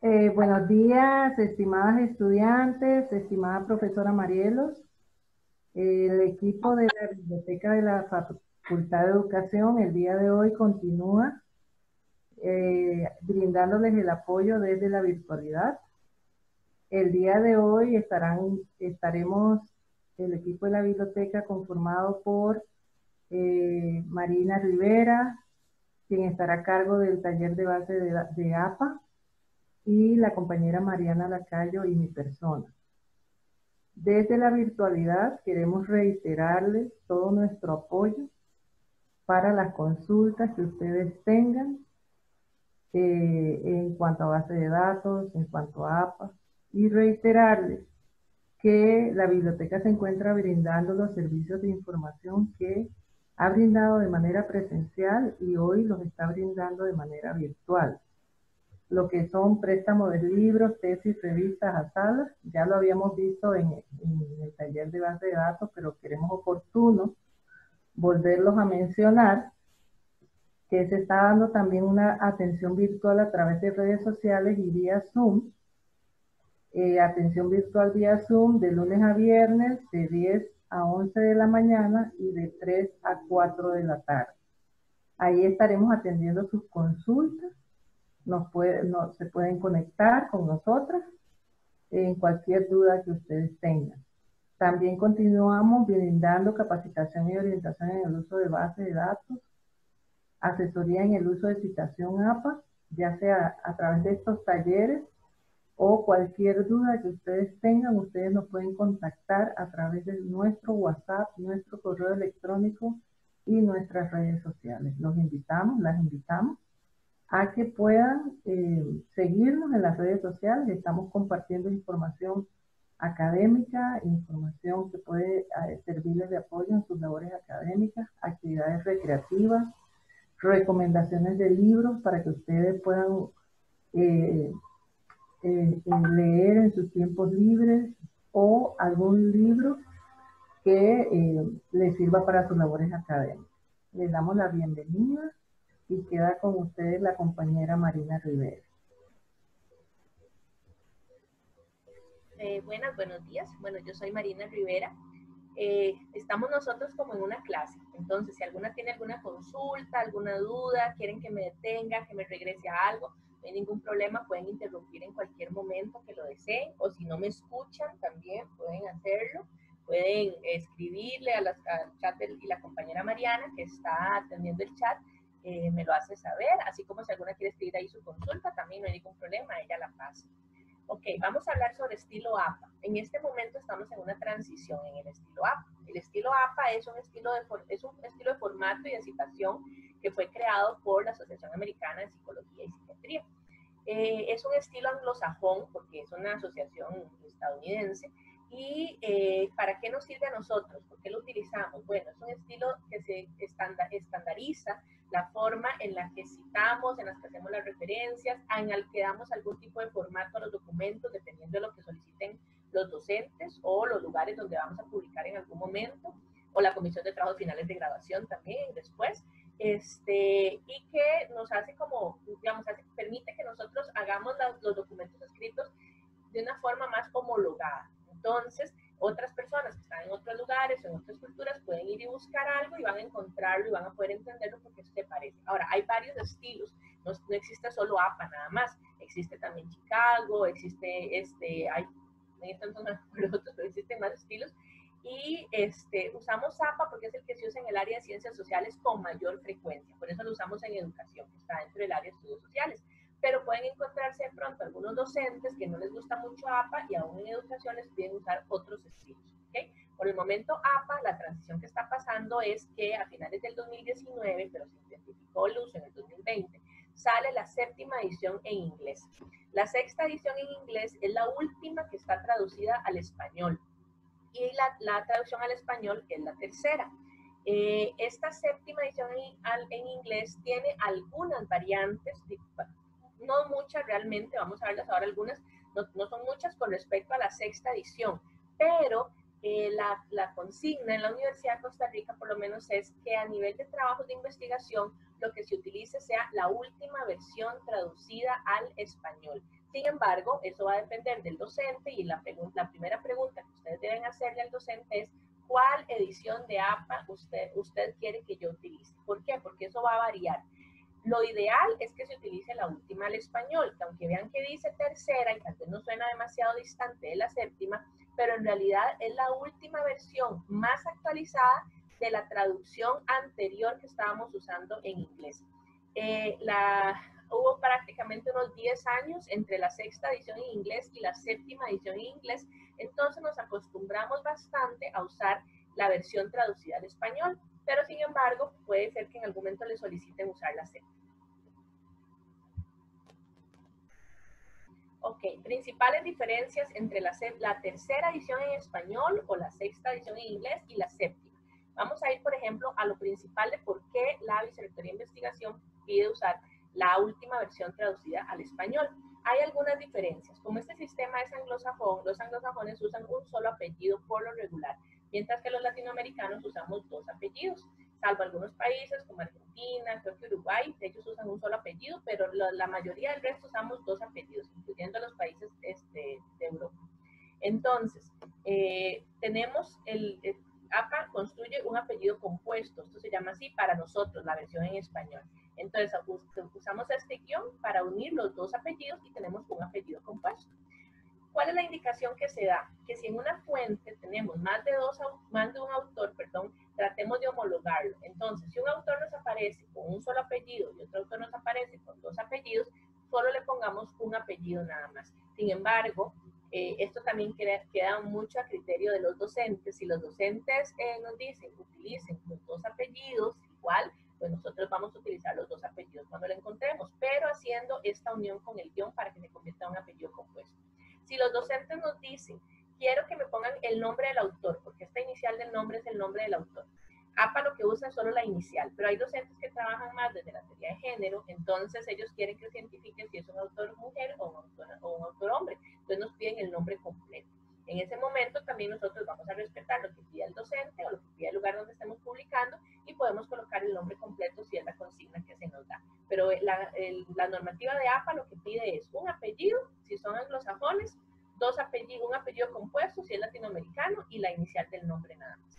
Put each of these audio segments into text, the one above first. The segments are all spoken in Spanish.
Buenos días, estimadas estudiantes, estimada profesora Marielos. El equipo de la Biblioteca de la Facultad de Educación el día de hoy continúa brindándoles el apoyo desde la virtualidad. El día de hoy estaremos el equipo de la biblioteca conformado por Marina Rivera, quien estará a cargo del taller de base de APA, y la compañera Mariana Lacayo y mi persona. Desde la virtualidad queremos reiterarles todo nuestro apoyo para las consultas que ustedes tengan en cuanto a base de datos, en cuanto a APA, y reiterarles que la biblioteca se encuentra brindando los servicios de información que ha brindado de manera presencial y hoy los está brindando de manera virtual. Lo que son préstamos de libros, tesis, revistas a salas, ya lo habíamos visto en el taller de base de datos, pero queremos oportuno volverlos a mencionar, que se está dando también una atención virtual a través de redes sociales y vía Zoom, atención virtual vía Zoom de lunes a viernes de 10 a 11 de la mañana y de 3 a 4 de la tarde. Ahí estaremos atendiendo sus consultas, se pueden conectar con nosotras en cualquier duda que ustedes tengan. También continuamos brindando capacitación y orientación en el uso de bases de datos, asesoría en el uso de citación APA, ya sea a través de estos talleres o cualquier duda que ustedes tengan, ustedes nos pueden contactar a través de nuestro WhatsApp, nuestro correo electrónico y nuestras redes sociales. Las invitamos a que puedan seguirnos en las redes sociales. Estamos compartiendo información académica, información que puede servirles de apoyo en sus labores académicas, actividades recreativas, recomendaciones de libros para que ustedes puedan eh, leer en sus tiempos libres o algún libro que les sirva para sus labores académicas. Les damos la bienvenida y queda con ustedes la compañera Marina Rivera. Buenos días. Bueno, yo soy Marina Rivera. Estamos nosotros como en una clase. Entonces, si alguna tiene alguna consulta, alguna duda, quieren que me detenga, que me regrese a algo, no hay ningún problema, pueden interrumpir en cualquier momento que lo deseen, o si no me escuchan, también pueden hacerlo. Pueden escribirle al chat y la compañera Mariana, que está atendiendo el chat, me lo hace saber, así como si alguna quiere escribir ahí su consulta, también no hay ningún problema, ella la pasa. Ok, vamos a hablar sobre estilo APA. En este momento estamos en una transición en el estilo APA. El estilo APA es un estilo de formato y de citación que fue creado por la Asociación Americana de Psicología y Psiquiatría. Es un estilo anglosajón porque es una asociación estadounidense. ¿Y para qué nos sirve a nosotros? ¿Por qué lo utilizamos? Bueno, es un estilo que se estandariza la forma en la que citamos, en la que hacemos las referencias, en el que damos algún tipo de formato a los documentos, dependiendo de lo que soliciten los docentes o los lugares donde vamos a publicar en algún momento, o la comisión de trabajos finales de graduación también después. Y que nos hace como, digamos, permite que nosotros hagamos los documentos escritos de una forma más homologada. Entonces, otras personas que están en otros lugares, en otras culturas, pueden ir y buscar algo y van a encontrarlo y van a poder entenderlo porque eso se parece. Ahora, hay varios estilos, no existe solo APA nada más, existe también Chicago, existe hay, en este entonces no me acuerdo, pero existen más estilos. Y usamos APA porque es el que se usa en el área de ciencias sociales con mayor frecuencia, por eso lo usamos en educación, que está dentro del área de estudios sociales. Pero pueden encontrarse de pronto algunos docentes que no les gusta mucho APA y aún en educación les piden usar otros estilos. ¿Okay? Por el momento APA, la transición que está pasando es que a finales del 2019, pero se identificó el uso en el 2020, sale la séptima edición en inglés. La sexta edición en inglés es la última que está traducida al español y la traducción al español es la tercera. Esta séptima edición en inglés tiene algunas variantes, no muchas realmente, vamos a verlas ahora algunas, no son muchas con respecto a la sexta edición, pero la consigna en la Universidad de Costa Rica por lo menos es que a nivel de trabajos de investigación lo que se utilice sea la última versión traducida al español. Sin embargo, eso va a depender del docente y la primera pregunta que ustedes deben hacerle al docente es ¿cuál edición de APA usted quiere que yo utilice? ¿Por qué? Porque eso va a variar. Lo ideal es que se utilice la última al español, que aunque vean que dice tercera y tal vez no suena demasiado distante de la séptima, pero en realidad es la última versión más actualizada de la traducción anterior que estábamos usando en inglés. Hubo prácticamente unos 10 años entre la sexta edición en inglés y la séptima edición en inglés, entonces nos acostumbramos bastante a usar la versión traducida al español, pero sin embargo puede ser que en algún momento le soliciten usar la séptima. Ok, principales diferencias entre la tercera edición en español o la sexta edición en inglés y la séptima. Vamos a ir, por ejemplo, a lo principal de por qué la Vicerrectoría de Investigación pide usar la última versión traducida al español. Hay algunas diferencias. Como este sistema es anglosajón, los anglosajones usan un solo apellido por lo regular, mientras que los latinoamericanos usamos dos apellidos, salvo algunos países como Argentina, creo que Uruguay, ellos usan un solo apellido, pero la mayoría del resto usamos dos apellidos, incluyendo los países de Europa. Entonces, tenemos APA construye un apellido compuesto, esto se llama así para nosotros, la versión en español. Entonces, usamos este guión para unir los dos apellidos y tenemos un apellido compuesto. ¿Cuál es la indicación que se da? Que si en una fuente tenemos más de un autor, tratemos de homologarlo. Entonces, si un autor nos aparece con un solo apellido y otro autor nos aparece con dos apellidos, solo le pongamos un apellido nada más. Sin embargo, esto también queda mucho a criterio de los docentes. Si los docentes nos dicen que utilicen los dos apellidos igual, pues nosotros vamos a utilizar los dos apellidos cuando lo encontremos, pero haciendo esta unión con el guión para que se convierta en un apellido compuesto. Si los docentes nos dicen, quiero que me pongan el nombre del autor, porque esta inicial del nombre es el nombre del autor. APA lo que usa es solo la inicial, pero hay docentes que trabajan más desde la teoría de género, entonces ellos quieren que se identifique si es un autor mujer o un autor hombre, entonces nos piden el nombre completo. En ese momento también nosotros vamos a respetar lo que pide el docente o lo que pide el lugar donde estemos publicando y podemos colocar el nombre completo si es la consigna que se nos da. Pero la normativa de APA lo que pide es un apellido, si son anglosajones, un apellido compuesto si es latinoamericano y la inicial del nombre nada más.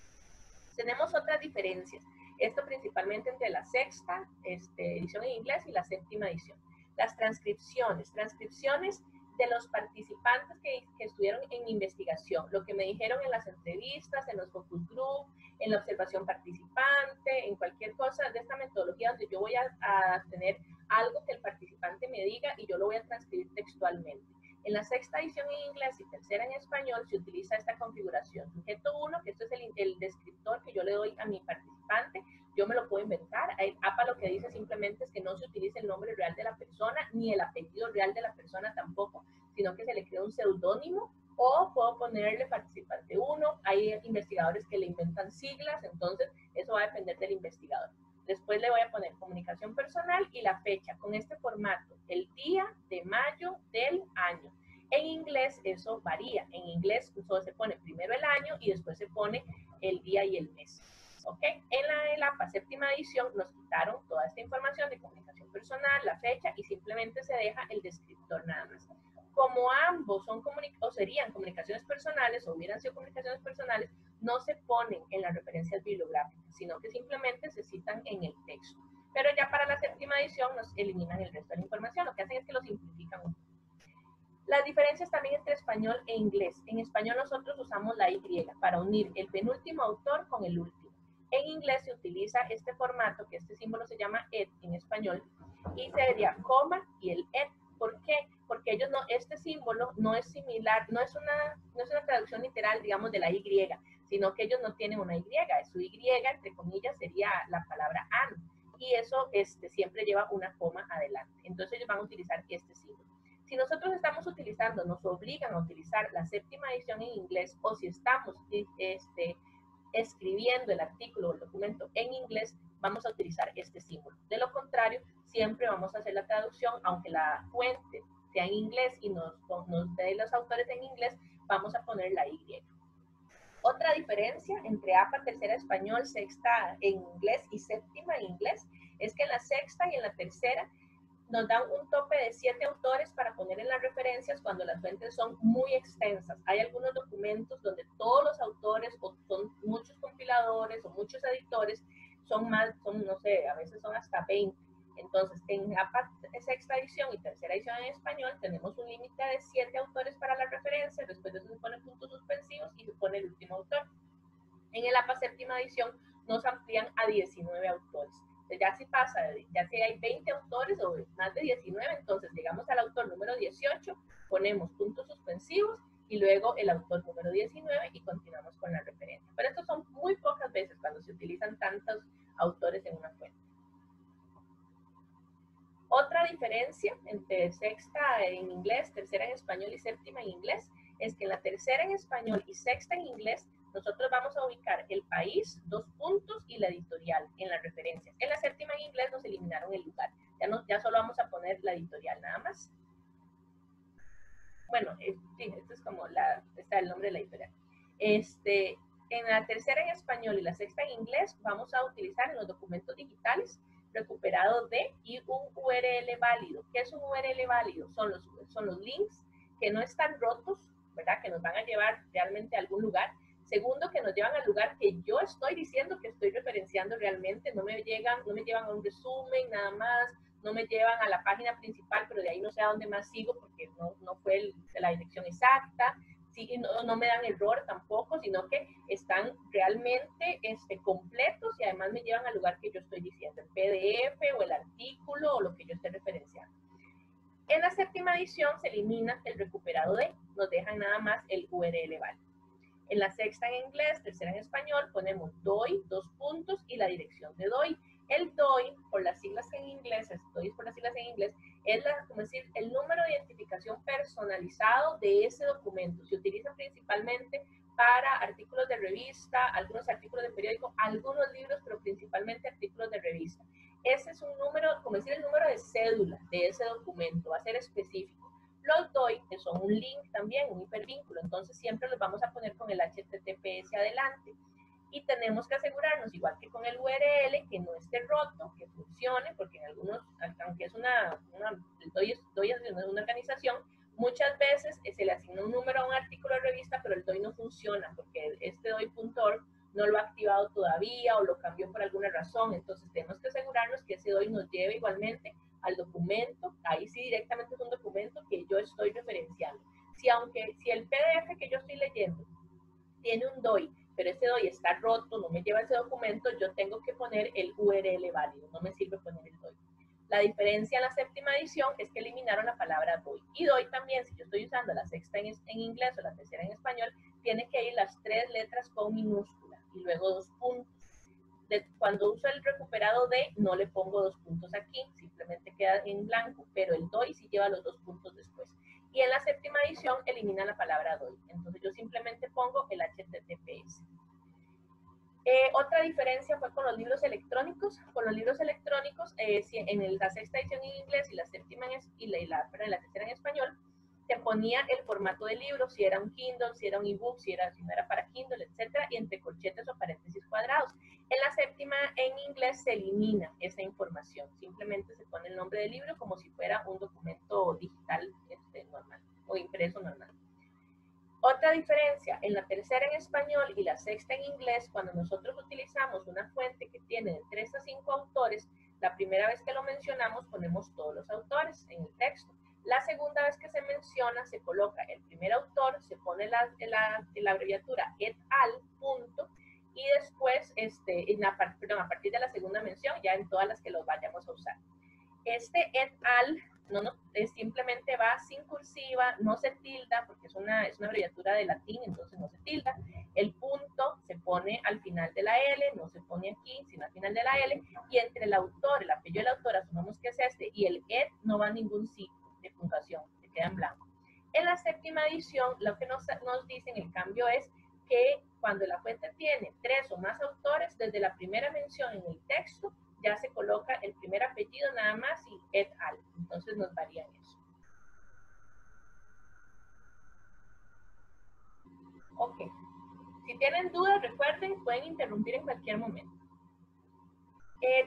Tenemos otras diferencias, esto principalmente entre la sexta edición en inglés y la séptima edición. Las transcripciones de los participantes que estuvieron en investigación, lo que me dijeron en las entrevistas, en los focus group, en la observación participante, en cualquier cosa de esta metodología donde yo voy a tener algo que el participante me diga y yo lo voy a transcribir textualmente. En la sexta edición en inglés y tercera en español se utiliza esta configuración. Sujeto 1, que esto es el descriptor que yo le doy a mi participante, yo me lo puedo inventar. APA lo que dice simplemente es que no se utilice el nombre real de la persona, ni el apellido real de la persona tampoco, sino que se le crea un seudónimo, o puedo ponerle participante 1. Hay investigadores que le inventan siglas, entonces eso va a depender del investigador. Después le voy a poner comunicación personal y la fecha con este formato, el día de mayo del año. En inglés eso varía. En inglés solo se pone primero el año y después se pone el día y el mes. ¿Ok? En la APA séptima edición nos quitaron toda esta información de comunicación personal, la fecha y simplemente se deja el descriptor nada más. Como ambos serían comunicaciones personales o hubieran sido comunicaciones personales, no se ponen en las referencias bibliográficas, sino que simplemente se citan en el texto. Pero ya para la séptima edición nos eliminan el resto de la información, lo que hacen es que lo simplifican un poco. Las diferencias también entre español e inglés. En español nosotros usamos la Y para unir el penúltimo autor con el último. En inglés se utiliza este formato, que este símbolo se llama et en español, y sería coma y el et. ¿Por qué? Porque ellos este símbolo no es similar, no es una traducción literal, digamos, de la Y, sino que ellos no tienen una Y. Su Y, entre comillas, sería la palabra an, y eso siempre lleva una coma adelante. Entonces ellos van a utilizar este símbolo. Si nosotros estamos utilizando, nos obligan a utilizar la séptima edición en inglés, o si estamos escribiendo el artículo o el documento en inglés, vamos a utilizar este símbolo. De lo contrario, siempre vamos a hacer la traducción, aunque la fuente sea en inglés y nos dé los autores en inglés, vamos a poner la Y. Otra diferencia entre APA tercera español, sexta en inglés y séptima en inglés, es que en la sexta y en la tercera nos dan un tope de 7 autores para poner en las referencias cuando las fuentes son muy extensas. Hay algunos documentos donde todos los autores, o son muchos compiladores, o muchos editores, no sé, a veces son hasta 20. Entonces, en la sexta edición y tercera edición en español, tenemos un límite de 7 autores para la referencia, después de eso se ponen puntos suspensivos y se pone el último autor. En el APA séptima edición nos amplían a 19 autores. Entonces ya si pasa, ya si hay 20 autores o más de 19, entonces llegamos al autor número 18, ponemos puntos suspensivos y luego el autor número 19 y continuamos con la referencia. Pero esto son muy pocas veces cuando se utilizan tantos autores en una fuente. Otra diferencia entre sexta en inglés, tercera en español y séptima en inglés es que en la tercera en español y sexta en inglés nosotros vamos a ubicar el país, 2 puntos y la editorial en las referencias. En la séptima en inglés nos eliminaron el lugar. Ya solo vamos a poner la editorial nada más. Bueno, sí, esto es como está el nombre de la editorial. En la tercera en español y la sexta en inglés vamos a utilizar en los documentos digitales recuperado de y un URL válido. ¿Qué es un URL válido? Son los links que no están rotos, ¿verdad? Que nos van a llevar realmente a algún lugar. Segundo, que nos llevan al lugar que yo estoy diciendo que estoy referenciando realmente. No me llevan a un resumen nada más, no me llevan a la página principal, pero de ahí no sé a dónde más sigo porque no fue la dirección exacta. Sí, no me dan error tampoco, sino que están realmente completos y además me llevan al lugar que yo estoy diciendo, el PDF o el artículo o lo que yo esté referenciando. En la séptima edición se elimina el recuperado de, nos dejan nada más el URL válido. En la sexta en inglés, tercera en español, ponemos DOI, 2 puntos y la dirección de DOI. El DOI, por las siglas en inglés, es como decir, el número de identificación personalizado de ese documento. Se utiliza principalmente para artículos de revista, algunos artículos de periódico, algunos libros, pero principalmente artículos de revista. Ese es un número, como decir, el número de cédula de ese documento, va a ser específico. Los DOI, que son un link también, un hipervínculo, entonces siempre los vamos a poner con el HTTPS adelante. Y tenemos que asegurarnos, igual que con el URL, que no esté roto, que funcione, porque en algunos, aunque es el DOI es una organización, muchas veces se le asigna un número a un artículo de revista, pero el DOI no funciona, porque este DOI.org no lo ha activado todavía o lo cambió por alguna razón. Entonces tenemos que asegurarnos que ese DOI nos lleve igualmente al documento, ahí sí directamente es un documento que yo estoy referenciando. Si el PDF que yo estoy leyendo tiene un DOI, pero ese DOI está roto, no me lleva ese documento, yo tengo que poner el URL válido, no me sirve poner el DOI. La diferencia en la séptima edición es que eliminaron la palabra DOI. Y DOI también, si yo estoy usando la sexta en inglés o la tercera en español, tiene que ir las 3 letras con minúscula y luego 2 puntos. Cuando uso el recuperado de, no le pongo 2 puntos aquí, simplemente queda en blanco, pero el DOI sí lleva los 2 puntos después. Y en la séptima edición elimina la palabra DOI. Entonces yo simplemente pongo el HTTPS. Otra diferencia fue con los libros electrónicos. Con los libros electrónicos, en la sexta edición en inglés y la séptima la tercera en español, se ponía el formato de libro, si era un Kindle, si era un ebook, si no era para Kindle, etcétera, y entre corchetes o paréntesis cuadrados. En la séptima en inglés se elimina esa información, simplemente se pone el nombre del libro como si fuera un documento digital normal o impreso normal. Otra diferencia, en la tercera en español y la sexta en inglés, cuando nosotros utilizamos una fuente que tiene de 3 a 5 autores, la primera vez que lo mencionamos ponemos todos los autores en el texto. La segunda vez que se menciona, se coloca el primer autor, se pone la abreviatura et al, punto, y después, a partir de la segunda mención, ya en todas las que los vayamos a usar. Este et al simplemente va sin cursiva, no se tilda, porque es una abreviatura de latín, entonces no se tilda. El punto se pone al final de la L, no se pone aquí, sino al final de la L, y entre el autor, el apellido del autor, asumamos que es y el et no va ningún signo de puntuación, se queda en blanco. En la séptima edición, lo que nos dicen, el cambio es que cuando la fuente tiene 3 o más autores, desde la primera mención en el texto, ya se coloca el primer apellido nada más y et al. Entonces nos varían eso. Ok. Si tienen dudas, recuerden, pueden interrumpir en cualquier momento.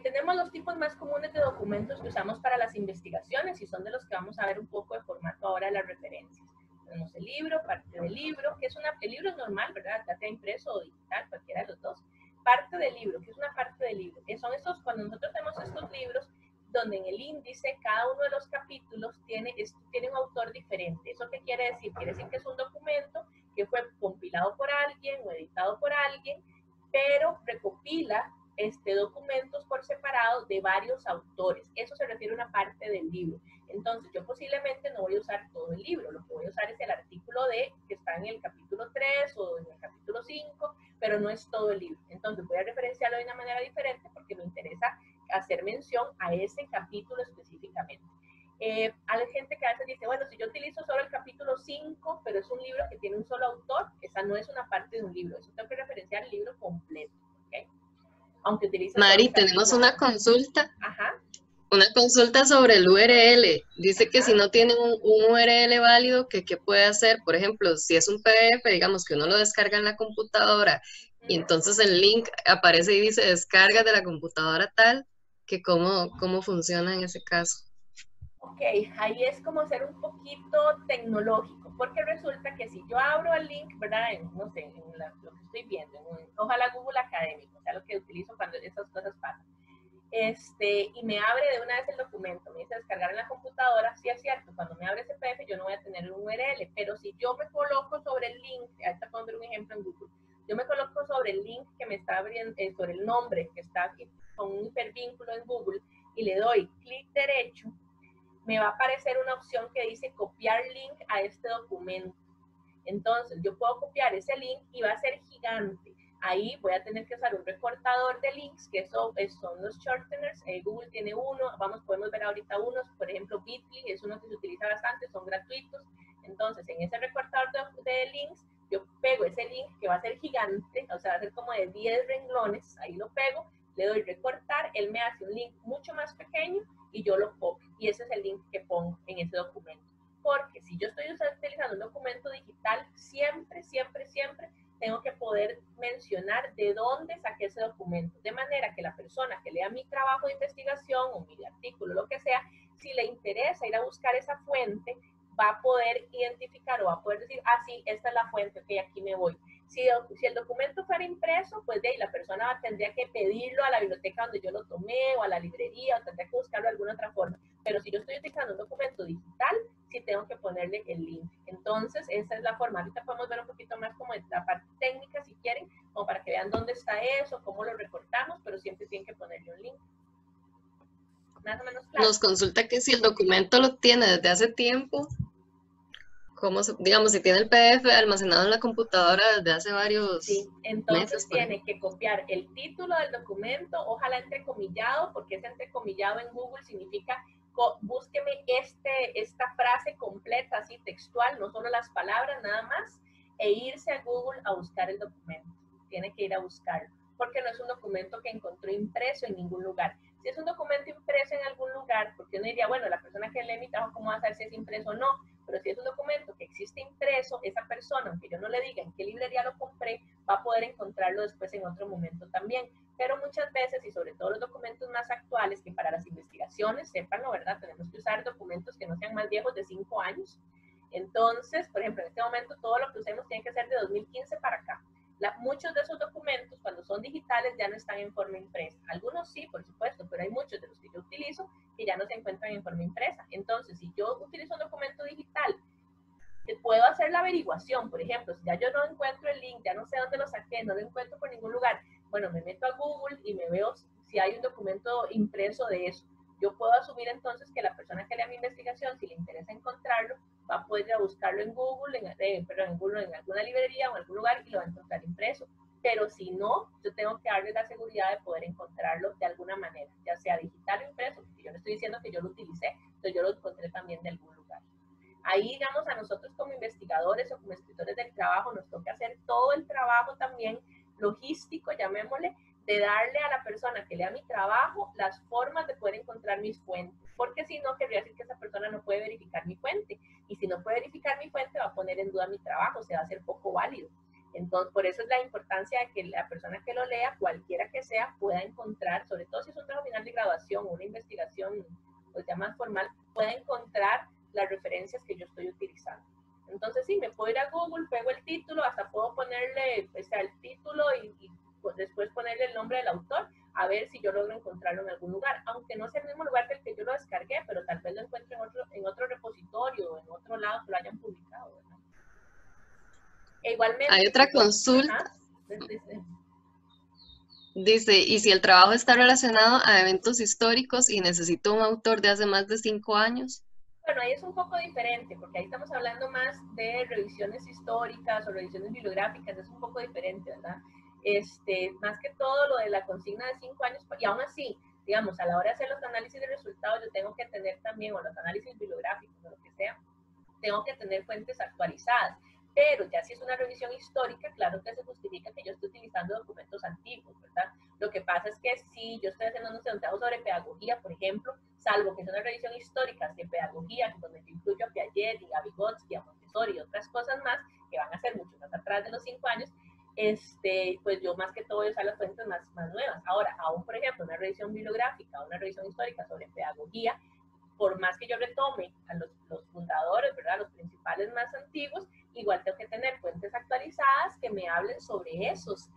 Tenemos los tipos más comunes de documentos que usamos para las investigaciones y son de los que vamos a ver un poco de formato ahora de las referencias. Tenemos el libro, parte del libro, que es el libro es normal, ¿verdad? Ya sea impreso o digital, cualquiera de los dos. Parte del libro, que es una parte del libro. Son estos, cuando nosotros tenemos estos libros, donde en el índice cada uno de los capítulos tiene un autor diferente. ¿Eso qué quiere decir? Quiere decir que es un documento que fue compilado por alguien o editado por alguien, pero recopila documentos por separado de varios autores. Eso se refiere a una parte del libro. Entonces, yo posiblemente no voy a usar todo el libro. Lo que voy a usar es el artículo D, que está en el capítulo 3 o en el capítulo 5, pero no es todo el libro. Entonces, voy a referenciarlo de una manera diferente porque me interesa hacer mención a ese capítulo específicamente. Hay gente que a veces dice, bueno, si yo utilizo solo el capítulo 5, pero es un libro que tiene un solo autor, esa no es una parte de un libro. Eso tengo que referenciar el libro completo. ¿Okay? Aunque utilice solo Mari, el capítulo. tenemos una consulta. Ajá. Una consulta sobre el URL. Dice que Ajá. si no tiene un URL válido, ¿qué puede hacer? Por ejemplo, si es un PDF, digamos que uno lo descarga en la computadora y entonces el link aparece y dice descarga de la computadora tal, que cómo funciona en ese caso. Ok, ahí es como ser un poquito tecnológico, porque resulta que si yo abro el link, ¿verdad? No sé, lo que estoy viendo, ojalá Google Académico, o sea, lo que utilizo cuando esas cosas pasan. Y me abre de una vez el documento, me dice descargar en la computadora, sí es cierto, cuando me abre ese PDF yo no voy a tener un URL, pero si yo me coloco sobre el link, ahorita puedo ver un ejemplo en Google, yo me coloco sobre el link que me está abriendo, sobre el nombre que está aquí con un hipervínculo en Google y le doy clic derecho, me va a aparecer una opción que dice copiar link a este documento. Entonces, yo puedo copiar ese link y va a ser gigante. Ahí voy a tener que usar un recortador de links, que son los shorteners. Google tiene uno, podemos ver ahorita unos, por ejemplo, Bitly es uno que se utiliza bastante, son gratuitos. Entonces, en ese recortador de links, yo pego ese link que va a ser gigante, o sea, va a ser como de 10 renglones, ahí lo pego, le doy recortar, él me hace un link mucho más pequeño y yo lo copio. Y ese es el link que pongo en ese documento. Porque si yo estoy utilizando un documento digital, siempre tengo que poder mencionar de dónde saqué ese documento, de manera que la persona que lea mi trabajo de investigación o mi artículo, lo que sea, si le interesa ir a buscar esa fuente, va a poder identificar o va a poder decir, ah, sí, esta es la fuente, ok, aquí me voy. Si el documento fuera impreso, pues de ahí la persona tendría que pedirlo a la biblioteca donde yo lo tomé o a la librería, o tendría que buscarlo de alguna otra forma. Pero si yo estoy utilizando un documento digital, sí tengo que ponerle el link. Entonces, esa es la forma. Ahorita podemos ver un poquito más como la parte técnica, si quieren, como para que vean dónde está eso, cómo lo recortamos, pero siempre tienen que ponerle un link. Más o menos claro. Nos consulta que si el documento lo tiene desde hace tiempo, digamos, si tiene el PDF almacenado en la computadora desde hace varios entonces meses, tiene que copiar el título del documento, ojalá entrecomillado, porque ese entrecomillado en Google significa búsqueme esta frase completa, así textual, no solo las palabras, nada más, e irse a Google a buscar el documento. Tiene que ir a buscarlo, porque no es un documento que encontró impreso en ningún lugar. Si es un documento impreso en algún lugar, porque uno diría, bueno, la persona que lee mi trabajo, ¿cómo va a saber si es impreso o no? Pero si es un documento que existe impreso, esa persona, aunque yo no le diga en qué librería lo compré, va a poder encontrarlo después en otro momento también. Pero muchas veces, y sobre todo los documentos más actuales, que para las investigaciones, sépanlo, ¿verdad? Tenemos que usar documentos que no sean más viejos de 5 años. Entonces, por ejemplo, en este momento todo lo que usemos tiene que ser de 2015 para acá. Muchos de esos documentos, cuando son digitales, ya no están en forma impresa. Algunos sí, por supuesto, pero hay muchos de los que yo utilizo que ya no se encuentran en forma impresa. Entonces, si yo utilizo un documento digital, puedo hacer la averiguación, por ejemplo, si ya yo no encuentro el link, ya no sé dónde lo saqué, no lo encuentro por ningún lugar, bueno, me meto a Google y me veo si hay un documento impreso de eso. Yo puedo asumir entonces que la persona que lea mi investigación, si le interesa encontrarlo, va a poder ir a buscarlo en Google, en Google, en alguna librería o en algún lugar y lo va a encontrar impreso. Pero si no, yo tengo que darle la seguridad de poder encontrarlo de alguna manera, ya sea digital o impreso, porque yo no estoy diciendo que yo lo utilicé, pero yo lo encontré también de algún lugar. Ahí, digamos, a nosotros como investigadores o como escritores del trabajo nos toca hacer todo el trabajo también logístico, llamémosle, de darle a la persona que lea mi trabajo las formas de poder encontrar mis fuentes, porque si no, querría decir que esa persona no puede verificar mi fuente, y si no puede verificar mi fuente, va a poner en duda mi trabajo, o sea, va a ser poco válido. Entonces, por eso es la importancia de que la persona que lo lea, cualquiera que sea, pueda encontrar, sobre todo si es un trabajo final de graduación o una investigación pues, ya más formal, pueda encontrar las referencias que yo estoy utilizando. Entonces, sí, me puedo ir a Google, pego el título, hasta puedo ponerle o sea, el título y después ponerle el nombre del autor, a ver si yo logro encontrarlo en algún lugar, aunque no sea el mismo lugar del que yo lo descargué, pero tal vez lo encuentre en otro repositorio o en otro lado que lo hayan publicado, ¿verdad? E igualmente... Hay otra consulta. Dice, ¿y si el trabajo está relacionado a eventos históricos y necesito un autor de hace más de 5 años? Bueno, ahí es un poco diferente, porque ahí estamos hablando más de revisiones históricas o revisiones bibliográficas, es un poco diferente, ¿verdad? Más que todo lo de la consigna de 5 años, y aún así, digamos, a la hora de hacer los análisis de resultados, yo tengo que tener también, o los análisis bibliográficos, o lo que sea, tengo que tener fuentes actualizadas. Pero ya si es una revisión histórica, claro que se justifica que yo esté utilizando documentos antiguos, ¿verdad? Lo que pasa es que si yo estoy haciendo, no sé, un trabajo sobre pedagogía, por ejemplo, salvo que es una revisión histórica de pedagogía, donde yo incluyo a Piaget y a Vygotsky, a Montessori y otras cosas más, que van a ser mucho más atrás de los 5 años, pues yo más que todo voy a usar las fuentes más nuevas. Ahora, aún por ejemplo, una revisión bibliográfica o una revisión histórica sobre pedagogía, por más que yo retome a los fundadores, ¿verdad? Los principales más antiguos, igual tengo que tener fuentes actualizadas que me hablen sobre esos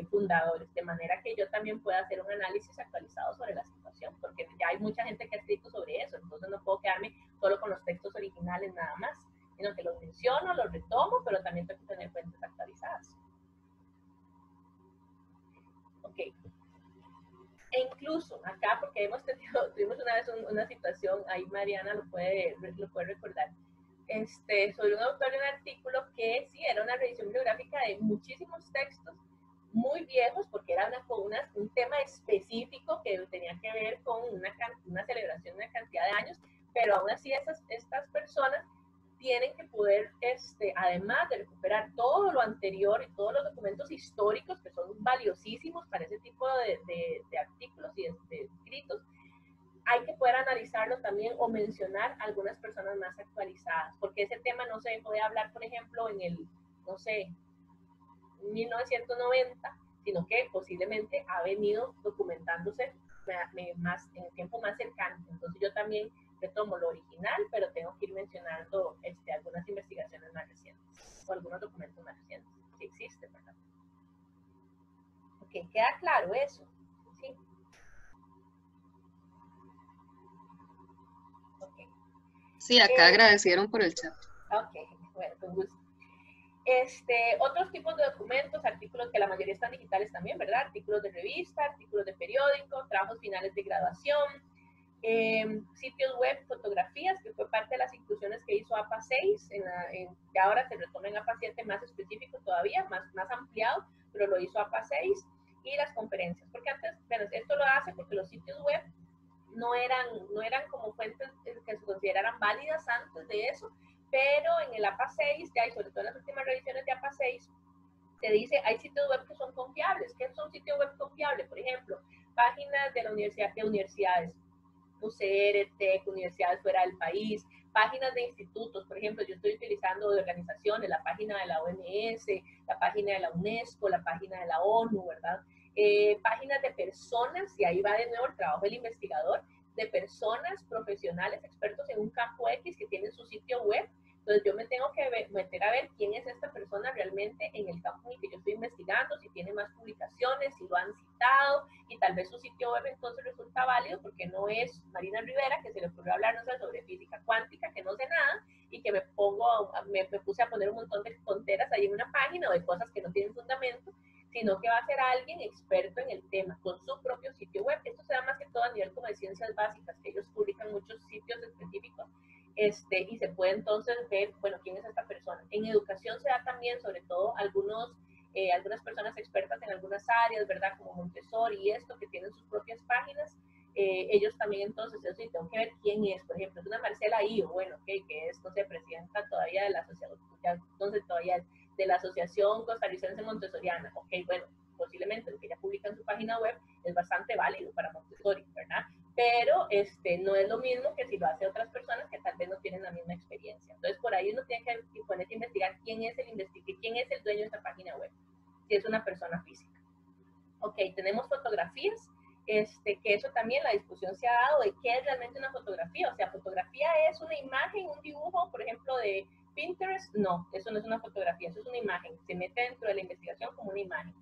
fundadores, de manera que yo también pueda hacer un análisis actualizado sobre la situación, porque ya hay mucha gente que ha escrito sobre eso, entonces no puedo quedarme solo con los textos originales nada más, sino que los menciono, los retomo, pero también tengo que tener fuentes actualizadas. Ok. E incluso acá, porque tuvimos una vez una situación, ahí Mariana lo puede recordar, sobre un autor de un artículo que sí era una revisión bibliográfica de muchísimos textos muy viejos, porque era un tema específico que tenía que ver con una celebración de una cantidad de años, pero aún así estas personas tienen que poder, además de recuperar todo lo anterior y todos los documentos históricos que son valiosísimos para ese tipo de artículos y de escritos, hay que poder analizarlo también o mencionar a algunas personas más actualizadas, porque ese tema no se dejó de hablar, por ejemplo, en el, no sé, 1990, sino que posiblemente ha venido documentándose más, en el tiempo más cercano. Entonces yo también retomo lo original, pero tengo que ir mencionando algunas investigaciones más recientes o algunos documentos más recientes que existen, ¿verdad? Ok, ¿queda claro eso? Sí. Okay. Sí, acá agradecieron por el chat. Ok, bueno, con gusto. Otros tipos de documentos, artículos que la mayoría están digitales también, ¿verdad? Artículos de revista, artículos de periódico, trabajos finales de graduación, sitios web, fotografías, que fue parte de las inclusiones que hizo APA 6, que ahora se retoma en APA 7 más específico todavía, más ampliado, pero lo hizo APA 6, y las conferencias, porque antes, bueno, esto lo hace porque los sitios web no eran como fuentes que se consideraran válidas antes de eso, pero en el APA 6, ya, y sobre todo en las últimas revisiones de APA 6, te dice, hay sitios web que son confiables. ¿Qué son sitios web confiables? Por ejemplo, páginas de universidades, UCR, TEC, universidades fuera del país, páginas de institutos, por ejemplo, yo estoy utilizando de organizaciones, la página de la OMS, la página de la UNESCO, la página de la ONU, ¿verdad? Páginas de personas, y ahí va de nuevo el trabajo del investigador, de personas profesionales, expertos en un campo X que tienen su sitio web. Entonces yo me tengo que meter a ver quién es esta persona realmente en el campo en el que yo estoy investigando, si tiene más publicaciones, si lo han citado, y tal vez su sitio web entonces resulta válido porque no es Marina Rivera, que se le ocurrió hablarnos sobre física cuántica, que no sé nada, y que me puse a poner un montón de tonteras ahí en una página o de cosas que no tienen fundamento, sino que va a ser alguien experto en el tema, con su propio sitio web. Esto se da más que todo a nivel como de ciencias básicas, que ellos publican muchos sitios específicos, y se puede entonces ver, bueno, quién es esta persona. En educación se da también, sobre todo, algunas personas expertas en algunas áreas, ¿verdad? Como Montessori y esto, que tienen sus propias páginas. Ellos también entonces, eso sí, tengo que ver quién es. Por ejemplo, es una Marcela Io, bueno, okay, que es, no sé, presidenta todavía de la asociación, entonces todavía de la Asociación Costarricense Montessoriana. Ok, bueno, posiblemente lo que ella publica en su página web es bastante válido para Montessori, ¿verdad? Pero no es lo mismo que si lo hace otras personas que tal vez no tienen la misma experiencia. Entonces, Entonces, por ahí uno tiene que ponerse a investigar quién es el dueño de esta página web, si es una persona física. Ok, tenemos fotografías, que eso también la discusión se ha dado de qué es realmente una fotografía. O sea, fotografía es una imagen, un dibujo, por ejemplo, de Pinterest. No, eso no es una fotografía, eso es una imagen. Se mete dentro de la investigación como una imagen.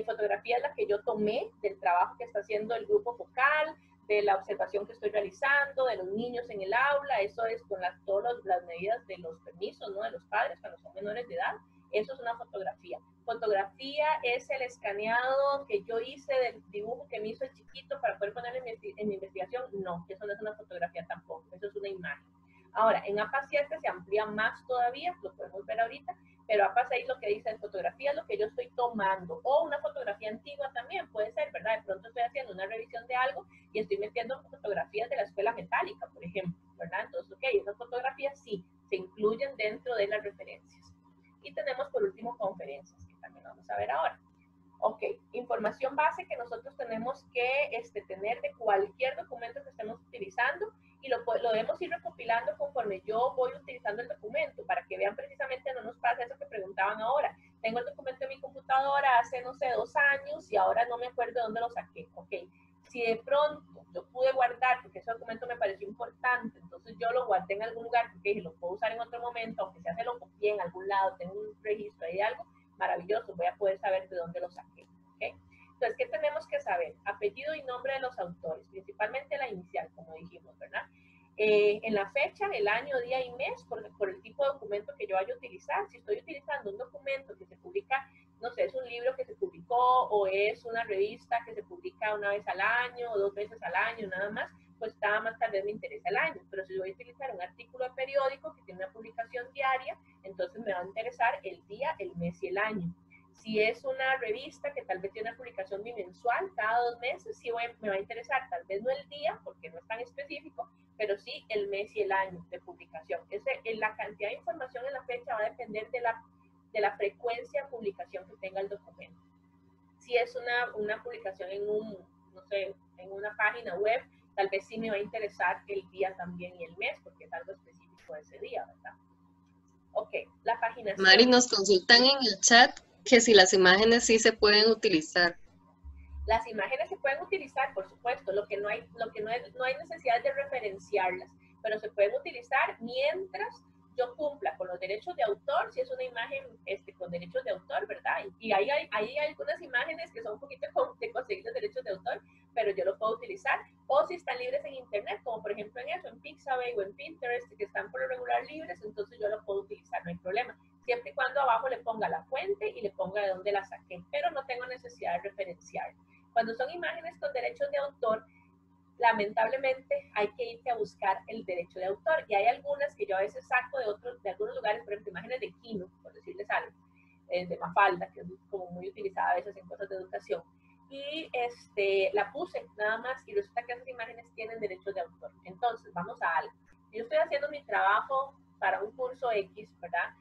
Fotografía es la que yo tomé del trabajo que está haciendo el grupo focal, de la observación que estoy realizando, de los niños en el aula. Eso es con todas las medidas de los permisos, ¿no? De los padres cuando son menores de edad. Eso es una fotografía. Fotografía es el escaneado que yo hice del dibujo que me hizo el chiquito para poder ponerlo en mi investigación. No, eso no es una fotografía tampoco, eso es una imagen. Ahora, en APA 7 se amplía más todavía, lo podemos ver ahorita, pero APA 6 lo que dice es fotografía es lo que yo estoy tomando, o una fotografía antigua también puede ser, ¿verdad? De pronto estoy haciendo una revisión de algo y estoy metiendo fotografías de la escuela metálica, por ejemplo, ¿verdad? Entonces, ok, esas fotografías sí, se incluyen dentro de las referencias. Y tenemos por último conferencias, que también vamos a ver ahora. Ok, información base que nosotros tenemos que tener de cualquier documento que estemos utilizando y lo debemos ir recopilando conforme yo voy utilizando el documento para que vean precisamente, no nos pasa eso que preguntaban ahora. Tengo el documento en mi computadora hace, no sé, 2 años y ahora no me acuerdo de dónde lo saqué. Ok, si de pronto yo pude guardar, porque ese documento me pareció importante, entonces yo lo guardé en algún lugar, porque lo puedo usar en otro momento, aunque sea se lo copié en algún lado, tengo un registro ahí de algo, maravilloso, voy a poder saber de dónde lo saqué. ¿Okay? Entonces, ¿qué tenemos que saber? Apellido y nombre de los autores, principalmente la inicial, como dijimos, ¿verdad? En la fecha, el año, día y mes, por el tipo de documento que yo vaya a utilizar. Si estoy utilizando un documento que se publica, no sé, es un libro que se publicó o es una revista que se publica una vez al año o 2 veces al año, nada más, pues nada más tal vez me interesa el año. Pero si voy a utilizar un artículo de periódico que tiene una publicación diaria, entonces me va a interesar el día, el mes y el año. Si es una revista que tal vez tiene una publicación bimensual, cada 2 meses, sí me va a interesar, tal vez no el día, porque no es tan específico, pero sí el mes y el año de publicación. La cantidad de información en la fecha va a depender de la frecuencia de publicación que tenga el documento. Si es una publicación no sé, en una página web, tal vez sí me va a interesar el día también y el mes, porque es algo específico de ese día, ¿verdad? Ok, la paginación. Mari, nos consultan en el chat que si las imágenes sí se pueden utilizar. Las imágenes se pueden utilizar, por supuesto, no hay necesidad de referenciarlas, pero se pueden utilizar mientras yo cumpla con los derechos de autor, si es una imagen con derechos de autor, ¿verdad? Y hay algunas imágenes que son un poquito de conseguir los derechos de autor, pero yo lo puedo utilizar, o si están libres en internet, como por ejemplo en Pixabay o en Pinterest, que están por lo regular libres, entonces yo lo puedo utilizar, no hay problema, siempre y cuando abajo le ponga la fuente y le ponga de dónde la saqué, pero no tengo necesidad de referenciar. Cuando son imágenes con derechos de autor, lamentablemente hay que irse a buscar el derecho de autor. Y hay algunas que yo a veces saco de algunos lugares, por ejemplo, imágenes de Kino, por decirles algo, de Mafalda, que es como muy utilizada a veces en cosas de educación. Y la puse nada más y resulta que esas imágenes tienen derechos de autor. Entonces, vamos a algo. Yo estoy haciendo mi trabajo para un curso X, ¿verdad?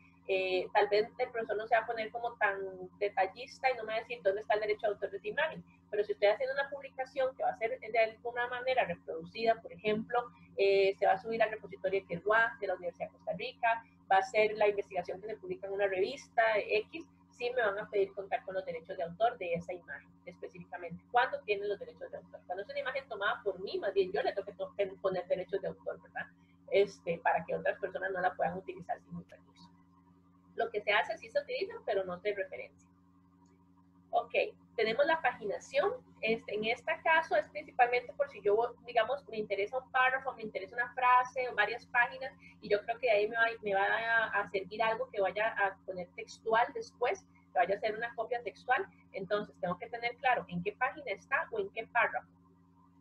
Tal vez el profesor no se va a poner como tan detallista y no me va a decir dónde está el derecho de autor de esa imagen, pero si estoy haciendo una publicación que va a ser de alguna manera reproducida, por ejemplo, se va a subir al repositorio de Querua, de la Universidad de Costa Rica, va a ser la investigación que se publica en una revista X, sí me van a pedir contar con los derechos de autor de esa imagen específicamente. ¿Cuándo tienen los derechos de autor? Cuando es una imagen tomada por mí, más bien yo le tengo que poner derechos de autor, ¿verdad? Para que otras personas no la puedan utilizar sin mi permiso. Lo que se hace sí se utiliza, pero no se referencia. Ok, tenemos la paginación. En este caso es principalmente por si yo, digamos, me interesa un párrafo, me interesa una frase o varias páginas y yo creo que de ahí me va a servir algo que vaya a poner textual después, que vaya a ser una copia textual. Entonces tengo que tener claro en qué página está o en qué párrafo.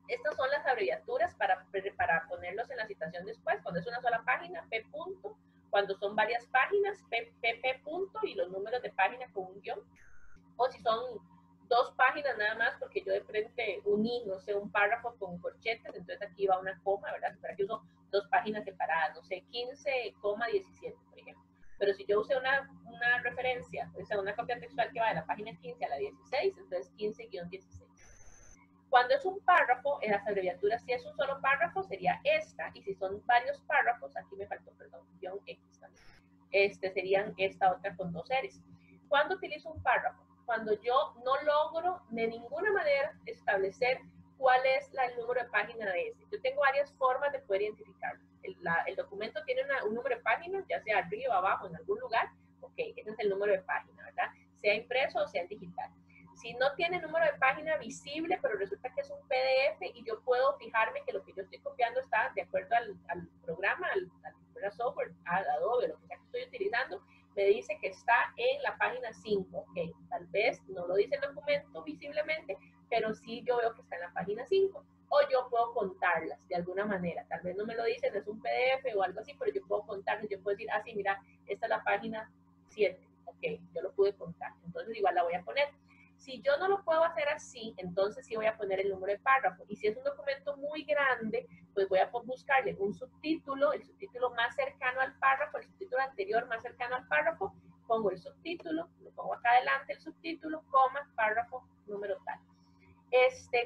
Estas son las abreviaturas para ponerlos en la citación después. Cuando es una sola página, P punto. Cuando son varias páginas, PP punto y los números de página con un guión. O si son 2 páginas nada más, porque yo de frente uní, no sé, un párrafo con corchetes, entonces aquí va una coma, ¿verdad? Pero aquí uso 2 páginas separadas, no sé, 15,17, por ejemplo. Pero si yo usé una referencia, o sea, una copia textual que va de la página 15 a la 16, entonces 15-16. Cuando es un párrafo, en las abreviaturas, si es un solo párrafo, sería esta, y si son varios párrafos, aquí me faltó, perdón, guión X también, serían esta otra con 2 R's. ¿Cuándo utilizo un párrafo? Cuando yo no logro de ninguna manera establecer cuál es el número de página de ese. Yo tengo varias formas de poder identificarlo. El documento tiene un número de página, ya sea arriba, abajo, en algún lugar. Ok, ese es el número de página, ¿verdad? Sea impreso o sea digital. Si no tiene número de página visible, pero resulta que es un PDF y yo puedo fijarme que lo que yo estoy copiando está de acuerdo al programa, al software, al Adobe, lo que sea que estoy utilizando, me dice que está en la página 5. Ok, tal vez no lo dice el documento visiblemente, pero sí yo veo que está en la página 5. O yo puedo contarlas de alguna manera. Tal vez no me lo dicen, es un PDF o algo así, pero yo puedo contarlas. Yo puedo decir, ah, sí, mira, esta es la página 7. Ok, yo lo pude contar. Entonces igual la voy a poner. Si yo no lo puedo hacer así, entonces sí voy a poner el número de párrafo. Y si es un documento muy grande, pues voy a buscarle un subtítulo, el subtítulo más cercano al párrafo, el subtítulo anterior más cercano al párrafo, pongo el subtítulo, lo pongo acá adelante, el subtítulo, coma, párrafo, número tal.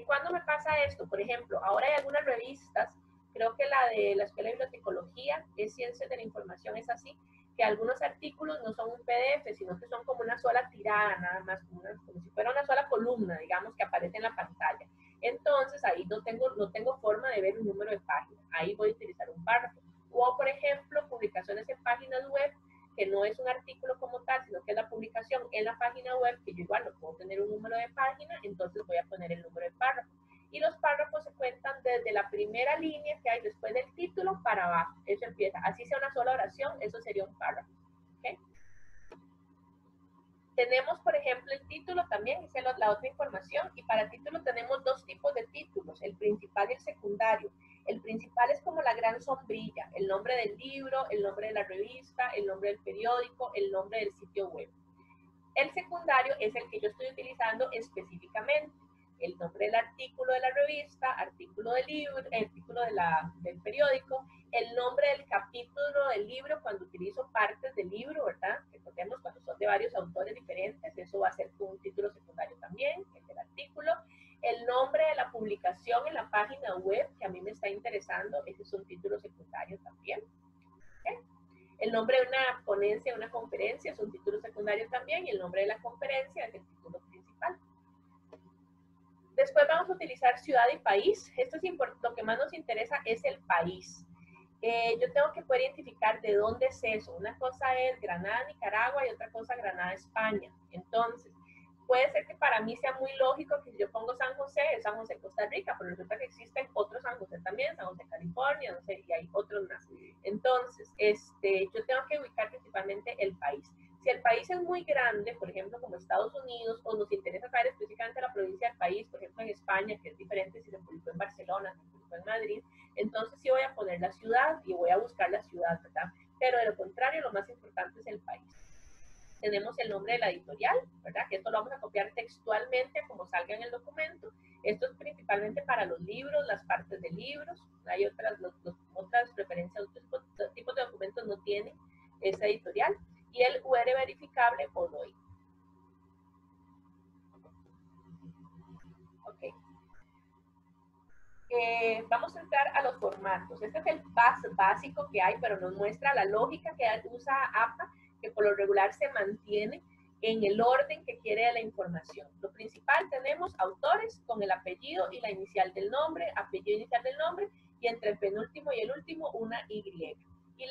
¿Cuándo me pasa esto? Por ejemplo, ahora hay algunas revistas, creo que la de la Escuela de Bibliotecología, es Ciencias de la Información, es así, que algunos artículos no son un PDF, sino que son como una sola tirada, nada más, como si fuera una sola columna, digamos, que aparece en la pantalla. Entonces, ahí no tengo forma de ver un número de página. Ahí voy a utilizar un párrafo. O, por ejemplo, publicaciones en páginas web, que no es un artículo como tal, sino que es la publicación en la página web, que yo igual no puedo tener un número de página, entonces voy a poner el número de párrafo. Y los párrafos se cuentan desde la primera línea que hay después del título para abajo. Eso empieza. Así sea una sola oración, eso sería un párrafo. ¿Okay? Tenemos, por ejemplo, el título también, esa es la otra información. Y para título tenemos 2 tipos de títulos, el principal y el secundario. El principal es como la gran sombrilla, el nombre del libro, el nombre de la revista, el nombre del periódico, el nombre del sitio web. El secundario es el que yo estoy utilizando específicamente. El nombre del artículo de la revista, artículo del libro, artículo del periódico, el nombre del capítulo del libro cuando utilizo partes del libro, ¿verdad? Recordemos cuando son de varios autores diferentes, eso va a ser un título secundario también, el del artículo. El nombre de la publicación en la página web que a mí me está interesando, ese es un título secundario también. ¿Okay? El nombre de una ponencia, una conferencia es un título secundario también y el nombre de la conferencia es el título principal. Después vamos a utilizar ciudad y país. Esto es lo que más nos interesa es el país. Yo tengo que poder identificar de dónde es eso. Una cosa es Granada, Nicaragua y otra cosa Granada, España. Entonces, puede ser que para mí sea muy lógico que si yo pongo San José, es San José, Costa Rica, pero resulta que existen otros San José también, San José, California, no sé, y hay otros más. Entonces, yo tengo que ubicar principalmente el país. Si el país es muy grande, por ejemplo, como Estados Unidos, o nos interesa saber específicamente la provincia del país, por ejemplo, en España, que es diferente si se publicó en Barcelona, si se publicó en Madrid, entonces sí voy a poner la ciudad y voy a buscar la ciudad, ¿verdad? Pero de lo contrario, lo más importante es el país. Tenemos el nombre de la editorial, ¿verdad? Que esto lo vamos a copiar textualmente como salga en el documento. Esto es principalmente para los libros, las partes de libros. Hay otras preferencias, otros tipos de documentos no tienen esa editorial. Y el UR verificable o DOI. Ok. Vamos a entrar a los formatos. Este es el básico que hay, pero nos muestra la lógica que usa APA, que por lo regular se mantiene en el orden que quiere la información. Lo principal tenemos autores con el apellido y la inicial del nombre, apellido inicial del nombre, y entre el penúltimo y el último una Y. Y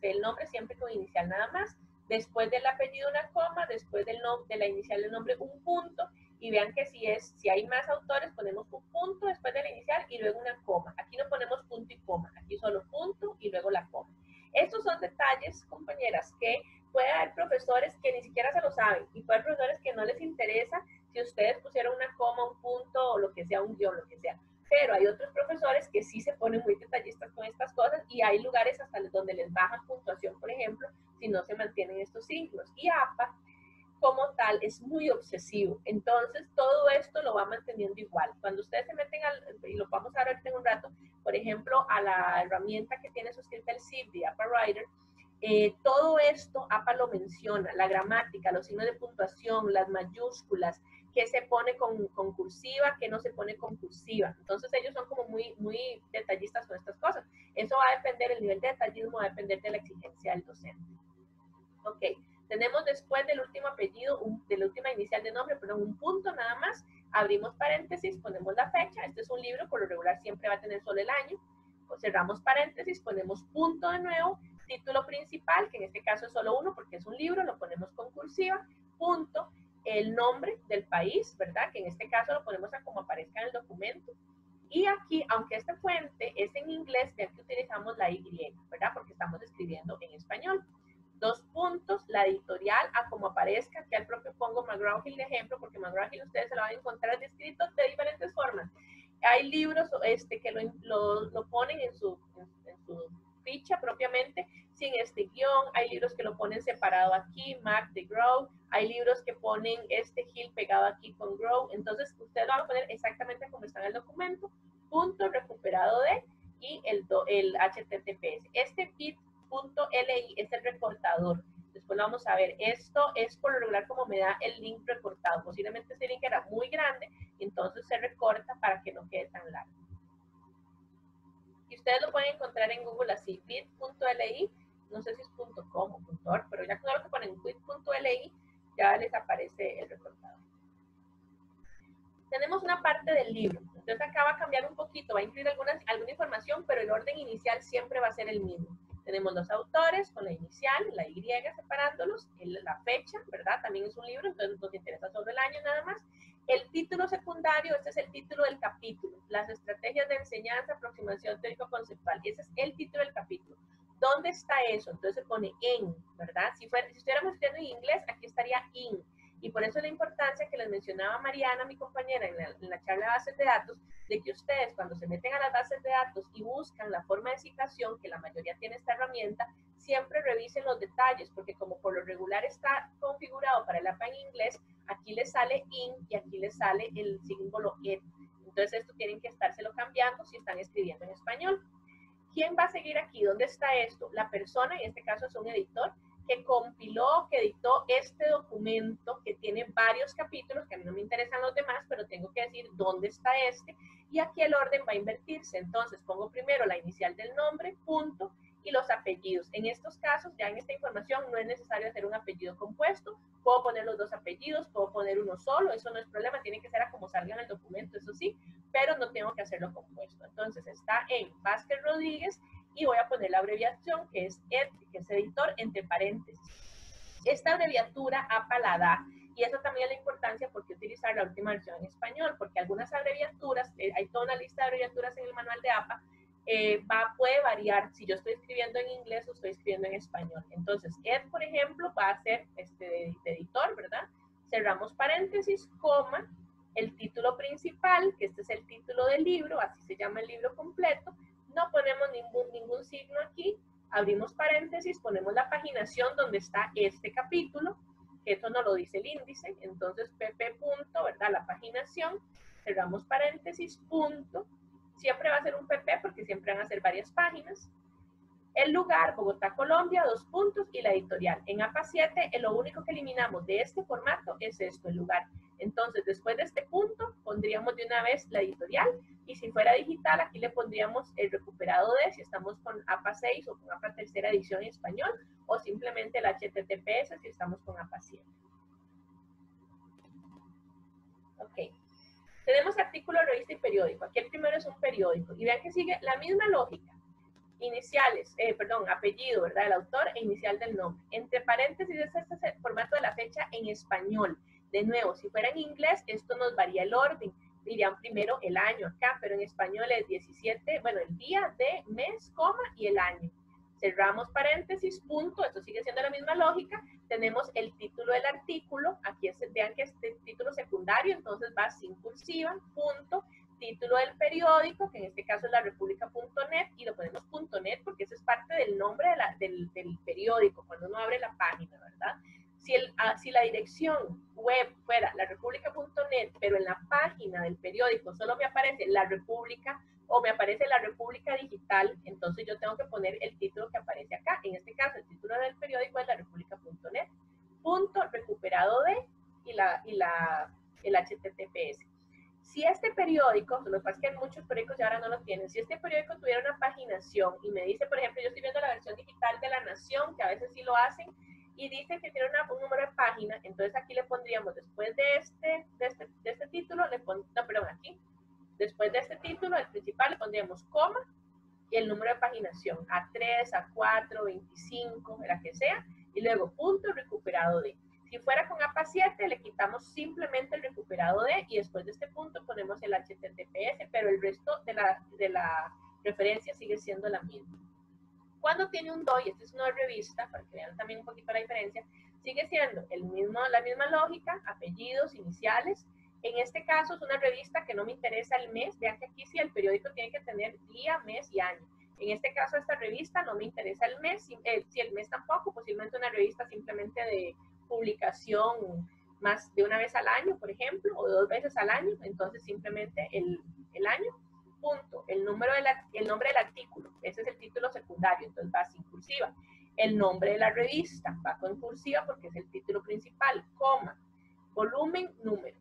el nombre siempre con inicial nada más. Después del apellido una coma, después de la inicial del nombre un punto, y vean que si hay más autores ponemos un punto después de la inicial y luego una coma. Aquí no ponemos punto y coma, aquí solo punto y luego la coma. Estos son detalles, compañeras, que puede haber profesores que ni siquiera se lo saben y puede haber profesores que no les interesa si ustedes pusieron una coma, un punto o lo que sea, un guión, lo que sea. Pero hay otros profesores que sí se ponen muy detallistas con estas cosas y hay lugares hasta donde les bajan puntuación, por ejemplo, si no se mantienen estos signos. Y APA, como tal, es muy obsesivo. Entonces, todo esto lo va manteniendo igual. Cuando ustedes se meten, y lo vamos a ver ahorita en un rato, por ejemplo, a la herramienta que tiene suscrita el zip de APA Writer, todo esto APA lo menciona, la gramática, los signos de puntuación, las mayúsculas, qué se pone con cursiva, qué no se pone con cursiva. Entonces ellos son como muy detallistas con estas cosas. Eso va a depender, el nivel de detallismo va a depender de la exigencia del docente. Ok, tenemos después del último apellido, de la última inicial de nombre, perdón, un punto nada más, abrimos paréntesis, ponemos la fecha, este es un libro, por lo regular siempre va a tener solo el año, cerramos paréntesis, ponemos punto de nuevo, título principal, que en este caso es solo uno porque es un libro, lo ponemos con cursiva, punto, el nombre del país, ¿verdad? Que en este caso lo ponemos a como aparezca en el documento. Y aquí, aunque esta fuente es en inglés, vean que utilizamos la Y, ¿verdad? Porque estamos escribiendo en español. 2 puntos, la editorial a como aparezca, que al propio pongo McGraw-Hill de ejemplo, porque McGraw-Hill ustedes se lo van a encontrar descritos de diferentes formas. Hay libros que lo ponen en su ficha propiamente, sin este guión, hay libros que lo ponen separado aquí, Mac de Grow, hay libros que ponen este Hill pegado aquí con Grow, entonces ustedes lo van a poner exactamente como está en el documento, punto recuperado de, y el HTTPS. Este bit.li es el recortador. Después lo vamos a ver. Esto es por lo regular como me da el link recortado. Posiblemente ese link era muy grande, entonces se recorta para que no quede tan largo. Y ustedes lo pueden encontrar en Google así, bit.li, no sé si es .com o .org, pero ya cuando lo ponen bit.li, ya les aparece el recortador. Tenemos una parte del libro, entonces acá va a cambiar un poquito, va a incluir alguna información, pero el orden inicial siempre va a ser el mismo. Tenemos los autores con la inicial, la Y separándolos, la fecha, ¿verdad? También es un libro, entonces nos interesa solo el año nada más. El título secundario, este es el título del capítulo, las estrategias de enseñanza, aproximación teórico-conceptual, ese es el título del capítulo. ¿Dónde está eso? Entonces se pone en, ¿verdad? Si estuviéramos estudiando en inglés, aquí estaría in. Y por eso la importancia que les mencionaba Mariana, mi compañera, en la charla de bases de datos, de que ustedes cuando se meten a las bases de datos y buscan la forma de citación, que la mayoría tiene esta herramienta, siempre revisen los detalles, porque como por lo regular está configurado para el APA en inglés, aquí les sale in y aquí les sale el símbolo et. Entonces esto tienen que estárselo cambiando si están escribiendo en español. ¿Quién va a seguir aquí? ¿Dónde está esto? La persona, en este caso es un editor, que compiló, que editó este documento que tiene varios capítulos, que a mí no me interesan los demás, pero tengo que decir dónde está este, y aquí el orden va a invertirse. Entonces pongo primero la inicial del nombre, punto, y los apellidos. En estos casos, ya en esta información, no es necesario hacer un apellido compuesto, puedo poner los 2 apellidos, puedo poner uno solo, eso no es problema, tiene que ser a como salga en el documento, eso sí, pero no tengo que hacerlo compuesto. Entonces está en Vázquez Rodríguez, y voy a poner la abreviación que es ED, que es editor, entre paréntesis. Esta abreviatura APA la da, y eso también es la importancia porque utilizar la última versión en español, porque algunas abreviaturas, hay toda una lista de abreviaturas en el manual de APA, puede variar si yo estoy escribiendo en inglés o estoy escribiendo en español. Entonces, ED, por ejemplo, va a ser de editor, ¿verdad? Cerramos paréntesis, coma, el título principal, que este es el título del libro, así se llama el libro completo, no ponemos ningún signo aquí, abrimos paréntesis, ponemos la paginación donde está este capítulo, que eso no lo dice el índice, entonces pp punto, ¿verdad? La paginación, cerramos paréntesis, punto, siempre va a ser un pp porque siempre van a ser varias páginas. El lugar, Bogotá, Colombia, 2 puntos, y la editorial. En APA 7, lo único que eliminamos de este formato es esto, el lugar. Entonces, después de este punto, pondríamos de una vez la editorial, y si fuera digital, aquí le pondríamos el recuperado de, si estamos con APA 6 o con APA tercera edición en español, o simplemente el HTTPS si estamos con APA 7. Ok. Tenemos artículo, revista y periódico. Aquí el primero es un periódico. Y vean que sigue la misma lógica. Iniciales, apellido, ¿verdad? El autor e inicial del nombre. Entre paréntesis, este es el formato de la fecha en español. De nuevo, si fuera en inglés, esto nos varía el orden. Dirían primero el año acá, pero en español es 17, bueno, el día de mes, coma, y el año. Cerramos paréntesis, punto, esto sigue siendo la misma lógica. Tenemos el título del artículo, aquí vean que este título secundario, entonces va sin cursiva, punto. Título del periódico, que en este caso es la república.net, y lo ponemos .net porque eso es parte del nombre del periódico, cuando uno abre la página, ¿verdad? Si la dirección web fuera la república.net, pero en la página del periódico solo me aparece la república o me aparece la república digital, entonces yo tengo que poner el título que aparece acá. En este caso, el título del periódico es la república.net, punto recuperado de, y la el HTTPS. Si este periódico, lo que pasa es que muchos periódicos ya ahora no lo tienen, si este periódico tuviera una paginación y me dice, por ejemplo, yo estoy viendo la versión digital de La Nación, que a veces sí lo hacen, y dice que tiene un número de página, entonces aquí le pondríamos, después de este título, aquí, después de este título, el principal, le pondríamos coma, y el número de paginación, A3, A4, 25, la que sea, y luego punto recuperado de. Si fuera con APA7, le quitamos simplemente el recuperado de, y después de este punto ponemos el HTTPS, pero el resto de la referencia sigue siendo la misma. Cuando tiene un DOI, esta es una revista, para que vean también un poquito la diferencia, sigue siendo la misma lógica, apellidos, iniciales. En este caso es una revista que no me interesa el mes. Vean que aquí sí el periódico tiene que tener día, mes y año. En este caso esta revista no me interesa el mes, si el mes tampoco, posiblemente una revista simplemente de publicación más de una vez al año, por ejemplo, o 2 veces al año, entonces simplemente el año, punto, el nombre del artículo, ese es el título secundario, entonces va sin cursiva. El nombre de la revista va con cursiva porque es el título principal, coma, volumen, número.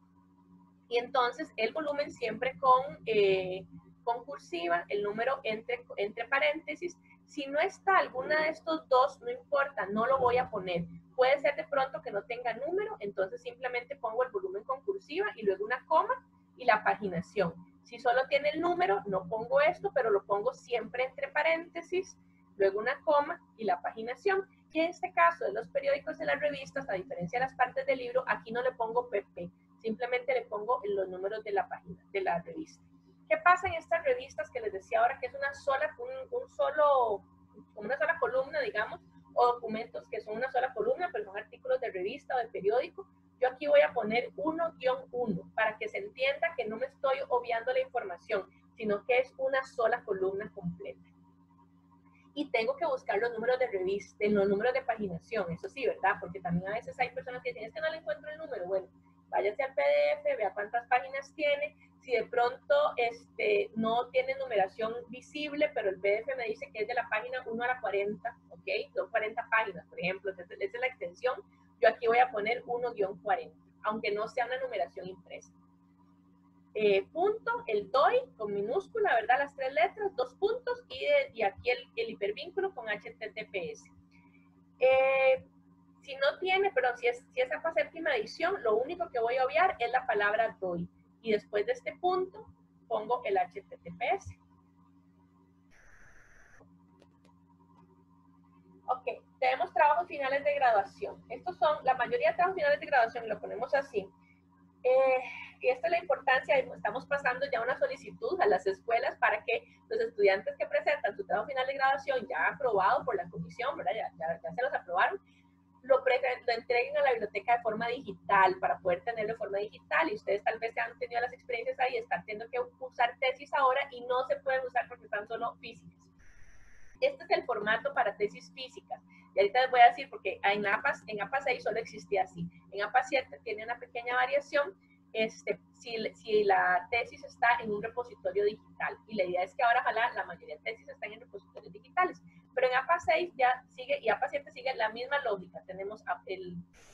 Y entonces el volumen siempre con cursiva, el número entre paréntesis. Si no está alguna de estos dos, no importa, no lo voy a poner. Puede ser de pronto que no tenga número, entonces simplemente pongo el volumen con cursiva y luego una coma y la paginación. Si solo tiene el número, no pongo esto, pero lo pongo siempre entre paréntesis, luego una coma y la paginación. Y en este caso de los periódicos de las revistas, a diferencia de las partes del libro, aquí no le pongo PP, simplemente le pongo los números de la página, de la revista. ¿Qué pasa en estas revistas que les decía ahora que es una sola columna, digamos, o documentos que son una sola columna, pero son artículos de revista o de periódico? Yo aquí voy a poner 1-1 para que se entienda que no me estoy obviando la información, sino que es una sola columna completa. Y tengo que buscar los números de revista, los números de paginación, eso sí, ¿verdad? Porque también a veces hay personas que dicen, es que no le encuentro el número. Bueno, váyase al PDF, vea cuántas páginas tiene. Si de pronto no tiene numeración visible, pero el PDF me dice que es de la página 1 a la 40, ¿ok? Son 40 páginas, por ejemplo, entonces esa es la extensión. Yo aquí voy a poner 1-40, aunque no sea una numeración impresa. Punto, el DOI con minúscula, ¿verdad? Las 3 letras, 2 puntos y aquí el hipervínculo con HTTPS. Si no tiene, pero si es APA séptima edición, lo único que voy a obviar es la palabra DOI. Y después de este punto, pongo el HTTPS. Ok, tenemos trabajos finales de graduación. Estos son, la mayoría de trabajos finales de graduación, lo ponemos así. Y esta es la importancia, estamos pasando ya una solicitud a las escuelas para que los estudiantes que presentan su trabajo final de graduación ya aprobado por la comisión, ¿verdad? Ya se los aprobaron, lo entreguen a la biblioteca de forma digital para poder tenerlo de forma digital. Y ustedes tal vez han tenido las experiencias ahí, están teniendo que usar tesis ahora y no se pueden usar porque están solo físicas. Este es el formato para tesis físicas. Y ahorita les voy a decir, porque en APA 6 solo existía así. En APA 7 tiene una pequeña variación si la tesis está en un repositorio digital. Y la idea es que ahora, ojalá, la mayoría de tesis están en repositorios digitales. Pero en APA 6 ya sigue, y APA 7 sigue la misma lógica. Tenemos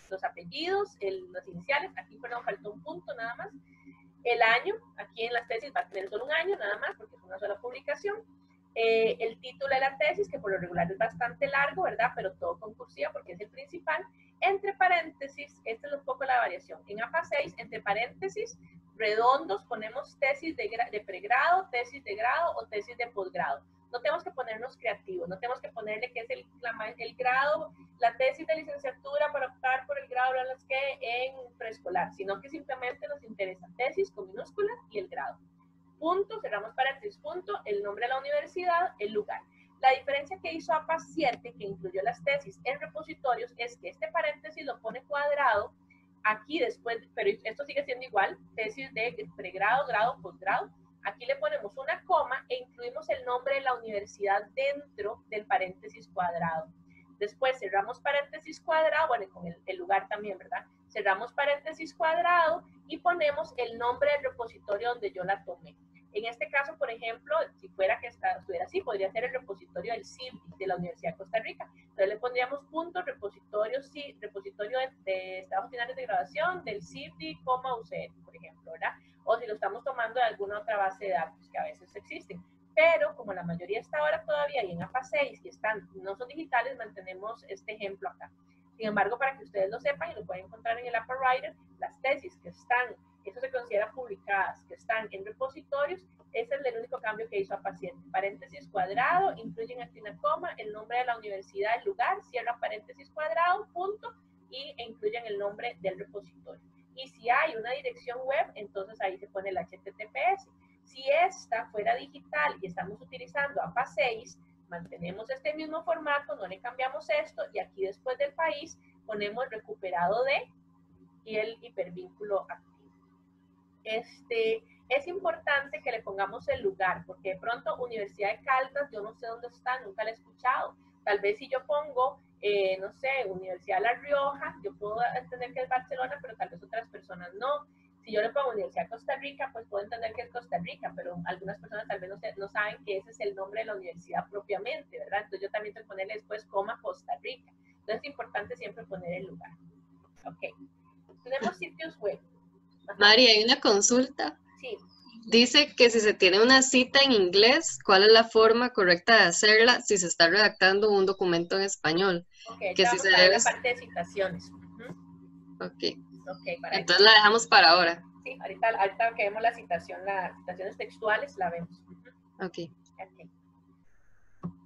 los apellidos, los iniciales. Aquí, perdón, faltó un punto nada más. El año, aquí en las tesis va a tener solo un año nada más, porque es una sola publicación. El título de la tesis, que por lo regular es bastante largo, ¿verdad? Pero todo con cursiva porque es el principal. Entre paréntesis, esta es un poco la variación. En APA 6, entre paréntesis, redondos, ponemos tesis de pregrado, tesis de grado o tesis de posgrado. No tenemos que ponernos creativos, no tenemos que ponerle que es el grado, la tesis de licenciatura para optar por el grado en preescolar, sino que simplemente nos interesa tesis con minúsculas y el grado. Punto, cerramos paréntesis, punto, el nombre de la universidad, el lugar. La diferencia que hizo APA 7, que incluyó las tesis en repositorios, es que este paréntesis lo pone cuadrado, aquí después, pero esto sigue siendo igual, tesis de pregrado, grado, posgrado, aquí le ponemos una coma e incluimos el nombre de la universidad dentro del paréntesis cuadrado. Después cerramos paréntesis cuadrado, bueno, con el lugar también, ¿verdad? Cerramos paréntesis cuadrado y ponemos el nombre del repositorio donde yo la tomé. En este caso, por ejemplo, si fuera que estuviera así, podría ser el repositorio del CIB de la Universidad de Costa Rica. Entonces Entonces le pondríamos punto repositorio, sí, repositorio de estados finales de grabación del CIFDI, UCR, por ejemplo, ¿verdad? O si lo estamos tomando de alguna otra base de datos que a veces existen. Pero como la mayoría está ahora todavía y en APA 6 y no son digitales, mantenemos este ejemplo acá. Sin embargo, para que ustedes lo sepan y lo pueden encontrar en el APA Writer, las tesis que están, eso se considera publicadas, que están en repositorios, ese es el único cambio que hizo APA 7. Paréntesis cuadrado, incluyen aquí una coma, el nombre de la universidad, el lugar, cierra paréntesis cuadrado, punto, e incluyen el nombre del repositorio. Y si hay una dirección web, entonces ahí se pone el HTTPS. Si esta fuera digital y estamos utilizando APA 6, mantenemos este mismo formato, no le cambiamos esto, y aquí después del país ponemos recuperado de y el hipervínculo activo. Es importante que le pongamos el lugar, porque de pronto Universidad de Caldas, yo no sé dónde está, nunca la he escuchado. Tal vez si yo pongo, no sé, Universidad de La Rioja, yo puedo entender que es Barcelona, pero tal vez otras personas no. Si yo le pongo Universidad de Costa Rica, pues puedo entender que es Costa Rica, pero algunas personas tal vez no saben que ese es el nombre de la universidad propiamente, ¿verdad? Entonces yo también tengo que ponerle después coma Costa Rica. Entonces es importante siempre poner el lugar. Ok. Tenemos sitios web. Ajá. Mari, hay una consulta. Sí. Dice que si se tiene una cita en inglés, ¿cuál es la forma correcta de hacerla si se está redactando un documento en español? Ok, que ya si vamos se a ver debe... la parte de citaciones. Ok. Para entonces la dejamos para ahora. Sí, ahorita que vemos las citaciones textuales, la vemos. Ok.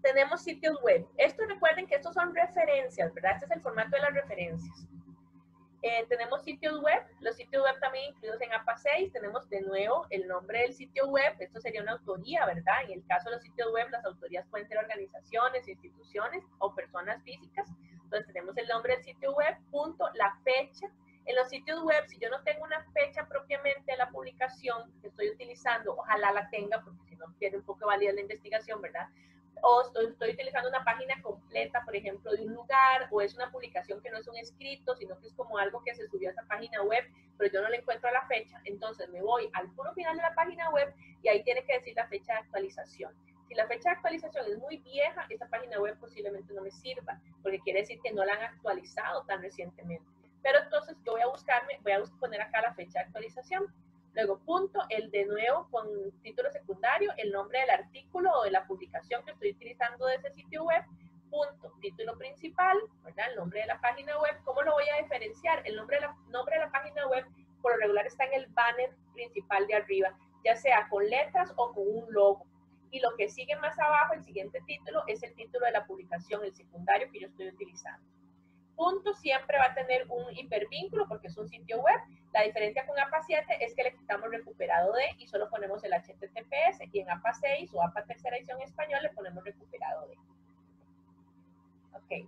Tenemos sitios web. Recuerden que estos son referencias, ¿verdad? Este es el formato de las referencias. Tenemos sitios web, los sitios web también incluidos en APA 6, tenemos de nuevo el nombre del sitio web, esto sería una autoría, ¿verdad? En el caso de los sitios web, las autorías pueden ser organizaciones, instituciones o personas físicas. Entonces tenemos el nombre del sitio web, punto, la fecha. En los sitios web, si yo no tengo una fecha propiamente de la publicación que estoy utilizando, ojalá la tenga, porque si no pierde un poco de validez la investigación, ¿verdad? O estoy utilizando una página completa, por ejemplo, de un lugar, o es una publicación que no es un escrito, sino que es como algo que se subió a esa página web, pero yo no le encuentro a la fecha, entonces me voy al puro final de la página web y ahí tiene que decir la fecha de actualización. Si la fecha de actualización es muy vieja, esa página web posiblemente no me sirva, porque quiere decir que no la han actualizado tan recientemente. Pero entonces yo voy a poner acá la fecha de actualización. Luego, punto, de nuevo con título secundario, el nombre del artículo o de la publicación que estoy utilizando de ese sitio web, punto, título principal, ¿verdad? El nombre de la página web. ¿Cómo lo voy a diferenciar? El nombre de la página web, por lo regular, está en el banner principal de arriba, ya sea con letras o con un logo. Y lo que sigue más abajo, el siguiente título, es el título de la publicación, el secundario que yo estoy utilizando. Punto siempre va a tener un hipervínculo porque es un sitio web. La diferencia con APA 7 es que le quitamos recuperado de y solo ponemos el HTTPS, y en APA 6 o APA tercera edición en español le ponemos recuperado de. Ok.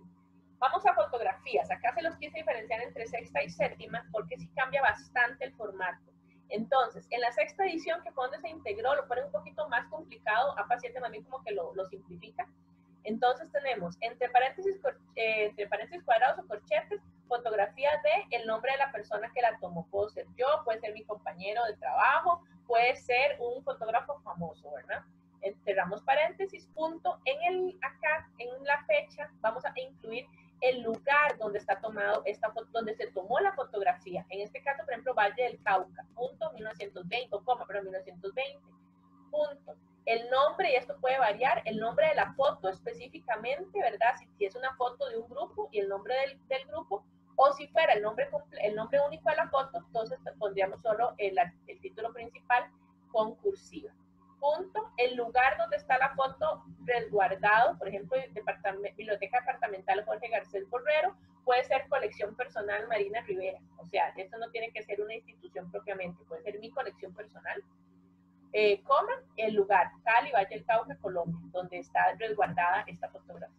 Vamos a fotografías. Acá se los quise diferenciar entre sexta y séptima porque sí cambia bastante el formato. Entonces, en la sexta edición, que fue donde se integró, lo pone un poquito más complicado. APA 7 también como que lo simplifica. Entonces tenemos entre paréntesis cuadrados o corchetes, fotografía de el nombre de la persona que la tomó. Puedo ser yo, puede ser mi compañero de trabajo, puede ser un fotógrafo famoso, ¿verdad? Cerramos paréntesis, punto. Acá, en la fecha, vamos a incluir el lugar donde está tomado donde se tomó la fotografía. En este caso, por ejemplo, Valle del Cauca, punto 1920, o coma, pero 1920, punto. El nombre, y esto puede variar, el nombre de la foto específicamente, ¿verdad? Si es una foto de un grupo y el nombre del grupo, o si fuera el nombre único de la foto, entonces pondríamos solo el título principal con cursiva. Punto. El lugar donde está la foto resguardado, por ejemplo, Biblioteca Departamental Jorge Garcés Borrero, puede ser colección personal Marina Rivera. O sea, esto no tiene que ser una institución propiamente, puede ser mi colección personal. Coma, el lugar, Cali, Valle del Cauca, Colombia, donde está resguardada esta fotografía.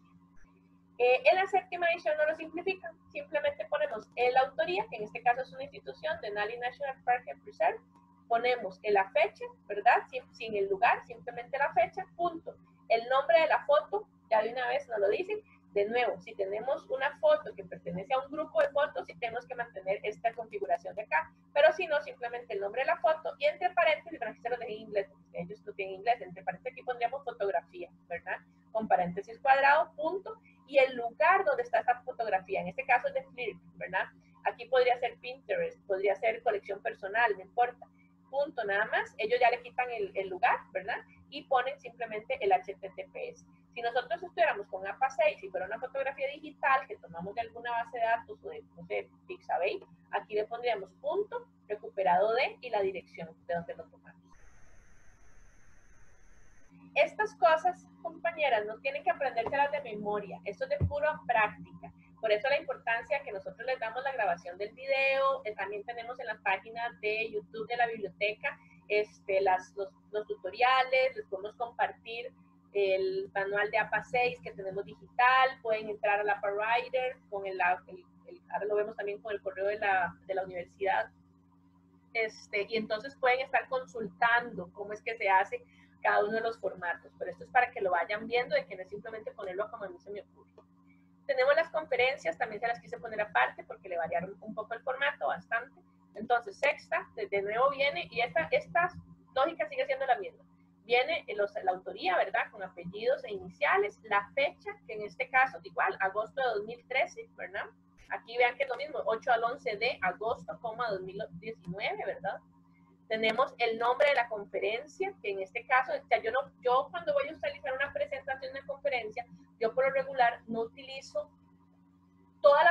En la séptima edición no lo simplifican, simplemente ponemos la autoría, que en este caso es una institución, Denali National Park and Preserve, ponemos la fecha, ¿verdad? Sin el lugar, simplemente la fecha, punto. El nombre de la foto, ya de una vez nos lo dicen. De nuevo, si tenemos una foto que pertenece a un grupo de fotos, sí tenemos que mantener esta configuración de acá. Pero si no, simplemente el nombre de la foto y entre paréntesis, pero aquí se lo dejé en inglés, porque ellos no tienen inglés, entre paréntesis aquí pondríamos fotografía, ¿verdad? Con paréntesis cuadrado, punto. Y el lugar fotografía, en este caso es de Flickr, ¿verdad? Aquí podría ser Pinterest, podría ser colección personal, no importa. Punto, nada más. Ellos ya le quitan el lugar, ¿verdad? Y ponen simplemente el HTTPS. Si nosotros estuviéramos con APA 6 y fuera una fotografía digital que tomamos de alguna base de datos o de, no sé, Pixabay, aquí le pondríamos punto, recuperado de y la dirección de donde lo tomamos. Estas cosas, compañeras, no tienen que aprendérselas de memoria. Esto es de pura práctica. Por eso la importancia que nosotros les damos la grabación del video. También tenemos en las páginas de YouTube de la biblioteca los tutoriales. Les podemos compartir el manual de APA 6 que tenemos digital. Pueden entrar al APA Writer, ahora lo vemos también con el correo de la universidad. Y entonces pueden estar consultando cómo es que se hace cada uno de los formatos, pero esto es para que lo vayan viendo, de que no es simplemente ponerlo como a mí se me ocurre. Tenemos las conferencias, también se las quise poner aparte porque le variaron un poco el formato, bastante. Entonces, sexta, de nuevo viene, y esta lógica sigue siendo la misma. Viene la autoría, ¿verdad? Con apellidos e iniciales, la fecha, que en este caso, igual, agosto de 2013, ¿verdad? Aquí vean que es lo mismo, 8 al 11 de agosto, 2019, ¿verdad? Tenemos el nombre de la conferencia, que en este caso, o sea, yo cuando voy a utilizar una presentación de conferencia, yo por lo regular no utilizo todas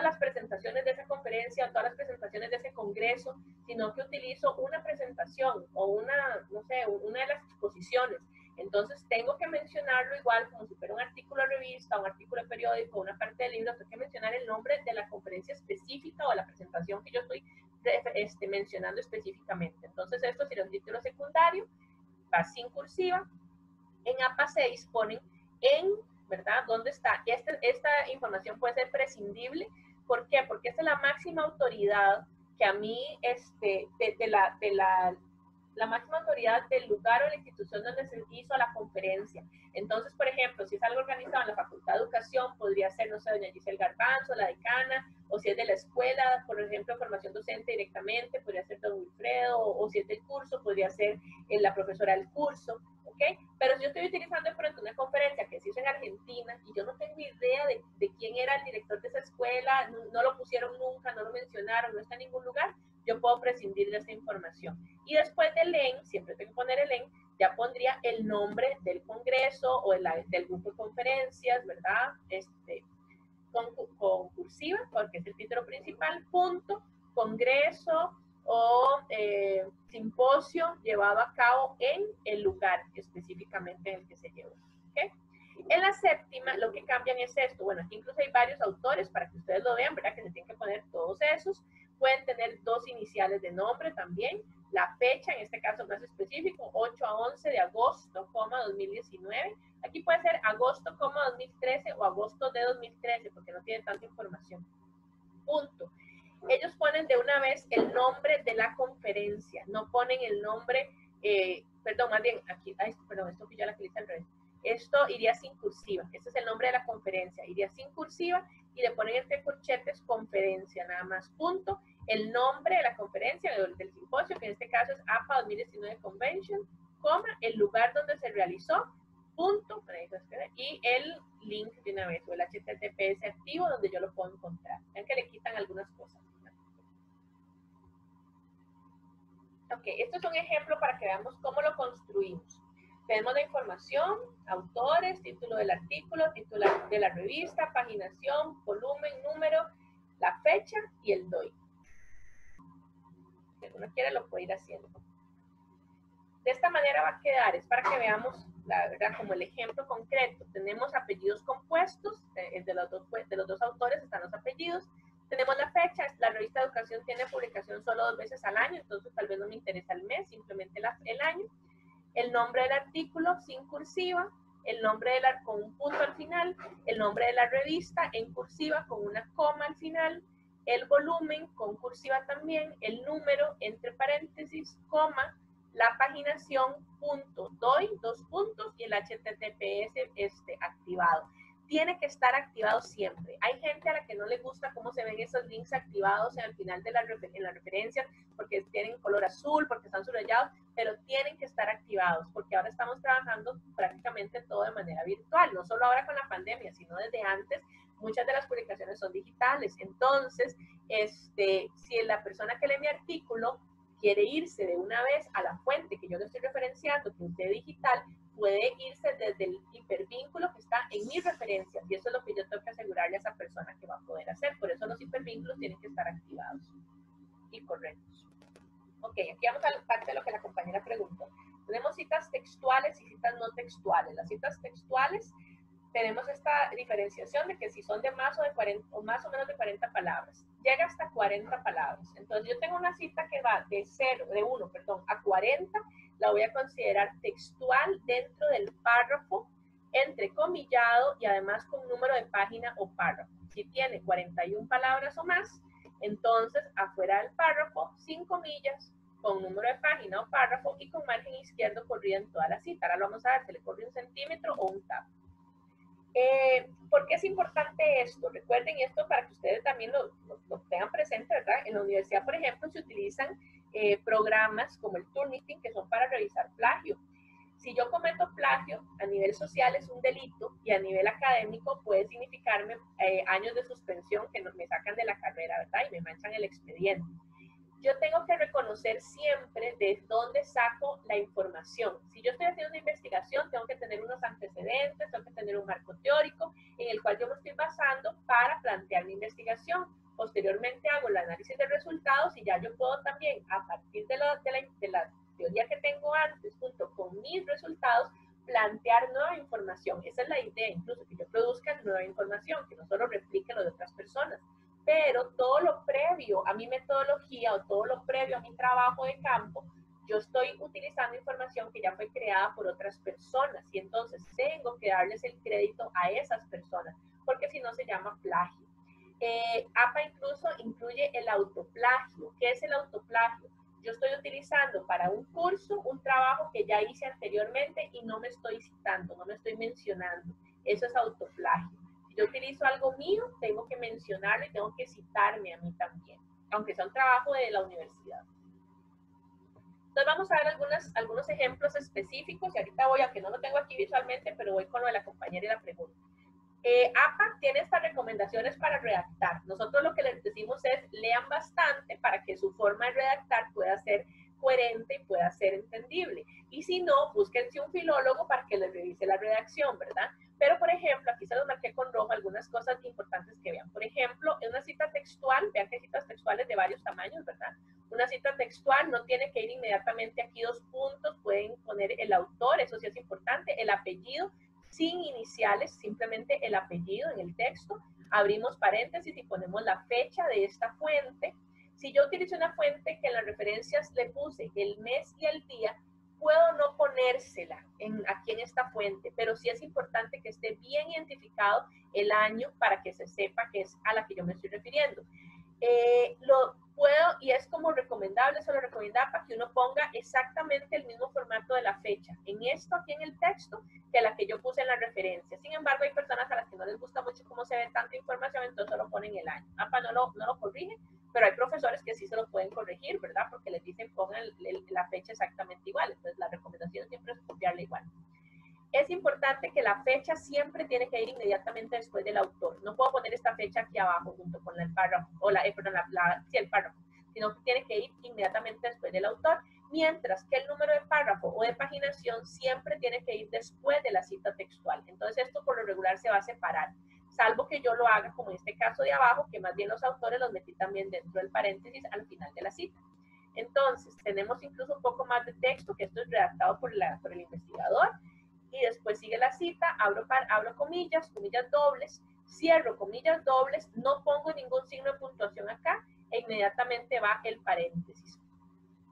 las presentaciones de esa conferencia o todas las presentaciones de ese congreso, sino que utilizo una presentación o una de las exposiciones. Entonces tengo que mencionarlo igual como si fuera un artículo de revista, un artículo de periódico, una parte del libro. Tengo que mencionar el nombre de la conferencia específica o la presentación que yo estoy mencionando específicamente. Entonces esto sería un título secundario, va sin cursiva. En APA 6 ponen ¿verdad? ¿Dónde está? Esta información puede ser prescindible. ¿Por qué? Porque esta es la máxima autoridad que a mí, la máxima autoridad del lugar o la institución donde se hizo la conferencia. Entonces, por ejemplo, si es algo organizado en la Facultad de Educación, podría ser, no sé, doña Giselle Garbanzo, la decana, o si es de la escuela, por ejemplo, formación docente directamente, podría ser don Wilfredo, o si es del curso, podría ser la profesora del curso, ¿ok? Pero si yo estoy utilizando de pronto una conferencia que se hizo en Argentina y yo no tengo idea de quién era el director de esa escuela, no lo pusieron nunca, no lo mencionaron, no está en ningún lugar, yo puedo prescindir de esa información. Y después del EN, siempre tengo que poner el EN, ya pondría el nombre del congreso o del grupo de conferencias, ¿verdad? Con cursiva, porque es el título principal, punto, congreso o simposio llevado a cabo en el lugar específicamente en el que se llevó. ¿Okay? En la séptima, lo que cambian es esto. Bueno, aquí incluso hay varios autores para que ustedes lo vean, ¿verdad? Que se tienen que poner todos esos. Pueden tener 2 iniciales de nombre también. La fecha, en este caso más específico, 8 a 11 de agosto, 2019. Aquí puede ser agosto, 2013 o agosto de 2013, porque no tiene tanta información. Punto. Ellos ponen de una vez el nombre de la conferencia, no ponen el nombre, más bien, aquí, esto que yo la cliqué al revés. Esto iría sin cursiva, este es el nombre de la conferencia, iría sin cursiva y le ponen entre corchetes conferencia, nada más, punto, el nombre de la conferencia, del simposio, que en este caso es APA 2019 Convention, coma, el lugar donde se realizó, punto, y el link de una vez, o el HTTPS activo donde yo lo puedo encontrar. Vean que le quitan algunas cosas. Ok, esto es un ejemplo para que veamos cómo lo construimos. Tenemos la información, autores, título del artículo, título de la revista, paginación, volumen, número, la fecha y el DOI. Si uno quiere lo puede ir haciendo. De esta manera va a quedar, es para que veamos, la verdad, como el ejemplo concreto. Tenemos apellidos compuestos, de los dos autores están los apellidos. Tenemos la fecha, la revista de educación tiene publicación solo 2 veces al año, entonces tal vez no me interesa el mes, simplemente el año. El nombre del artículo sin cursiva, el nombre con un punto al final, el nombre de la revista en cursiva con una coma al final, el volumen con cursiva también, el número entre paréntesis, coma, la paginación, punto, DOI, 2 puntos y el HTTPS activado. Tiene que estar activado siempre. Hay gente a la que no le gusta cómo se ven esos links activados en el final de las referencias porque tienen color azul, porque están subrayados, pero tienen que estar activados porque ahora estamos trabajando prácticamente todo de manera virtual, no solo ahora con la pandemia, sino desde antes, muchas de las publicaciones son digitales. Entonces, si la persona que lee mi artículo quiere irse de una vez a la fuente que yo le estoy referenciando, que es digital, puede irse desde el hipervínculo que está en mis referencias, y eso es lo que yo tengo que asegurarle a esa persona que va a poder hacer. Por eso los hipervínculos tienen que estar activados y correctos. Ok, aquí vamos a la parte de lo que la compañera preguntó. Tenemos citas textuales y citas no textuales. Las citas textuales tenemos esta diferenciación de que si son de más o más o menos de 40 palabras, llega hasta 40 palabras. Entonces yo tengo una cita que va de 1 a 40, la voy a considerar textual dentro del párrafo, entrecomillado y además con número de página o párrafo. Si tiene 41 palabras o más, entonces afuera del párrafo, sin comillas, con número de página o párrafo y con margen izquierdo corrido en toda la cita. Ahora lo vamos a ver, se le corre 1 centímetro o un tab. ¿Por qué es importante esto? Recuerden, y esto para que ustedes también lo tengan presente, ¿verdad? En la universidad, por ejemplo, se utilizan programas como el Turnitin, que son para revisar plagio. Si yo cometo plagio, a nivel social es un delito y a nivel académico puede significarme años de suspensión que me sacan de la carrera, ¿verdad? Y me manchan el expediente. Yo tengo que reconocer siempre de dónde saco la información. Si yo estoy haciendo una investigación, tengo que tener unos antecedentes, tengo que tener un marco teórico en el cual yo me estoy basando para plantear mi investigación. Posteriormente hago el análisis de resultados y ya yo puedo también, a partir de la teoría que tengo antes, junto con mis resultados, plantear nueva información. Esa es la idea, incluso que yo produzca nueva información, que no solo replique lo de otras personas. Pero todo lo previo a mi metodología o todo lo previo a mi trabajo de campo, yo estoy utilizando información que ya fue creada por otras personas y entonces tengo que darles el crédito a esas personas, porque si no se llama plagio. APA incluso incluye el autoplagio. ¿Qué es el autoplagio? Yo estoy utilizando para un curso un trabajo que ya hice anteriormente y no me estoy citando, no me estoy mencionando. Eso es autoplagio. Si yo utilizo algo mío, tengo que mencionarlo y tengo que citarme a mí también, aunque sea un trabajo de la universidad. Entonces vamos a ver algunos ejemplos específicos y ahorita voy, aunque no lo tengo aquí visualmente, pero voy con lo de la compañera y la pregunta. APA tiene estas recomendaciones para redactar. Nosotros lo que les decimos es lean bastante para que su forma de redactar pueda ser coherente y pueda ser entendible. Y si no, búsquense un filólogo para que les revise la redacción, ¿verdad? Pero, por ejemplo, aquí se los marqué con rojo algunas cosas importantes que vean. Por ejemplo, en una cita textual, vean que hay citas textuales de varios tamaños, ¿verdad? Una cita textual no tiene que ir inmediatamente aquí 2 puntos, pueden poner el autor, eso sí es importante, el apellido, sin iniciales, simplemente el apellido en el texto. Abrimos paréntesis y ponemos la fecha de esta fuente. Si yo utilizo una fuente que en las referencias le puse el mes y el día, puedo no ponérsela aquí en esta fuente, pero sí es importante que esté bien identificado el año para que se sepa que es a la que yo me estoy refiriendo. Lo puedo, y es como recomendable, se lo recomienda para que uno ponga exactamente el mismo formato de la fecha en esto aquí en el texto que la que yo puse en la referencia. Sin embargo, hay personas a las que no les gusta mucho cómo se ve tanta información, entonces solo ponen el año. APA no lo corrige, pero hay profesores que sí se lo pueden corregir, ¿verdad? Porque les dicen pongan la fecha exactamente igual. Entonces, la recomendación siempre es copiarla igual. Es importante que la fecha siempre tiene que ir inmediatamente después del autor. No puedo poner esta fecha aquí abajo junto con el párrafo, o el párrafo, sino que tiene que ir inmediatamente después del autor, mientras que el número de párrafo o de paginación siempre tiene que ir después de la cita textual. Entonces, esto por lo regular se va a separar, salvo que yo lo haga como en este caso de abajo, que más bien los autores los metí también dentro del paréntesis al final de la cita. Entonces, tenemos incluso un poco más de texto, que esto es redactado por el investigador, y después sigue la cita, abro comillas, comillas dobles, cierro comillas dobles, no pongo ningún signo de puntuación acá, e inmediatamente va el paréntesis.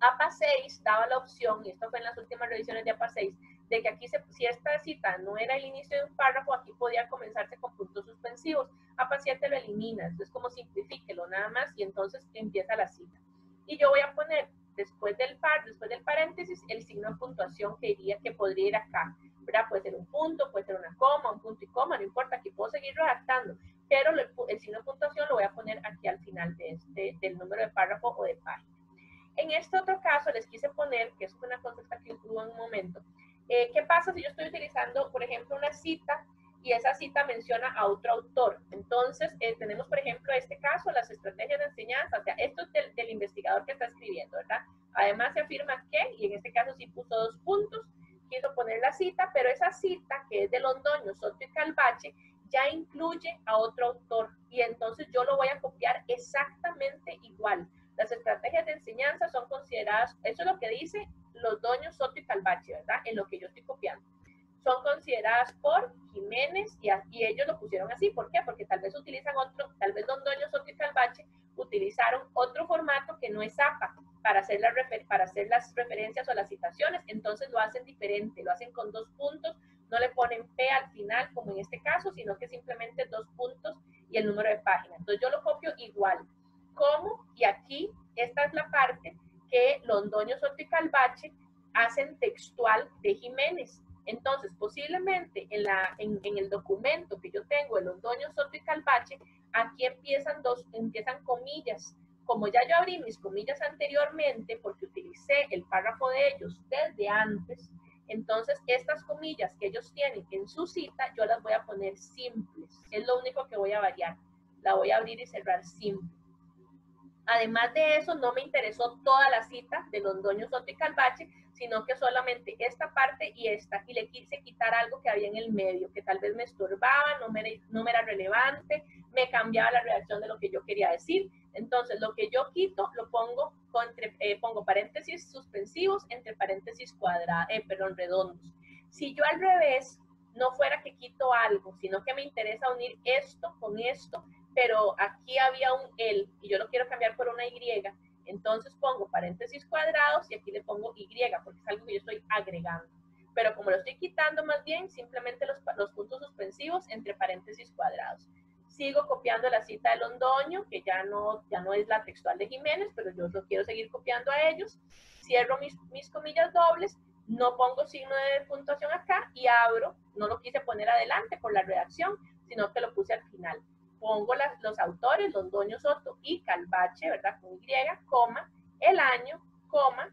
APA 6 daba la opción, y esto fue en las últimas revisiones de APA 6, de que aquí, si esta cita no era el inicio de un párrafo, aquí podía comenzarse con puntos suspensivos. APA 7 lo elimina, entonces como simplifíquelo nada más, y entonces empieza la cita. Y yo voy a poner después del paréntesis el signo de puntuación que podría ir acá, ¿verdad? Puede ser un punto, puede ser una coma, un punto y coma, no importa, aquí puedo seguir redactando, pero el signo de puntuación lo voy a poner aquí al final del número de párrafo o de página. En este otro caso les quise poner, que es una consulta que hubo en un momento, ¿qué pasa si yo estoy utilizando, por ejemplo, una cita y esa cita menciona a otro autor. Entonces, tenemos, por ejemplo, este caso, las estrategias de enseñanza, o sea, esto es del investigador que está escribiendo, ¿verdad? Además se afirma que, y en este caso sí puso 2 puntos, quiso poner la cita, pero esa cita, que es de Londoño, Soto y Calvache, ya incluye a otro autor, y entonces yo lo voy a copiar exactamente igual. Las estrategias de enseñanza son consideradas, eso es lo que dice Londoño, Soto y Calvache, ¿verdad? En lo que yo estoy copiando. Son consideradas por Jiménez y ellos lo pusieron así. ¿Por qué? Porque tal vez utilizan otro, tal vez Londoño, Soto y Calvache utilizaron otro formato que no es APA para hacer las referencias o las citaciones, entonces lo hacen diferente, lo hacen con 2 puntos, no le ponen P al final como en este caso, sino que simplemente 2 puntos y el número de página. Entonces yo lo copio igual. ¿Cómo? Y aquí, esta es la parte que Londoño, Soto y Calvache hacen textual de Jiménez. Entonces, posiblemente en el documento que yo tengo de Londoño, Soto y Calvache, aquí empiezan comillas. Como ya yo abrí mis comillas anteriormente, porque utilicé el párrafo de ellos desde antes, entonces estas comillas que ellos tienen en su cita, yo las voy a poner simples. Es lo único que voy a variar. La voy a abrir y cerrar simple. Además de eso, no me interesó toda la cita de Londoño, Soto y Calvache, sino que solamente esta parte y esta, y le quise quitar algo que había en el medio, que tal vez me estorbaba, no me era relevante, me cambiaba la redacción de lo que yo quería decir. Entonces, lo que yo quito, lo pongo pongo paréntesis suspensivos entre paréntesis redondos. Si yo al revés no fuera que quito algo, sino que me interesa unir esto con esto, pero aquí había un él y yo lo quiero cambiar por una Y, entonces pongo paréntesis cuadrados y aquí le pongo Y, porque es algo que yo estoy agregando. Pero como lo estoy quitando más bien, simplemente los puntos suspensivos entre paréntesis cuadrados. Sigo copiando la cita de Londoño, que ya no es la textual de Jiménez, pero yo lo quiero seguir copiando a ellos. Cierro mis comillas dobles, no pongo signo de puntuación acá y abro, no lo quise poner adelante por la redacción, sino que lo puse al final. Pongo los autores, Londoño, Soto y Calvache, ¿verdad? Con Y, coma, el año, coma,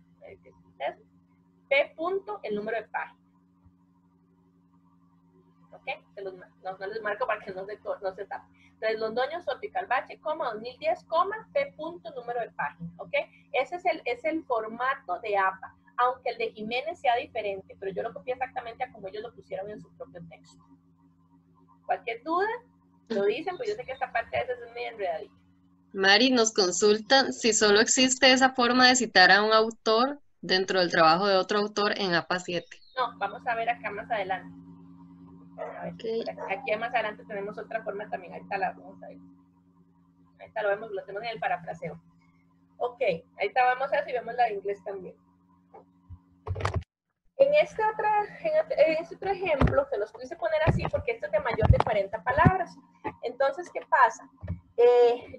P punto, el número de página. ¿Ok? No les marco para que no se tape. Entonces, Londoño, Soto y Calvache, coma, 2010, coma, P punto, número de página. ¿Ok? Ese es el formato de APA, aunque el de Jiménez sea diferente, pero yo lo copié exactamente a como ellos lo pusieron en su propio texto. Cualquier duda, lo dicen, pues yo sé que esta parte a veces es medio enredadita. Mari, nos consultan si solo existe esa forma de citar a un autor dentro del trabajo de otro autor en APA 7. No, vamos a ver acá más adelante. A ver, Okay. aquí más adelante tenemos otra forma también. Ahorita la vamos a ver. Ahorita lo vemos, lo tenemos en el parafraseo. Ok, ahorita vamos a ver si vemos la de inglés también. En este otro ejemplo, se los quise poner así porque este es de mayor de 40 palabras. Entonces, ¿qué pasa?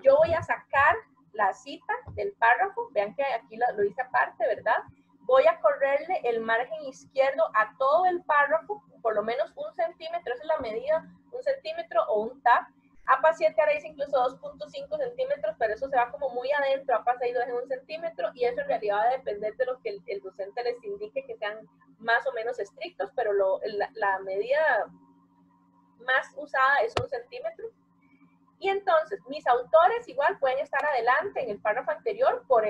Yo voy a sacar la cita del párrafo. Vean que aquí lo hice aparte, ¿verdad? Voy a correrle el margen izquierdo a todo el párrafo, por lo menos 1 centímetro, esa es la medida, 1 centímetro o un tab. APA 7 ahora dice incluso 2.5 centímetros, pero eso se va como muy adentro. APA 6 lo deja en 1 centímetro y eso en realidad va a depender de lo que el docente les indique que sean más o menos estrictos, pero la medida más usada es 1 centímetro. Y entonces, mis autores igual pueden estar adelante en el párrafo anterior por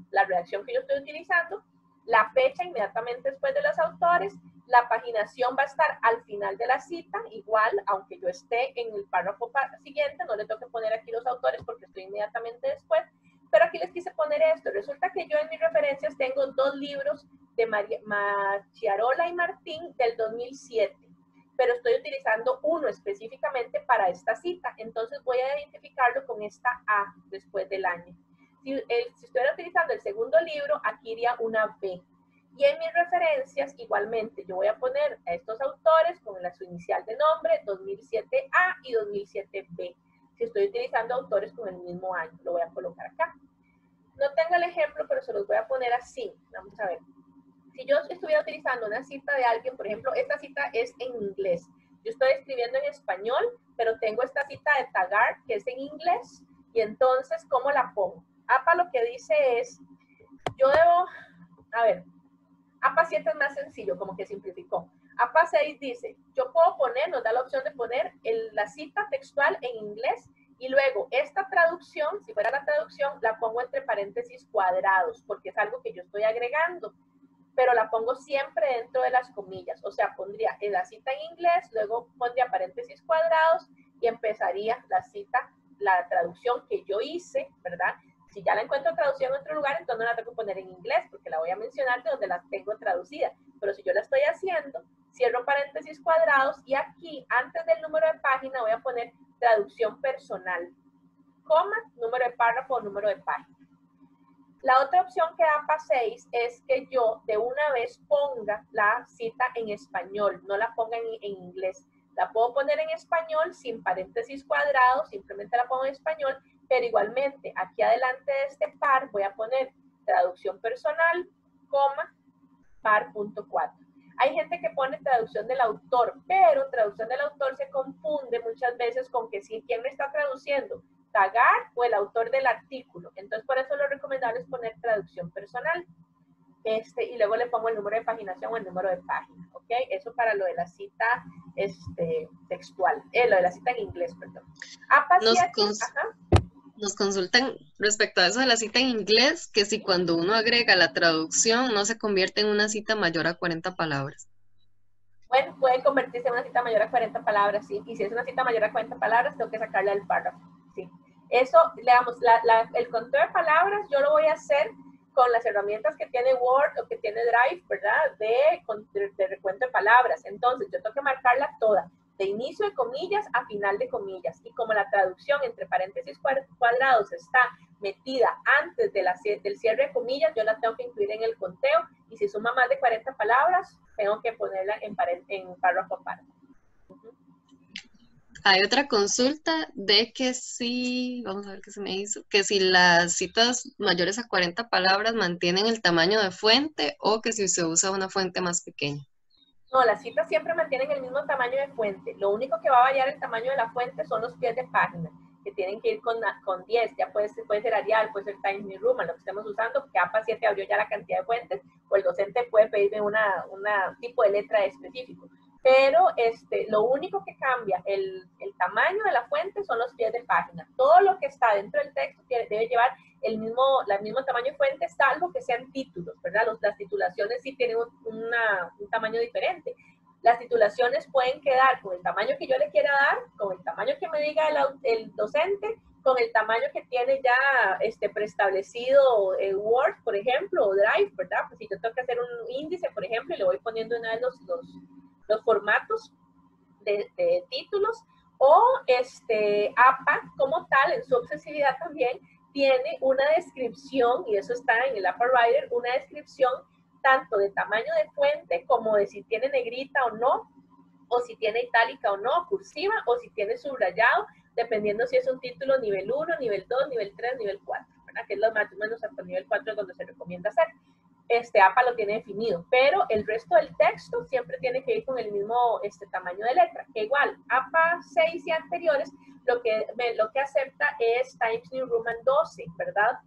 la redacción que yo estoy utilizando, la fecha inmediatamente después de los autores, la paginación va a estar al final de la cita, igual, aunque yo esté en el párrafo siguiente, no le tengo que poner aquí los autores porque estoy inmediatamente después, pero aquí les quise poner esto. Resulta que yo en mis referencias tengo 2 libros de Maciarola y Martín del 2007. Pero estoy utilizando uno específicamente para esta cita, entonces voy a identificarlo con esta A después del año. Si estuviera utilizando el segundo libro, aquí iría una B. Y en mis referencias, igualmente, yo voy a poner a estos autores con su inicial de nombre, 2007A y 2007B. Si estoy utilizando autores con el mismo año, lo voy a colocar acá. No tengo el ejemplo, pero se los voy a poner así. Vamos a ver. Si yo estuviera utilizando una cita de alguien, por ejemplo, esta cita es en inglés. Yo estoy escribiendo en español, pero tengo esta cita de Taggart, que es en inglés, y entonces, ¿cómo la pongo? APA lo que dice es, yo debo, a ver, APA 7 es más sencillo, como que simplificó. APA 6 dice, yo puedo poner, nos da la opción de poner la cita textual en inglés y luego esta traducción, si fuera la traducción, la pongo entre paréntesis cuadrados, porque es algo que yo estoy agregando, pero la pongo siempre dentro de las comillas. O sea, pondría la cita en inglés, luego pondría paréntesis cuadrados y empezaría la cita, la traducción que yo hice, ¿verdad? Si ya la encuentro traducida en otro lugar, entonces no la tengo que poner en inglés, porque la voy a mencionar de donde la tengo traducida. Pero si yo la estoy haciendo, cierro paréntesis cuadrados y aquí, antes del número de página, voy a poner traducción personal, coma, número de párrafo o número de página. La otra opción que da APA 6 es que yo de una vez ponga la cita en español, no la ponga en inglés. La puedo poner en español sin paréntesis cuadrados, simplemente la pongo en español, pero igualmente aquí adelante de este par voy a poner traducción personal, coma, par.4. Hay gente que pone traducción del autor, pero traducción del autor se confunde muchas veces con que si quién me está traduciendo, Tagar o el autor del artículo. Entonces, por eso lo recomendable es poner traducción personal. Y luego le pongo el número de paginación o el número de página, ¿ok? Eso para lo de la cita textual, lo de la cita en inglés, perdón. APA 7, nos consultan respecto a eso de la cita en inglés, que si cuando uno agrega la traducción no se convierte en una cita mayor a 40 palabras. Bueno, puede convertirse en una cita mayor a 40 palabras, sí. Y si es una cita mayor a 40 palabras, tengo que sacarle al párrafo, sí. Eso, digamos, el conteo de palabras yo lo voy a hacer con las herramientas que tiene Word o que tiene Drive, ¿verdad? De recuento de palabras. Entonces, yo tengo que marcarla toda, de inicio de comillas a final de comillas. Y como la traducción entre paréntesis cuadrados está metida antes de del cierre de comillas, yo la tengo que incluir en el conteo. Y si suma más de 40 palabras, tengo que ponerla en párrafo a párrafo. Hay otra consulta de que si, vamos a ver qué se me hizo, que si las citas mayores a 40 palabras mantienen el tamaño de fuente o que si se usa una fuente más pequeña. No, las citas siempre mantienen el mismo tamaño de fuente. Lo único que va a variar el tamaño de la fuente son los pies de página, que tienen que ir con 10. Ya puede ser Arial, puede ser Times New Roman, lo que estemos usando, porque APA 7 abrió ya la cantidad de fuentes, o el docente puede pedirme un tipo de letra específico. Pero lo único que cambia el tamaño de la fuente son los pies de página. Todo lo que está dentro del texto debe llevar el mismo tamaño de fuente, salvo que sean títulos, ¿verdad? Las titulaciones sí tienen un tamaño diferente. Las titulaciones pueden quedar con el tamaño que yo le quiera dar, con el tamaño que me diga el docente, con el tamaño que tiene ya preestablecido Word, por ejemplo, o Drive, ¿verdad? Pues si yo tengo que hacer un índice, por ejemplo, y le voy poniendo una vez los formatos de títulos, o APA como tal, en su accesibilidad también, tiene una descripción, y eso está en el APA Writer, una descripción tanto de tamaño de fuente como de si tiene negrita o no, o si tiene itálica o no, cursiva, o si tiene subrayado, dependiendo si es un título nivel 1, nivel 2, nivel 3, nivel 4, ¿verdad? Que es lo más o menos hasta el nivel 4 donde se recomienda hacer. APA lo tiene definido, pero el resto del texto siempre tiene que ir con el mismo tamaño de letra, que igual APA 6 y anteriores lo que acepta es Times New Roman 12, ¿verdad?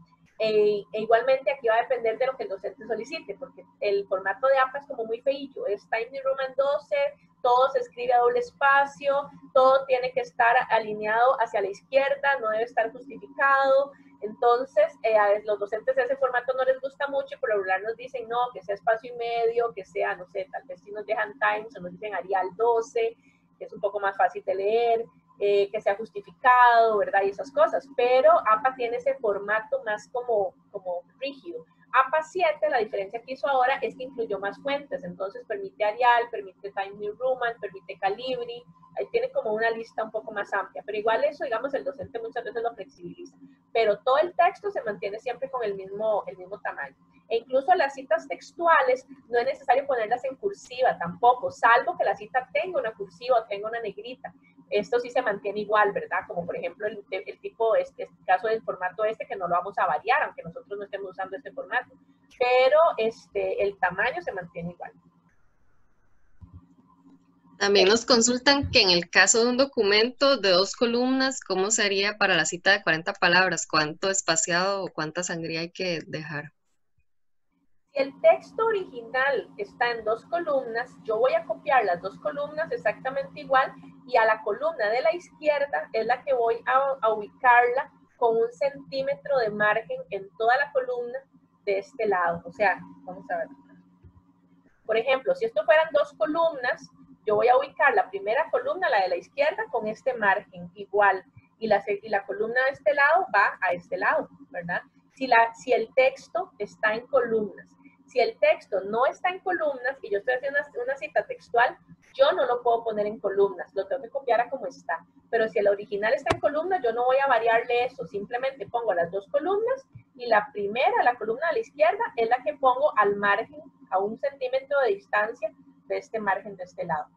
Igualmente aquí va a depender de lo que el docente solicite, porque el formato de APA es como muy feillo, es Times New Roman 12, todo se escribe a doble espacio, todo tiene que estar alineado hacia la izquierda, no debe estar justificado. Entonces, a los docentes de ese formato no les gusta mucho y por lo regular nos dicen, no, que sea espacio y medio, que sea, no sé, tal vez si nos dejan Times o nos dicen Arial 12, que es un poco más fácil de leer, que sea justificado, ¿verdad? Y esas cosas. Pero APA tiene ese formato más como rígido. APA 7, la diferencia que hizo ahora es que incluyó más fuentes, entonces permite Arial, permite Times New Roman, permite Calibri, ahí tiene como una lista un poco más amplia, pero igual eso, digamos, el docente muchas veces lo flexibiliza, pero todo el texto se mantiene siempre con el mismo tamaño. E incluso las citas textuales no es necesario ponerlas en cursiva tampoco, salvo que la cita tenga una cursiva o tenga una negrita. Esto sí se mantiene igual, ¿verdad? Como por ejemplo el tipo, caso del formato que no lo vamos a variar, aunque nosotros no estemos usando este formato, pero el tamaño se mantiene igual. También nos consultan que en el caso de un documento de 2 columnas, ¿cómo sería para la cita de 40 palabras? ¿Cuánto espaciado o cuánta sangría hay que dejar? Si Si el texto original está en 2 columnas, yo voy a copiar las 2 columnas exactamente igual y a la columna de la izquierda es la que voy a ubicarla con 1 centímetro de margen en toda la columna de este lado. O sea, vamos a ver. Por ejemplo, si esto fueran 2 columnas, yo voy a ubicar la primera columna, la de la izquierda, con este margen igual. Y la columna de este lado va a este lado, ¿verdad? Si el texto está en columnas. Si el texto no está en columnas y yo estoy haciendo una cita textual, yo no lo puedo poner en columnas, lo tengo que copiar a como está. Pero si el original está en columnas, yo no voy a variarle eso, simplemente pongo las 2 columnas y la primera, la columna de la izquierda, es la que pongo al margen, a 1 centímetro de distancia de este margen de este lado.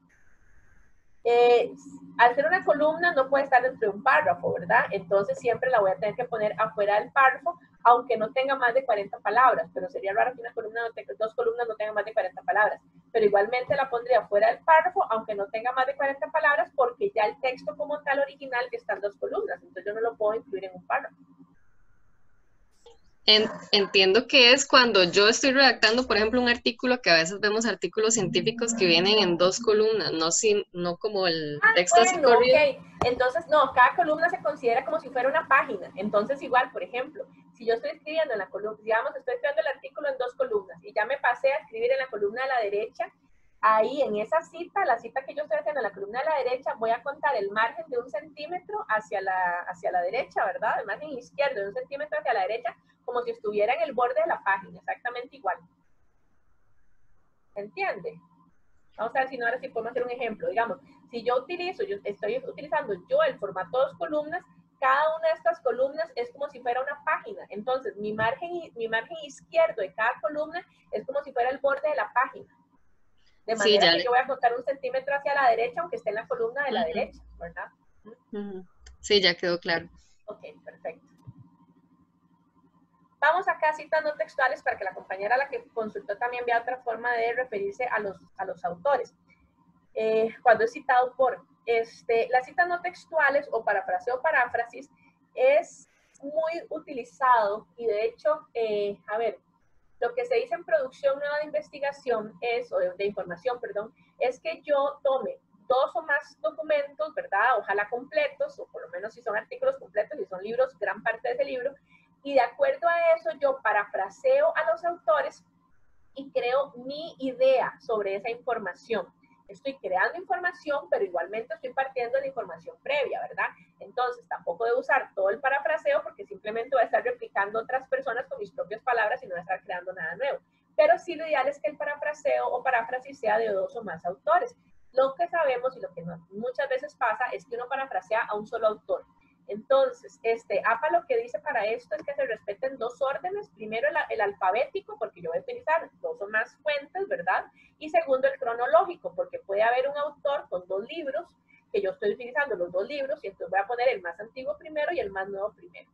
Al ser una columna no puede estar dentro de un párrafo, ¿verdad? Entonces siempre la voy a tener que poner afuera del párrafo, aunque no tenga más de 40 palabras, pero sería raro que una columna no tenga, 2 columnas no tengan más de 40 palabras, pero igualmente la pondría fuera del párrafo, aunque no tenga más de 40 palabras, porque ya el texto como tal original está en 2 columnas, entonces yo no lo puedo incluir en un párrafo. Entiendo que es cuando yo estoy redactando, por ejemplo, un artículo, que a veces vemos artículos científicos que vienen en 2 columnas, no como el texto así corrido. Ok. Entonces, no, cada columna se considera como si fuera una página. Entonces, igual, por ejemplo, si yo estoy escribiendo en la columna, digamos, estoy escribiendo el artículo en 2 columnas y ya me pasé a escribir en la columna de la derecha, ahí en esa cita, la cita que yo estoy haciendo en la columna de la derecha, voy a contar el margen de 1 centímetro hacia la derecha, ¿verdad? El margen izquierdo de 1 centímetro hacia la derecha, como si estuviera en el borde de la página, exactamente igual. ¿Se entiende? Vamos a ver si ahora sí podemos hacer un ejemplo. Digamos, si yo estoy utilizando el formato 2 columnas, cada una de estas columnas es como si fuera una página. Entonces, mi margen izquierdo de cada columna es como si fuera el borde de la página. De manera que yo voy a contar 1 centímetro hacia la derecha, aunque esté en la columna de la derecha, ¿verdad? Sí, ya quedó claro. Ok, perfecto. Vamos acá a citas no textuales para que la compañera a la que consultó también vea otra forma de referirse a los autores. Cuando es citado por, las citas no textuales o parafraseo o paráfrasis es muy utilizado y de hecho, a ver, lo que se dice en producción nueva de investigación es, o de información, perdón, es que yo tome 2 o más documentos, ¿verdad? Ojalá completos, o por lo menos si son artículos completos, si son libros, gran parte de ese libro, y de acuerdo a eso yo parafraseo a los autores y creo mi idea sobre esa información. Estoy creando información, pero igualmente estoy partiendo de la información previa, ¿verdad? Entonces, tampoco debo usar todo el parafraseo porque simplemente voy a estar replicando a otras personas con mis propias palabras y no voy a estar creando nada nuevo. Pero sí, lo ideal es que el parafraseo o paráfrasis sea de 2 o más autores. Lo que sabemos y lo que muchas veces pasa es que uno parafrasea a un solo autor. Entonces, APA lo que dice para esto es que se respeten 2 órdenes. Primero, el alfabético, porque yo voy a utilizar 2 o más fuentes, ¿verdad? Y segundo, el cronológico, porque puede haber un autor con 2 libros, que yo estoy utilizando los 2 libros, y entonces voy a poner el más antiguo primero y el más nuevo primero.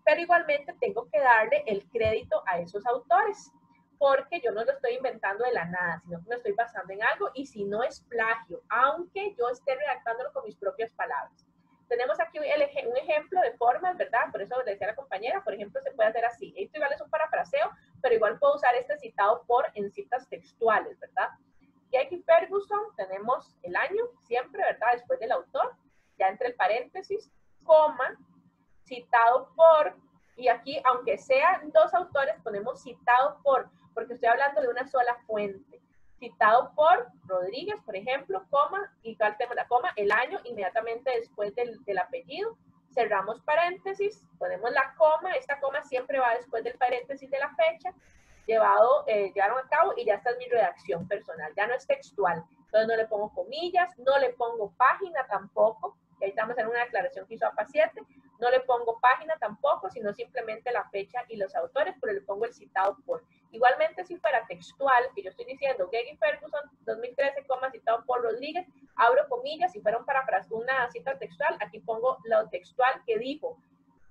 Pero igualmente tengo que darle el crédito a esos autores, porque yo no lo estoy inventando de la nada, sino que me estoy basando en algo, y si no es plagio, aunque yo esté redactándolo con mis propias palabras. Tenemos aquí un ejemplo de formas, ¿verdad? Por eso le decía a la compañera, por ejemplo, se puede hacer así. Esto igual es un parafraseo, pero igual puedo usar este citado por en citas textuales, ¿verdad? Y aquí Ferguson, tenemos el año, siempre, ¿verdad? Después del autor, ya entre el paréntesis, coma, citado por, y aquí, aunque sean 2 autores, ponemos citado por, porque estoy hablando de una sola fuente. Citado por Rodríguez, por ejemplo, coma, y tenemos la coma, el año, inmediatamente después del apellido, cerramos paréntesis, ponemos la coma, esta coma siempre va después del paréntesis de la fecha, llevaron a cabo, y ya está mi redacción personal, ya no es textual, entonces no le pongo comillas, no le pongo página tampoco, y ahí estamos en una declaración que hizo APA 7, no le pongo página tampoco, sino simplemente la fecha y los autores, pero le pongo el citado por. Igualmente, si fuera textual, que yo estoy diciendo Geggy Ferguson, 2013, citado por Rodríguez, abro comillas, si fuera una cita textual, aquí pongo lo textual que dijo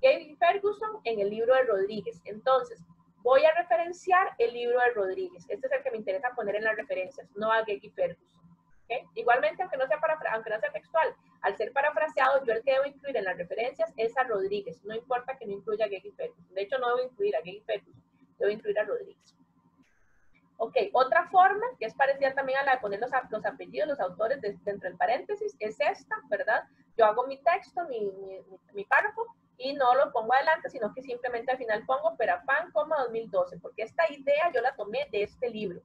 Geggy Ferguson en el libro de Rodríguez. Entonces, voy a referenciar el libro de Rodríguez. Este es el que me interesa poner en las referencias, no a Geggy Ferguson. ¿Okay? Igualmente, aunque no sea textual, al ser parafraseado, yo el que debo incluir en las referencias es a Rodríguez. No importa que no incluya a Geggy Ferguson. De hecho, no debo incluir a Geggy Ferguson. Debo incluir a Rodríguez. Ok, otra forma que es parecida también a la de poner los apellidos, los autores dentro del paréntesis, es esta, ¿verdad? Yo hago mi texto, mi párrafo, y no lo pongo adelante, sino que simplemente al final pongo Perafán, 2012, porque esta idea yo la tomé de este libro.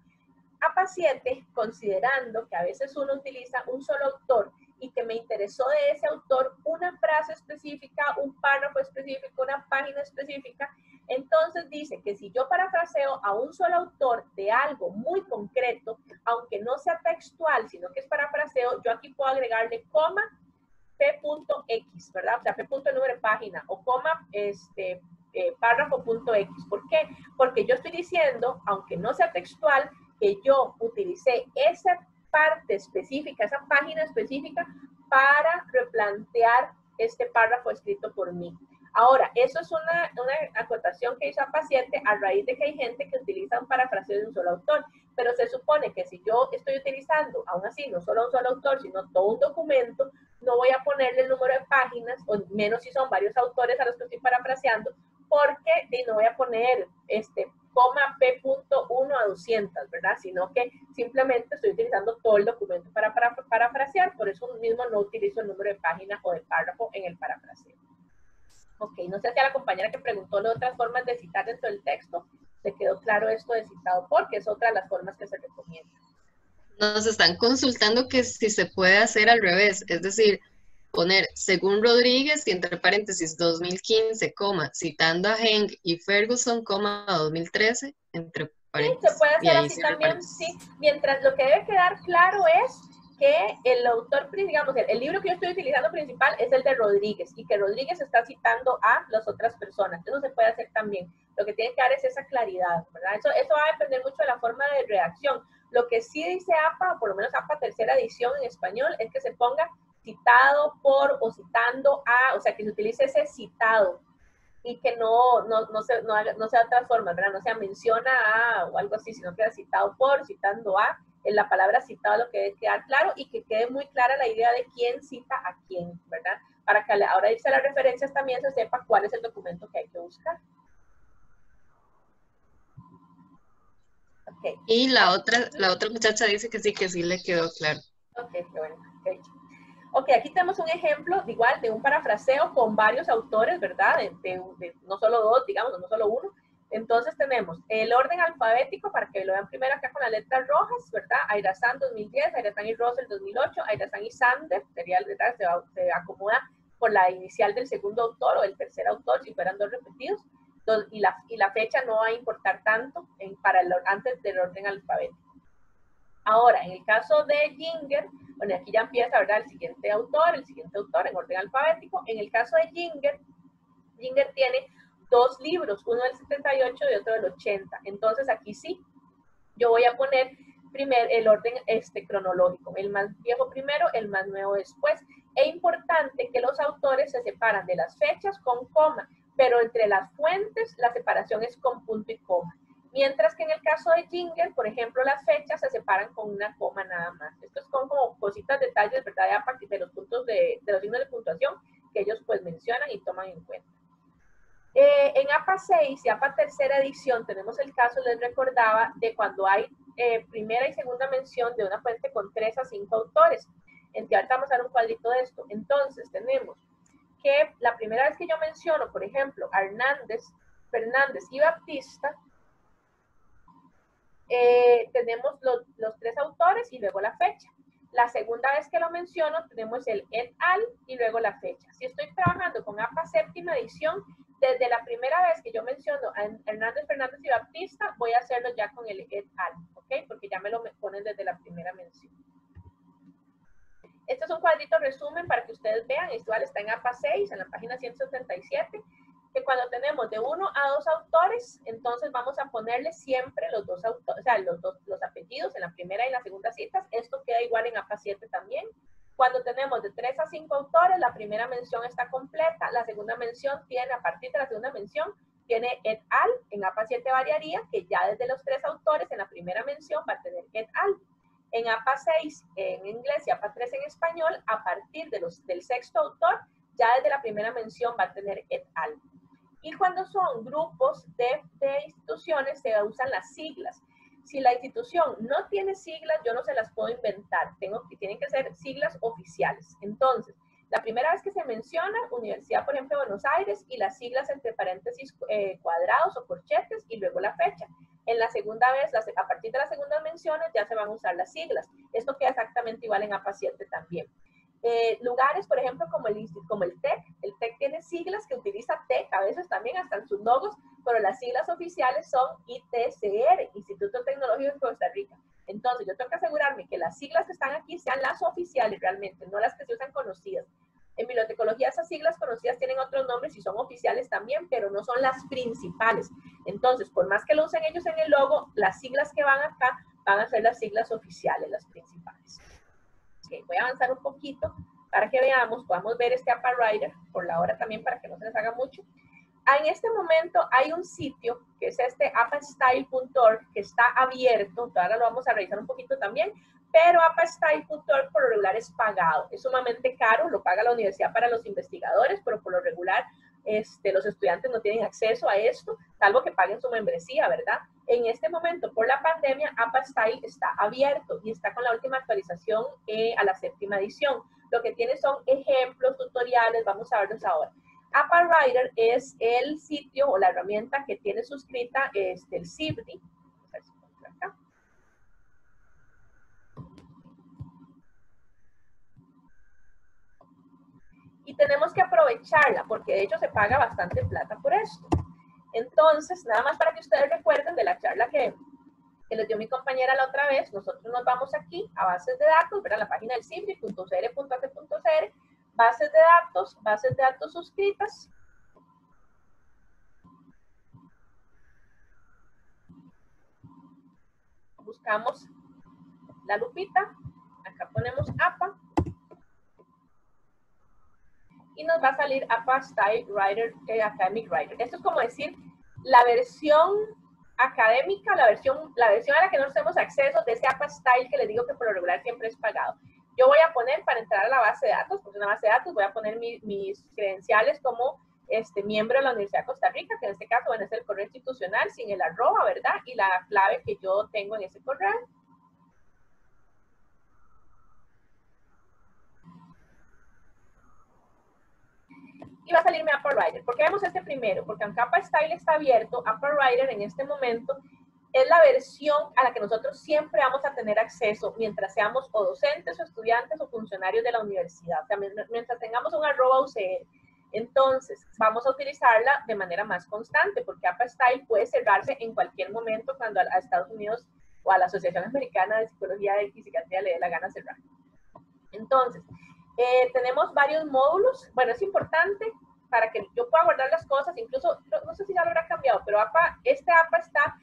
APA 7, considerando que a veces uno utiliza un solo autor y que me interesó de ese autor una frase específica, un párrafo específico, una página específica, entonces dice que si yo parafraseo a un solo autor de algo muy concreto, aunque no sea textual, sino que es parafraseo, yo aquí puedo agregarle coma p.x, ¿verdad? O sea, p. número de página o coma párrafo.x. ¿Por qué? Porque yo estoy diciendo, aunque no sea textual, que yo utilicé esa parte específica, esa página específica para replantear este párrafo escrito por mí. Ahora, eso es una acotación que hizo APA 7 a raíz de que hay gente que utiliza un parafraseo de un solo autor, pero se supone que si yo estoy utilizando, aún así, no solo un solo autor, sino todo un documento, no voy a ponerle el número de páginas, o menos si son varios autores a los que estoy parafraseando, porque no voy a poner coma p.1 a 200, ¿verdad? Sino que simplemente estoy utilizando todo el documento para parafrasear, por eso mismo no utilizo el número de página o de párrafo en el parafraseo. Ok, no sé si a la compañera que preguntó de otras formas de citar dentro del texto, le quedó claro esto de citado por, que es otra de las formas que se recomienda. Nos están consultando que si se puede hacer al revés, es decir, poner según Rodríguez y entre paréntesis 2015, citando a Heng y Ferguson, 2013, entre paréntesis. Sí, se puede hacer así también, sí. Mientras lo que debe quedar claro es que el autor, digamos, el libro que yo estoy utilizando principal es el de Rodríguez y que Rodríguez está citando a las otras personas. Eso se puede hacer también. Lo que tiene que dar es esa claridad, ¿verdad? Eso va a depender mucho de la forma de redacción. Lo que sí dice APA, o por lo menos APA tercera edición en español, es que se ponga citado por o citando a, o sea, que se utilice ese citado y que no sea de otras formas, ¿verdad? No sea menciona a o algo así, sino que sea citado por, citando a, en la palabra citado lo que debe quedar claro y que quede muy clara la idea de quién cita a quién, ¿verdad? Para que a la hora de irse a las referencias también se sepa cuál es el documento que hay que buscar. Okay. Y la otra muchacha dice que sí le quedó claro. Ok, qué bueno. Okay. Ok, aquí tenemos un ejemplo igual de un parafraseo con varios autores, ¿verdad? No solo dos, digamos, no solo uno. Entonces tenemos el orden alfabético, para que lo vean primero acá con las letras rojas, ¿verdad? Airazán 2010, Airazán y Russell 2008, Airazán y Sander, sería el detrás, se acomoda por la inicial del segundo autor o del tercer autor, si fueran dos repetidos, y la fecha no va a importar tanto antes del orden alfabético. Ahora, en el caso de Ginger, bueno, aquí ya empieza, ¿verdad? El siguiente autor en orden alfabético. En el caso de Ginger tiene dos libros, uno del 78 y otro del 80. Entonces, aquí sí, yo voy a poner primero el orden cronológico, el más viejo primero, el más nuevo después. Es importante que los autores se separan de las fechas con coma, pero entre las fuentes la separación es con punto y coma. Mientras que en el caso de Ginger, por ejemplo, las fechas se separan con una coma nada más. Esto es como cositas, detalles, ¿verdad? De los puntos de los signos de puntuación que ellos pues mencionan y toman en cuenta. En APA 6 y APA tercera edición tenemos el caso, les recordaba, de cuando hay primera y segunda mención de una fuente con 3 a 5 autores. Ahorita vamos a dar un cuadrito de esto. Entonces tenemos que la primera vez que yo menciono, por ejemplo, a Fernández y Baptista, tenemos los 3 autores y luego la fecha. La segunda vez que lo menciono tenemos el et al y luego la fecha. Si estoy trabajando con APA séptima edición, desde la primera vez que yo menciono a Hernández, Fernández y Baptista, voy a hacerlo ya con el et al, ¿ok? Porque ya me lo ponen desde la primera mención. Este es un cuadrito resumen para que ustedes vean. Igual está en APA 6, en la página 177. Que cuando tenemos de 1 a 2 autores, entonces vamos a ponerle siempre los dos autores, o sea, los apellidos en la primera y en la segunda citas. Esto queda igual en APA 7 también. Cuando tenemos de 3 a 5 autores, la primera mención está completa, la segunda mención tiene, a partir de la segunda mención, tiene et al, en APA 7 variaría, que ya desde los 3 autores en la primera mención va a tener et al. En APA 6 en inglés y APA 3 en español, a partir del sexto autor, ya desde la primera mención va a tener et al. Y cuando son grupos de instituciones, se usan las siglas. Si la institución no tiene siglas, yo no se las puedo inventar. Tienen que ser siglas oficiales. Entonces, la primera vez que se menciona Universidad, por ejemplo, de Buenos Aires, y las siglas entre paréntesis cuadrados o corchetes, y luego la fecha. En la segunda vez, a partir de las segundas menciones, ya se van a usar las siglas. Esto queda exactamente igual en APA 7 también. Lugares, por ejemplo, como el TEC. El TEC tiene siglas que utiliza TEC, a veces también hasta en sus logos, pero las siglas oficiales son ITCR, Instituto Tecnológico de Costa Rica. Entonces, yo tengo que asegurarme que las siglas que están aquí sean las oficiales realmente, no las que se usan conocidas. En bibliotecología esas siglas conocidas tienen otros nombres y son oficiales también, pero no son las principales. Entonces, por más que lo usen ellos en el logo, las siglas que van acá van a ser las siglas oficiales, las principales. Okay, voy a avanzar un poquito para que veamos, podamos ver este APA Writer por la hora también para que no se les haga mucho. En este momento hay un sitio que es este apastyle.org que está abierto, ahora lo vamos a revisar un poquito también, pero apastyle.org por lo regular es pagado, es sumamente caro, lo paga la universidad para los investigadores, pero por lo regular los estudiantes no tienen acceso a esto, salvo que paguen su membresía, ¿verdad? En este momento, por la pandemia, Apastyle está abierto y está con la última actualización a la 7ª edición. Lo que tiene son ejemplos, tutoriales, vamos a verlos ahora. APA Writer es el sitio o la herramienta que tiene suscrita el CIBDI. Y tenemos que aprovecharla porque de hecho se paga bastante plata por esto. Entonces, nada más para que ustedes recuerden de la charla que les dio mi compañera la otra vez, nosotros nos vamos aquí a bases de datos, ver a la página del cibdi.cl.ac.cr, bases de datos suscritas. Buscamos la lupita, acá ponemos APA, y nos va a salir Apastyle Writer, Academic Writer. Esto es como decir la versión académica, la versión a la que no tenemos acceso de ese Apastyle que les digo que por lo regular siempre es pagado. Yo voy a poner, para entrar a la base de datos, pues una base de datos, voy a poner mis credenciales como miembro de la Universidad de Costa Rica, que en este caso van a ser el correo institucional sin el @ ¿verdad? Y la clave que yo tengo en ese correo. Y va a salirme APA Writer. ¿Por qué vemos este primero? Porque aunque Apastyle está abierto, APA Writer en este momento es la versión a la que nosotros siempre vamos a tener acceso mientras seamos o docentes o estudiantes o funcionarios de la universidad, también mientras tengamos un @UCR. Entonces, vamos a utilizarla de manera más constante porque Apastyle puede cerrarse en cualquier momento cuando a Estados Unidos o a la Asociación Americana de Psicología y Psiquiatría le dé la gana cerrar. Entonces, tenemos varios módulos. Bueno, es importante para que yo pueda guardar las cosas, incluso, no sé si ya lo habrá cambiado, pero este APA está,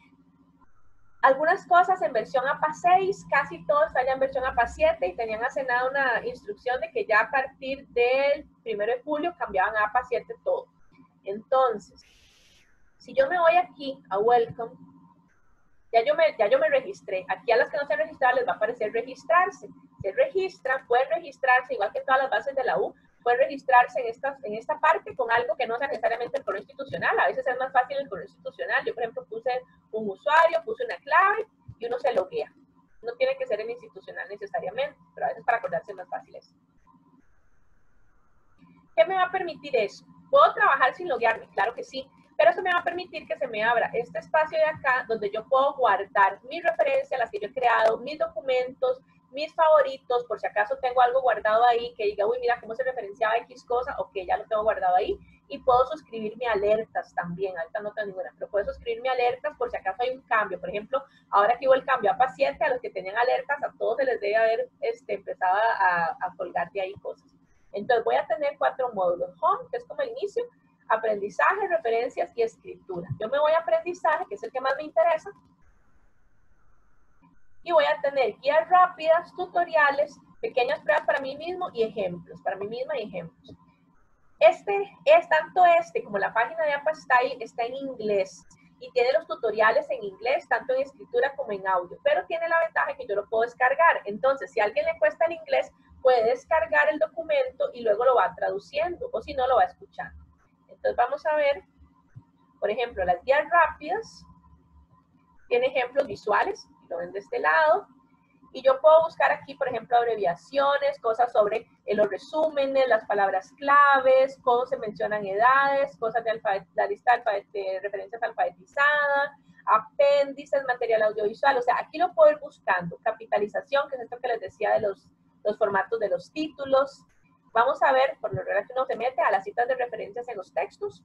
algunas cosas en versión APA 6, casi todo está ya en versión APA 7, y tenían hace nada una instrucción de que ya a partir del 1 de julio cambiaban a APA 7 todo. Entonces, si yo me voy aquí a Welcome, ya yo me registré. Aquí a las que no se han registrado les va a aparecer registrarse. Se registran, pueden registrarse, igual que todas las bases de la U, pueden registrarse en esta parte con algo que no sea necesariamente el correo institucional. A veces es más fácil el correo institucional. Yo, por ejemplo, puse un usuario, puse una clave y uno se loguea. No tiene que ser el institucional necesariamente, pero a veces para acordarse es más fácil eso. ¿Qué me va a permitir eso? ¿Puedo trabajar sin loguearme? Claro que sí. Pero eso me va a permitir que se me abra este espacio de acá donde yo puedo guardar mis referencias, las que yo he creado, mis documentos, mis favoritos, por si acaso tengo algo guardado ahí que diga, uy, mira cómo se referenciaba X cosa, ok, ya lo tengo guardado ahí. Y puedo suscribirme a alertas también, ahorita no tengo ninguna, pero puedo suscribirme a alertas por si acaso hay un cambio. Por ejemplo, ahora que hubo el cambio a APA 7, a los que tenían alertas, a todos se les debe haber empezado a colgar de ahí cosas. Entonces voy a tener 4 módulos. Home, que es como el inicio, aprendizaje, referencias y escritura. Yo me voy a aprendizaje, que es el que más me interesa, y voy a tener guías rápidas, tutoriales, pequeñas pruebas para mí mismo y ejemplos, para mí misma y ejemplos. Tanto como la página de Apastyle está en inglés y tiene los tutoriales en inglés, tanto en escritura como en audio, pero tiene la ventaja que yo lo puedo descargar. Entonces, si a alguien le cuesta el inglés, puede descargar el documento y luego lo va traduciendo, o si no, lo va escuchando. Entonces vamos a ver, por ejemplo, las guías rápidas Tiene ejemplos visuales, lo ven de este lado. Y yo puedo buscar aquí, por ejemplo, abreviaciones, cosas sobre los resúmenes, las palabras claves, cómo se mencionan edades, cosas de la lista de referencias alfabetizada, apéndices, material audiovisual. O sea, aquí lo puedo ir buscando. Capitalización, que es esto que les decía de los formatos de los títulos. Vamos a ver, por lo general que uno se mete a las citas de referencias en los textos.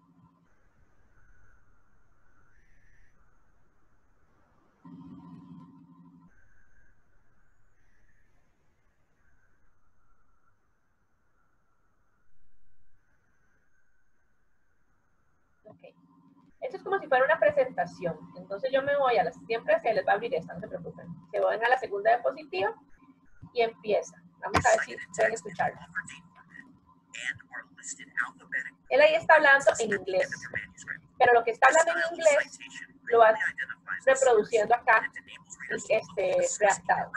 Okay. Esto es como si fuera una presentación. Entonces yo me voy a las, siempre se les va a abrir esta, no se preocupen. Se van a la segunda diapositiva y empieza. Vamos a ver si pueden escucharlo. Él ahí está hablando en inglés, pero lo que está hablando en inglés lo va reproduciendo acá, redactado.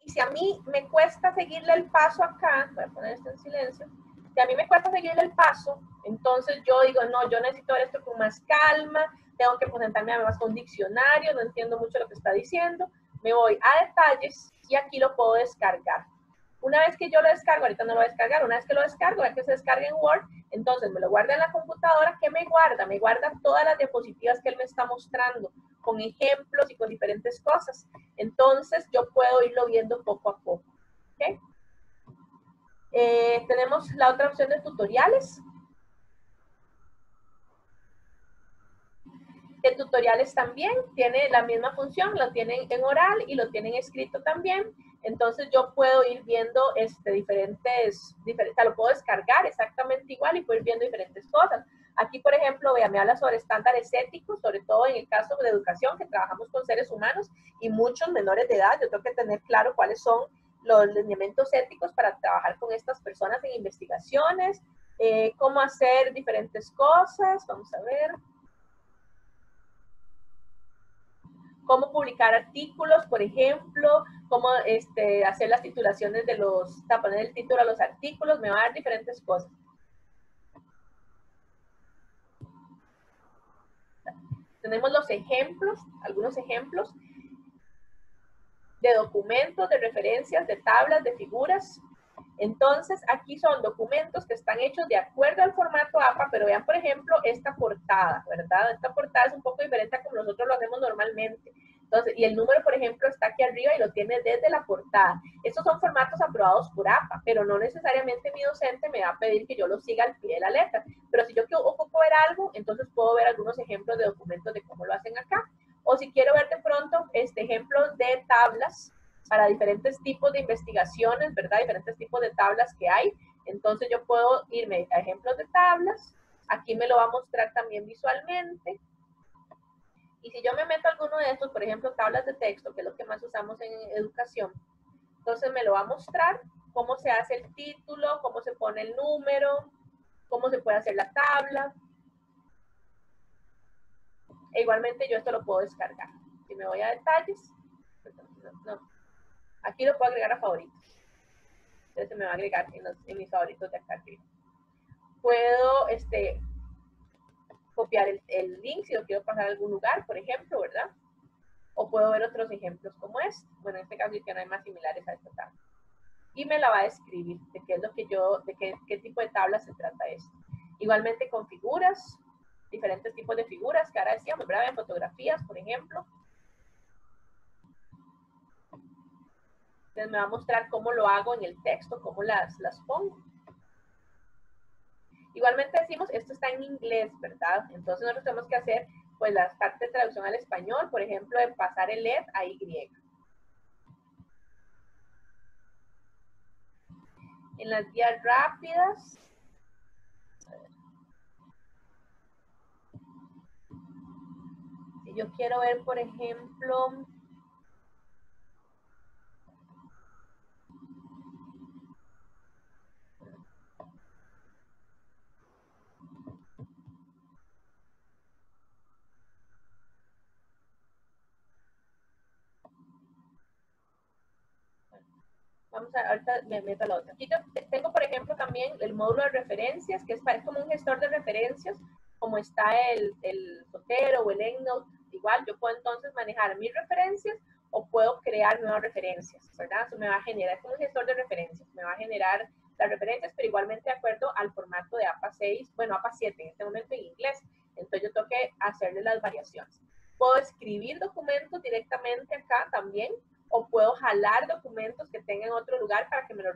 Y si a mí me cuesta seguirle el paso acá, voy a poner esto en silencio, si a mí me cuesta seguirle el paso, entonces yo digo, no, yo necesito ver esto con más calma, tengo que presentarme además con un diccionario, no entiendo mucho lo que está diciendo, me voy a detalles y aquí lo puedo descargar. Una vez que yo lo descargo, ahorita no lo voy a descargar, una vez que lo descargo, ya que se descarga en Word, entonces me lo guarda en la computadora. ¿Qué me guarda? Me guarda todas las diapositivas que él me está mostrando, con ejemplos y con diferentes cosas. Entonces yo puedo irlo viendo poco a poco. ¿Okay? Tenemos la otra opción de tutoriales. De tutoriales también tiene la misma función, lo tienen en oral y lo tienen escrito también. Entonces yo puedo ir viendo diferentes, o sea, lo puedo descargar exactamente igual y puedo ir viendo diferentes cosas. Aquí, por ejemplo, vea, me habla sobre estándares éticos, sobre todo en el caso de educación, que trabajamos con seres humanos y muchos menores de edad. Yo tengo que tener claro cuáles son los lineamientos éticos para trabajar con estas personas en investigaciones, cómo hacer diferentes cosas. Vamos a ver. Cómo publicar artículos, por ejemplo, cómo hacer las titulaciones de poner el título a los artículos, me va a dar diferentes cosas. Tenemos los ejemplos, algunos ejemplos de documentos, de referencias, de tablas, de figuras. Entonces, aquí son documentos que están hechos de acuerdo al formato APA, pero vean, por ejemplo, esta portada, ¿verdad? Esta portada es un poco diferente a como nosotros lo hacemos normalmente. Entonces, y el número, por ejemplo, está aquí arriba y lo tiene desde la portada. Estos son formatos aprobados por APA, pero no necesariamente mi docente me va a pedir que yo lo siga al pie de la letra. Pero si yo ocupo ver algo, entonces puedo ver algunos ejemplos de documentos de cómo lo hacen acá. O si quiero ver de pronto ejemplos de tablas para diferentes tipos de investigaciones, ¿verdad? Diferentes tipos de tablas que hay. Entonces yo puedo irme a ejemplos de tablas. Aquí me lo va a mostrar también visualmente. Y si yo me meto a alguno de estos, por ejemplo, tablas de texto, que es lo que más usamos en educación, entonces me lo va a mostrar cómo se hace el título, cómo se pone el número, cómo se puede hacer la tabla. E igualmente yo esto lo puedo descargar. Si me voy a detalles, aquí lo puedo agregar a favoritos. Entonces me va a agregar en mis favoritos de acá arriba. Puedo copiar el link si lo quiero pasar a algún lugar, por ejemplo, ¿verdad? O puedo ver otros ejemplos como este. Bueno, en este caso es que no hay más similares a esta tabla. Y me la va a describir de qué es lo que qué tipo de tabla se trata esto. Igualmente con figuras, diferentes tipos de figuras que ahora decíamos, ¿verdad? En fotografías, por ejemplo. Entonces me va a mostrar cómo lo hago en el texto, cómo las pongo. Igualmente decimos, esto está en inglés, ¿verdad? Entonces nosotros tenemos que hacer pues las partes de traducción al español, por ejemplo, de pasar el LED a Y. En las guías rápidas, si yo quiero ver, por ejemplo, vamos a, ahorita me meto a la otra. Aquí yo tengo, por ejemplo, también el módulo de referencias, que es como un gestor de referencias. como está el Zotero o el EndNote, igual yo puedo entonces manejar mis referencias o puedo crear nuevas referencias, ¿verdad? Eso me va a generar, como un gestor de referencias, me va a generar las referencias, pero igualmente de acuerdo al formato de APA 6, bueno, APA 7 en este momento en inglés, entonces yo tengo que hacerle las variaciones. Puedo escribir documentos directamente acá también, o puedo jalar documentos que tenga en otro lugar para que me lo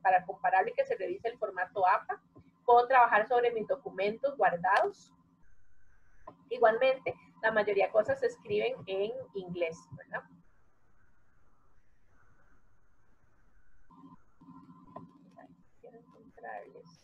para compararlo y que se revise el formato APA. Puedo trabajar sobre mis documentos guardados. Igualmente, la mayoría de cosas se escriben en inglés, ¿verdad? Quiero encontrarles.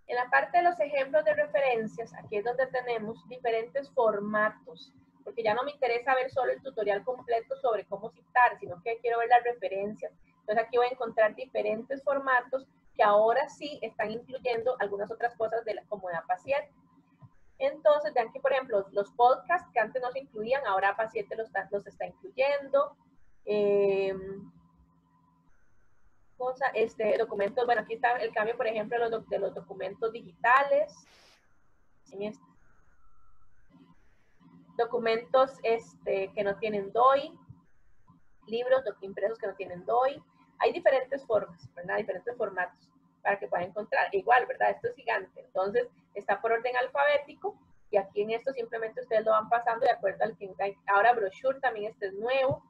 En la parte de los ejemplos de referencias, aquí es donde tenemos diferentes formatos, porque ya no me interesa ver solo el tutorial completo sobre cómo citar, sino que quiero ver las referencias. Entonces aquí voy a encontrar diferentes formatos que ahora sí están incluyendo algunas otras cosas como de APA 7. Entonces, vean que, por ejemplo, los podcasts que antes no se incluían, ahora APA 7 los está incluyendo. Documentos, bueno, aquí está el cambio, por ejemplo, de los documentos digitales. Documentos que no tienen DOI, libros impresos que no tienen DOI. Hay diferentes formas, ¿verdad? Diferentes formatos para que puedan encontrar. Igual, ¿verdad? Esto es gigante. Entonces, está por orden alfabético y aquí en esto simplemente ustedes lo van pasando de acuerdo al que ahora brochure también este es nuevo.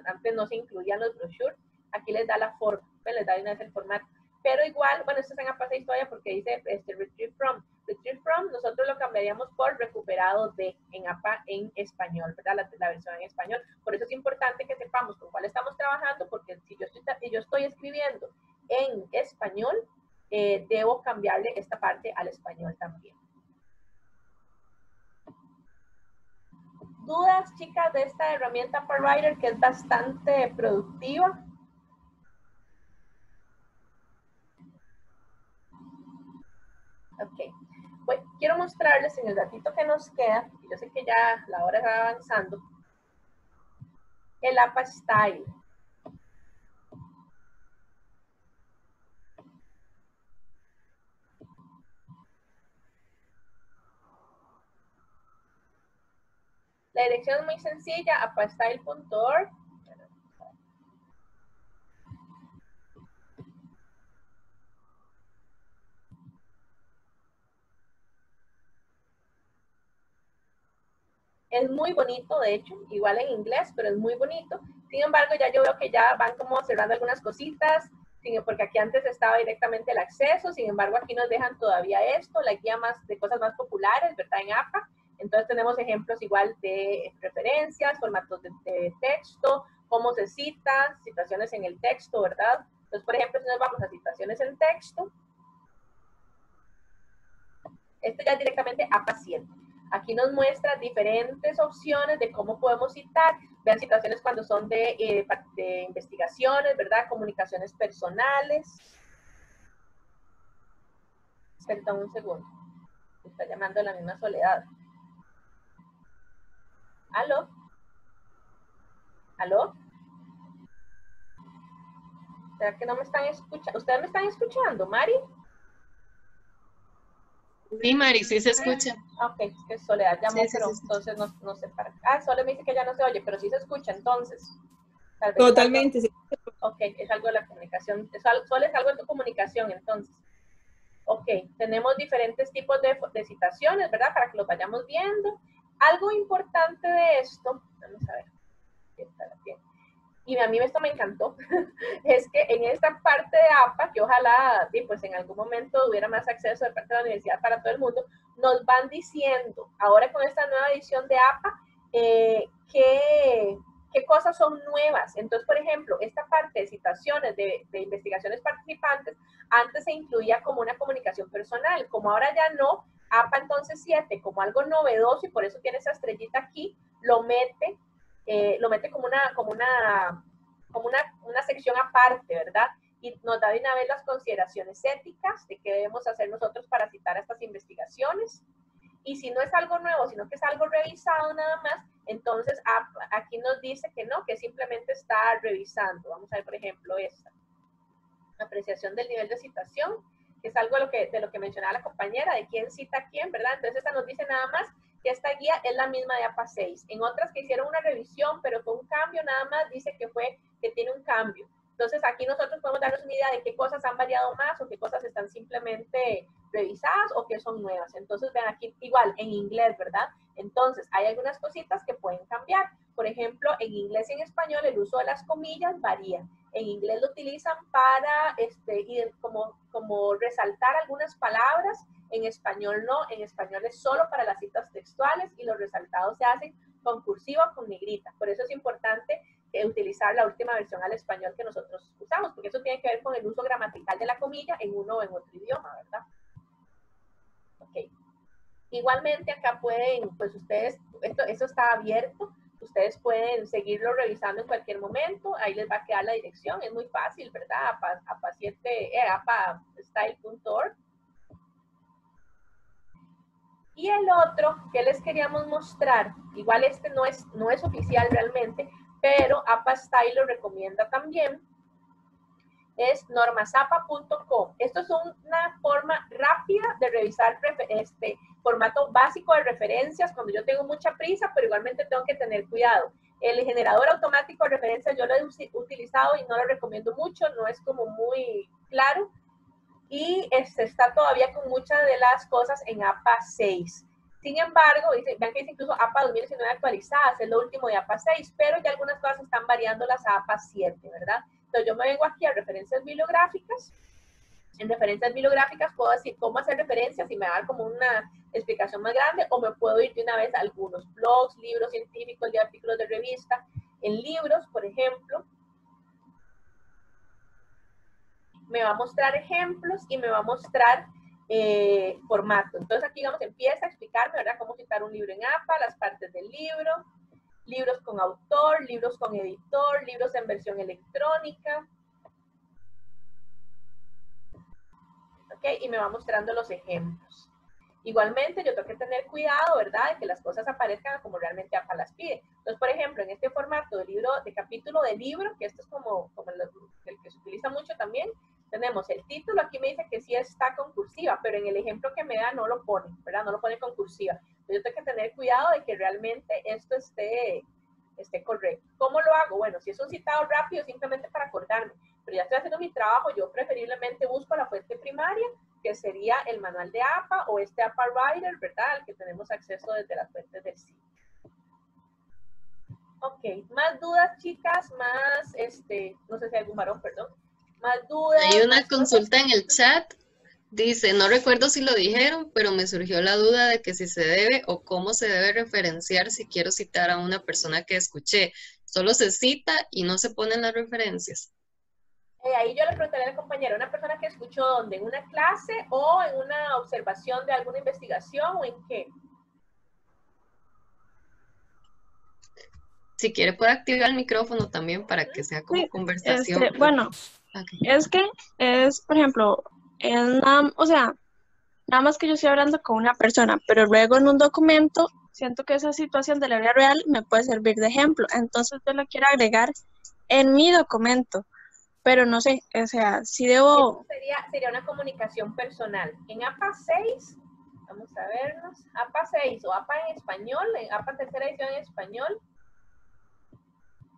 Antes no se incluían los brochures. Aquí les da la forma, les da una vez el formato. Pero igual, bueno, esto es en APA 6 todavía porque dice retrieve from. Retrieve from, nosotros lo cambiaríamos por recuperado de en APA en español, ¿verdad? La versión en español. Por eso es importante que sepamos con cuál estamos trabajando, porque si yo estoy escribiendo en español, debo cambiarle esta parte al español también. ¿Dudas, chicas, de esta herramienta PowerWriter que es bastante productiva? Ok. Pues, quiero mostrarles en el ratito que nos queda, y yo sé que ya la hora va avanzando, el APA Style. La dirección es muy sencilla, apastyle.org. Es muy bonito, de hecho, igual en inglés, pero es muy bonito. Sin embargo, ya yo veo que ya van como cerrando algunas cositas, porque aquí antes estaba directamente el acceso, sin embargo, aquí nos dejan todavía esto, la guía más de cosas más populares, ¿verdad? En APA. Entonces tenemos ejemplos igual de referencias, formatos de texto, cómo se cita, situaciones en el texto, ¿verdad? Entonces, por ejemplo, si nos vamos a situaciones en texto, esto ya es directamente APA 7. Aquí nos muestra diferentes opciones de cómo podemos citar. Vean situaciones cuando son de investigaciones, ¿verdad? Comunicaciones personales. Perdón, un segundo. Me está llamando la misma Soledad. ¿Aló? ¿Aló? ¿Será que no me están escuchando? ¿Ustedes me están escuchando, Mari? Sí, Mari, sí se escucha. Ok, es que Soledad llamó, Sí, pero sí, entonces no sé para... Ah, Soledad me dice que ya no se oye, pero sí se escucha, entonces. Tal vez totalmente. Es algo, ok, es algo de la comunicación. Solo es algo de tu comunicación, entonces. Ok, tenemos diferentes tipos de citaciones, ¿verdad? Para que los vayamos viendo. Algo importante de esto, vamos a ver, y a mí esto me encantó, es que en esta parte de APA, que ojalá pues en algún momento hubiera más acceso de parte de la universidad para todo el mundo, nos van diciendo, ahora con esta nueva edición de APA, qué cosas son nuevas. Entonces, por ejemplo, esta parte de citaciones de investigaciones participantes, antes se incluía como una comunicación personal, como ahora ya no, APA entonces 7, como algo novedoso, y por eso tiene esa estrellita aquí, lo mete como una sección aparte, ¿verdad? Y nos da de una vez las consideraciones éticas de qué debemos hacer nosotros para citar estas investigaciones. Y si no es algo nuevo, sino que es algo revisado nada más, entonces aquí nos dice que no, que simplemente está revisando. Vamos a ver, por ejemplo, esta. Apreciación del nivel de citación, que es algo de lo que mencionaba la compañera, de quién cita a quién, ¿verdad? Entonces esta nos dice nada más que esta guía es la misma de APA 6. En otras que hicieron una revisión, pero con un cambio nada más, dice que tiene un cambio. Entonces aquí nosotros podemos darnos una idea de qué cosas han variado más o qué cosas están simplemente revisadas o qué son nuevas. Entonces vean aquí igual en inglés, ¿verdad? Entonces hay algunas cositas que pueden cambiar. Por ejemplo, en inglés y en español el uso de las comillas varía. En inglés lo utilizan para como resaltar algunas palabras. En español no, en español es solo para las citas textuales y los resaltados se hacen con cursiva o con negrita. Por eso es importante utilizar la última versión al español que nosotros usamos, porque eso tiene que ver con el uso gramatical de la comilla en uno o en otro idioma, ¿verdad? Ok. Igualmente acá pueden, pues ustedes, esto está abierto, ustedes pueden seguirlo revisando en cualquier momento, ahí les va a quedar la dirección, es muy fácil, ¿verdad? apastyle.org. Y el otro que les queríamos mostrar, igual este no es oficial realmente, pero APASTYLE lo recomienda también, es normasapa.com. Esto es una forma rápida de revisar formato básico de referencias cuando yo tengo mucha prisa, pero igualmente tengo que tener cuidado. El generador automático de referencias yo lo he utilizado y no lo recomiendo mucho, no es como muy claro. Y está todavía con muchas de las cosas en APA 6. Sin embargo, vean que dice incluso APA 2019 actualizadas, es lo último de APA 6, pero ya algunas cosas están variando las a APA 7, ¿verdad? Entonces yo me vengo aquí a referencias bibliográficas. En referencias bibliográficas puedo decir cómo hacer referencias y me va a dar como una explicación más grande, o me puedo ir de una vez a algunos blogs, libros científicos y artículos de revista. En libros, por ejemplo, me va a mostrar ejemplos y me va a mostrar formato. Entonces aquí, digamos, empieza a explicarme, ¿verdad?, cómo citar un libro en APA, las partes del libro, libros con autor, libros con editor, libros en versión electrónica. ¿Ok? Y me va mostrando los ejemplos. Igualmente, yo tengo que tener cuidado, ¿verdad?, de que las cosas aparezcan como realmente APA las pide. Entonces, por ejemplo, en este formato de libro, de capítulo de libro, que esto es como el que se utiliza mucho también, tenemos el título, aquí me dice que sí está con cursiva, pero en el ejemplo que me da no lo pone, ¿verdad? No lo pone con cursiva. Entonces, yo tengo que tener cuidado de que realmente esto esté correcto. ¿Cómo lo hago? Bueno, si es un citado rápido, simplemente para acordarme, pero ya estoy haciendo mi trabajo, yo preferiblemente busco la fuente primaria, que sería el manual de APA o APA Writer, ¿verdad?, al que tenemos acceso desde las fuentes del sitio. Ok, más dudas, chicas, más, no sé si hay algún varón, perdón, más dudas. Hay una consulta en el chat, dice, no recuerdo si lo dijeron, pero me surgió la duda de que si se debe o cómo se debe referenciar si quiero citar a una persona que escuché. Solo se cita y no se ponen las referencias. Ahí yo le preguntaré a la compañera, ¿una persona que escuchó dónde? ¿En una clase o en una observación de alguna investigación o en qué? Si quiere puede activar el micrófono también para que sea como conversación. Bueno, okay. Es que es, por ejemplo, o sea, nada más que yo estoy hablando con una persona, pero luego en un documento siento que esa situación de la vida real me puede servir de ejemplo. Entonces yo lo quiero agregar en mi documento. Pero no sé, o sea, si debo... Sería una comunicación personal. En APA 6, vamos a vernos, APA 6 o APA en español, en APA tercera edición en español,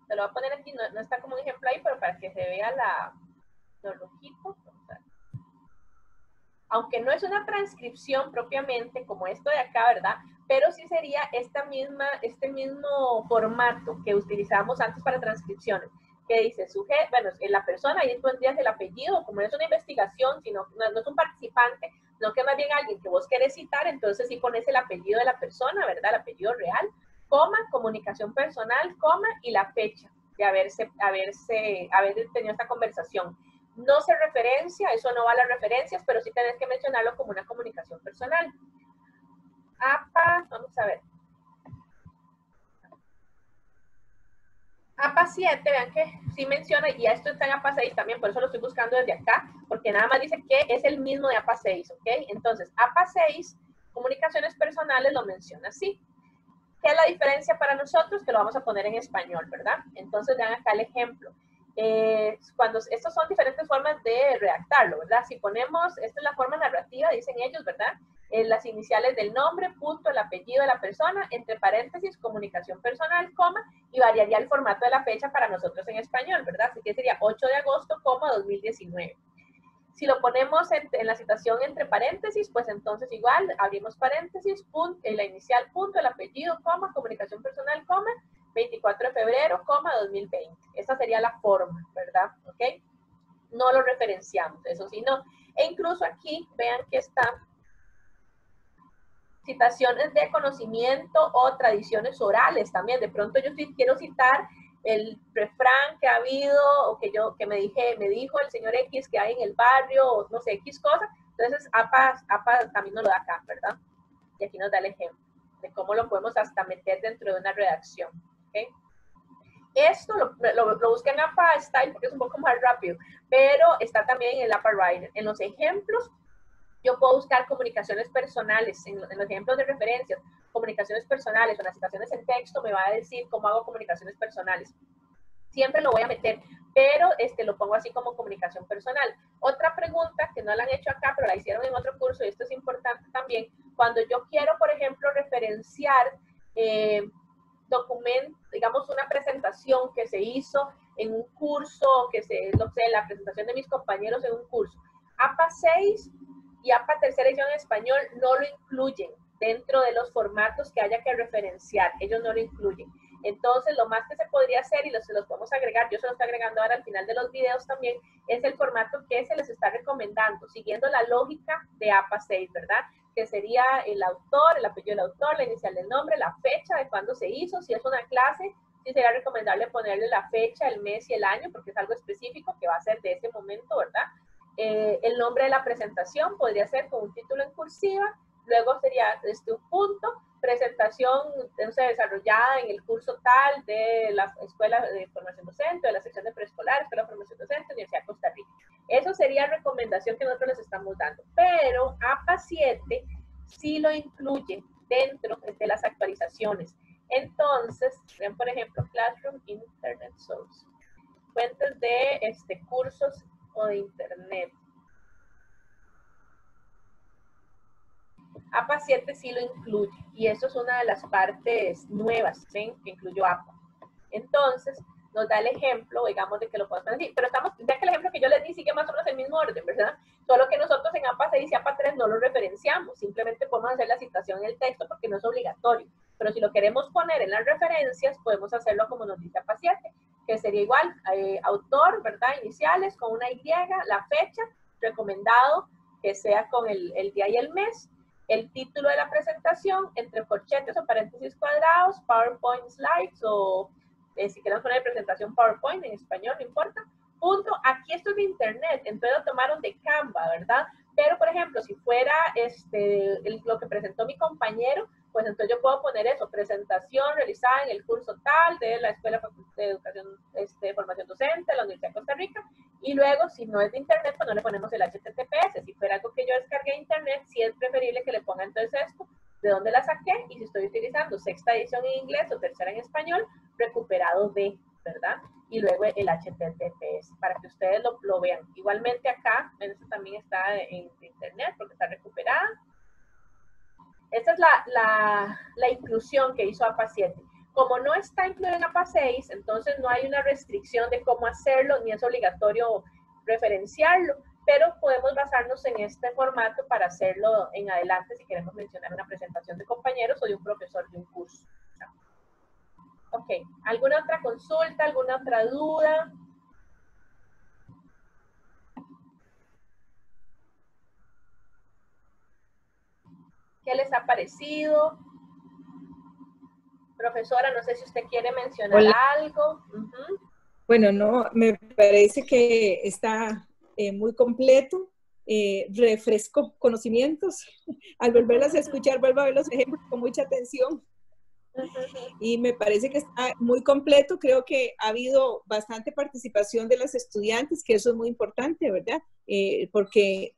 se lo voy a poner aquí, no está como un ejemplo ahí, pero para que se vea los rojitos. Aunque no es una transcripción propiamente como esto de acá, ¿verdad? Pero sí sería este mismo formato que utilizamos antes para transcripciones. Que dice sujeto, bueno, la persona, y tú tendrías el apellido, como no es una investigación, sino no es un participante, sino que es más bien alguien que vos querés citar, entonces sí pones el apellido de la persona, ¿verdad? El apellido real, coma, comunicación personal, coma, y la fecha de haber tenido esta conversación. No se referencia, eso no va a las referencias, pero sí tenés que mencionarlo como una comunicación personal. APA, vamos a ver. APA 7, vean que sí menciona, y esto está en APA 6 también, por eso lo estoy buscando desde acá, porque nada más dice que es el mismo de APA 6, ¿ok? Entonces, APA 6 Comunicaciones personales lo menciona así. ¿Qué es la diferencia para nosotros? Que lo vamos a poner en español, ¿verdad? Entonces vean acá el ejemplo. Estos son diferentes formas de redactarlo, ¿verdad? Si ponemos, esta es la forma narrativa, dicen ellos, ¿verdad? Las iniciales del nombre, punto, el apellido de la persona, entre paréntesis, comunicación personal, coma, y variaría el formato de la fecha para nosotros en español, ¿verdad? Así que sería 8 de agosto, 2019. Si lo ponemos en la citación entre paréntesis, pues entonces igual, abrimos paréntesis, punto, la inicial, punto, el apellido, coma, comunicación personal, coma, 24 de febrero, coma, 2020. Esa sería la forma, ¿verdad? ¿Ok? No lo referenciamos, eso sí, no. E incluso aquí, vean que está citaciones de conocimiento o tradiciones orales también. De pronto yo sí quiero citar el refrán que ha habido o que me dijo el señor X que hay en el barrio o no sé, X cosa. Entonces, APA también nos lo da acá, ¿verdad? Y aquí nos da el ejemplo de cómo lo podemos hasta meter dentro de una redacción. ¿Okay? Esto lo busqué en APA Style porque es un poco más rápido, pero está también en el APA Writer. En los ejemplos, yo puedo buscar comunicaciones personales, en los ejemplos de referencias, comunicaciones personales o las citaciones en texto me va a decir cómo hago comunicaciones personales. Siempre lo voy a meter, pero lo pongo así como comunicación personal. Otra pregunta que no la han hecho acá, pero la hicieron en otro curso, y esto es importante también, cuando yo quiero, por ejemplo, referenciar documento, digamos, una presentación que se hizo en un curso, no sé, la presentación de mis compañeros en un curso. APA 6 y APA tercera edición en español no lo incluyen dentro de los formatos que haya que referenciar. Ellos no lo incluyen. Entonces, lo más que se podría hacer, y se los podemos agregar, yo se los estoy agregando ahora al final de los videos también, es el formato que se les está recomendando, siguiendo la lógica de APA 6, ¿verdad? Que sería el autor, el apellido del autor, la inicial del nombre, la fecha de cuándo se hizo. Si es una clase, sí sería recomendable ponerle la fecha, el mes y el año, porque es algo específico que va a ser de ese momento, ¿verdad? El nombre de la presentación podría ser con un título en cursiva, luego sería un punto, presentación desarrollada en el curso tal de la Escuela de Formación Docente, de la sección de preescolar, Escuela de Formación Docente, Universidad de Costa Rica. Eso sería recomendación que nosotros les estamos dando. Pero APA 7 sí lo incluye dentro de las actualizaciones. Entonces, ven por ejemplo, Classroom Internet Source. Fuentes de cursos o de Internet. APA 7 sí lo incluye y eso es una de las partes nuevas, ¿sí? Que incluyó APA. Entonces, nos da el ejemplo, digamos, de que lo podemos decir, pero ya que el ejemplo que yo les di sigue más o menos el mismo orden, ¿verdad? Solo que nosotros en APA 6 y APA 3 no lo referenciamos, simplemente podemos hacer la citación en el texto porque no es obligatorio, pero si lo queremos poner en las referencias, podemos hacerlo como nos dice APA 7, que sería igual, autor, ¿verdad? Iniciales, con una Y, la fecha, recomendado que sea con el día y el mes, el título de la presentación, entre corchetes o paréntesis cuadrados, PowerPoint slides o si queremos poner presentación PowerPoint en español, no importa. Punto. Aquí esto es de internet, entonces lo tomaron de Canva, ¿verdad? Pero, por ejemplo, si fuera lo que presentó mi compañero, pues entonces yo puedo poner eso, presentación realizada en el curso tal de la Escuela de Educación, Formación Docente de la Universidad de Costa Rica, y luego, si no es de internet, pues no le ponemos el HTTPS. Si fuera algo que yo descargué de internet, sí es preferible que le ponga entonces esto, de dónde la saqué, y si estoy utilizando sexta edición en inglés o tercera en español, recuperado de, ¿verdad? Y luego el HTTPS, para que ustedes lo vean. Igualmente acá, esto también está en internet, porque está recuperada. Esta es la inclusión que hizo APA 7. Como no está incluido en APA 6, entonces no hay una restricción de cómo hacerlo, ni es obligatorio referenciarlo, pero podemos basarnos en este formato para hacerlo en adelante si queremos mencionar una presentación de compañeros o de un profesor de un curso. Ok, ¿alguna otra consulta, alguna otra duda? ¿Qué les ha parecido? Profesora, no sé si usted quiere mencionar algo. Bueno, no, me parece que está muy completo, refresco conocimientos. Al volverlas a escuchar, vuelvo a ver los ejemplos con mucha atención. Y me parece que está muy completo. Creo que ha habido bastante participación de los estudiantes, que eso es muy importante, ¿verdad? Porque